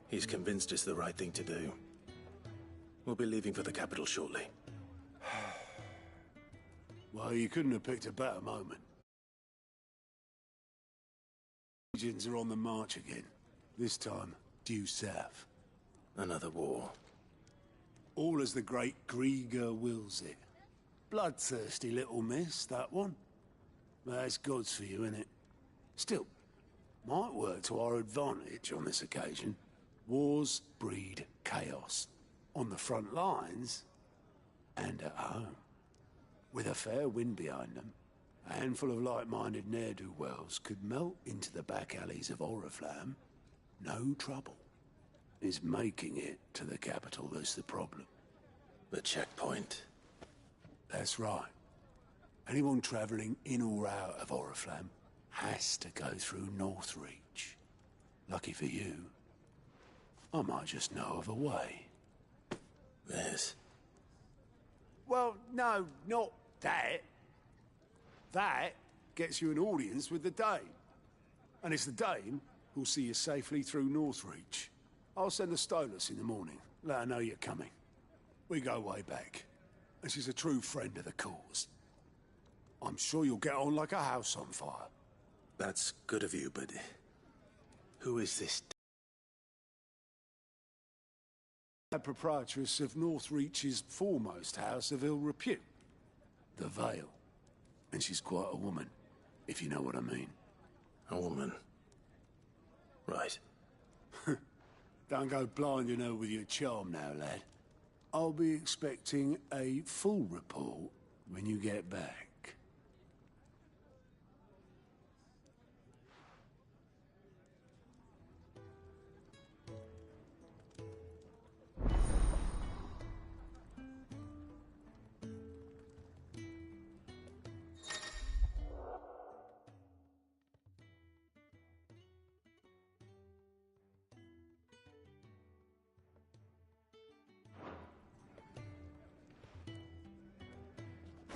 He's convinced it's the right thing to do. We'll be leaving for the capital shortly. Well, you couldn't have picked a better moment. Legions are on the march again. This time, due south. Another war. All as the great Grieger wills it. Bloodthirsty little miss, that one. But that's God's for you, innit? Still, might work to our advantage on this occasion. Wars breed chaos. On the front lines, and at home. With a fair wind behind them, a handful of like-minded ne'er-do-wells could melt into the back alleys of Oriflamme. No trouble. It's making it to the capital that's the problem. The checkpoint. That's right. Anyone travelling in or out of Oriflamme has to go through Northreach. Lucky for you, I might just know of a way. Yes. Well, no, not that. That gets you an audience with the Dame. And it's the Dame who'll see you safely through Northreach. I'll send the Stolas in the morning. Let her know you're coming. We go way back. And she's a true friend of the cause. I'm sure you'll get on like a house on fire. That's good of you, but who is this? The proprietress of Northreach's foremost house of ill repute. The Vale. And she's quite a woman, if you know what I mean. A woman? Right. Don't go blinding her with your charm now, lad. I'll be expecting a full report when you get back.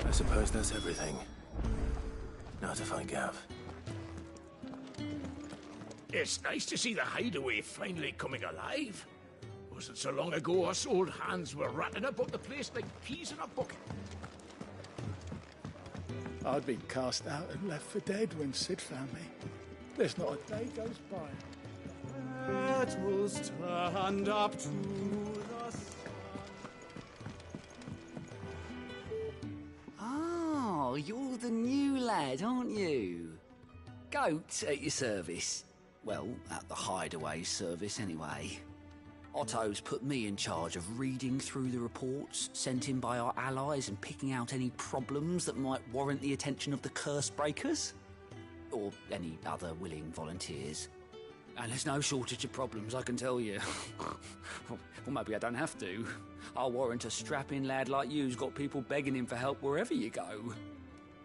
I suppose that's everything. Now to find Gav. It's nice to see the hideaway finally coming alive. Wasn't so long ago us old hands were ratting about the place like peas in a bucket. I'd been cast out and left for dead when Sid found me. There's not a day goes by. That was turned up to the sun. Oh, you're the new lad, aren't you? Goat at your service. Well, at the hideaway service, anyway. Otto's put me in charge of reading through the reports sent in by our allies and picking out any problems that might warrant the attention of the curse breakers. Or any other willing volunteers. And there's no shortage of problems, I can tell you. Well, maybe I don't have to. I'll warrant a strapping lad like you's got people begging him for help wherever you go.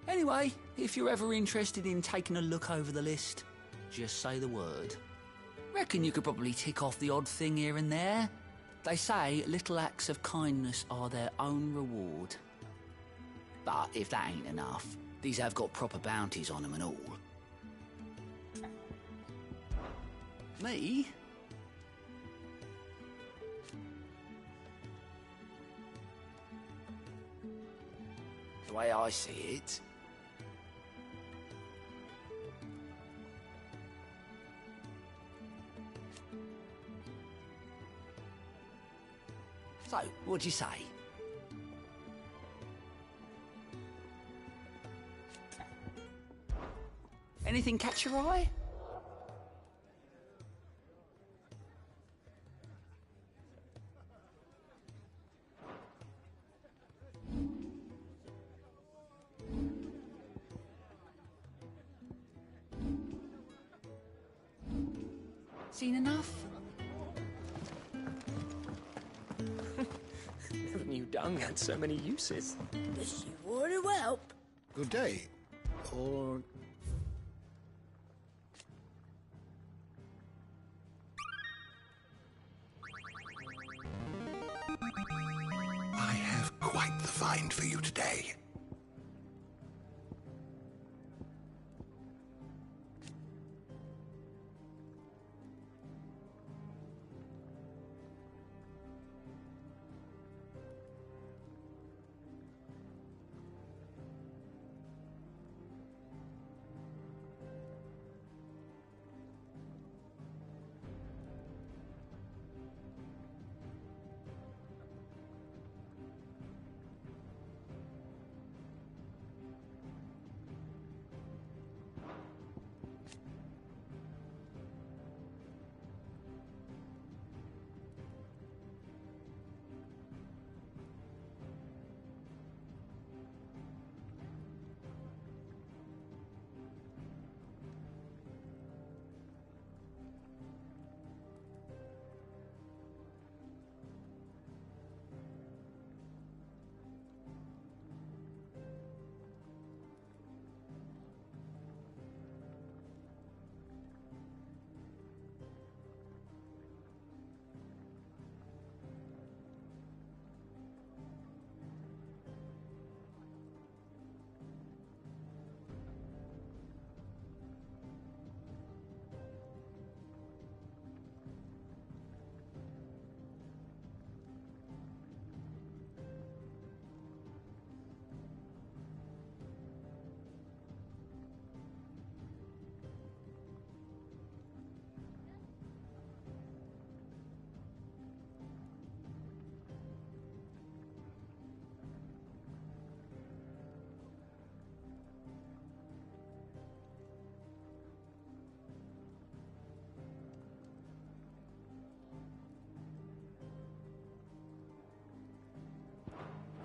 Anyway, if you're ever interested in taking a look over the list, just say the word. Reckon you could probably tick off the odd thing here and there. They say little acts of kindness are their own reward. But if that ain't enough, these have got proper bounties on them and all. Me? The way I see it, so, what'd you say? Anything catch your eye? Seen enough? Never knew dung had so many uses. This you want to help. Good day. Or... I have quite the find for you today.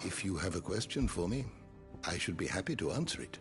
If you have a question for me, I should be happy to answer it.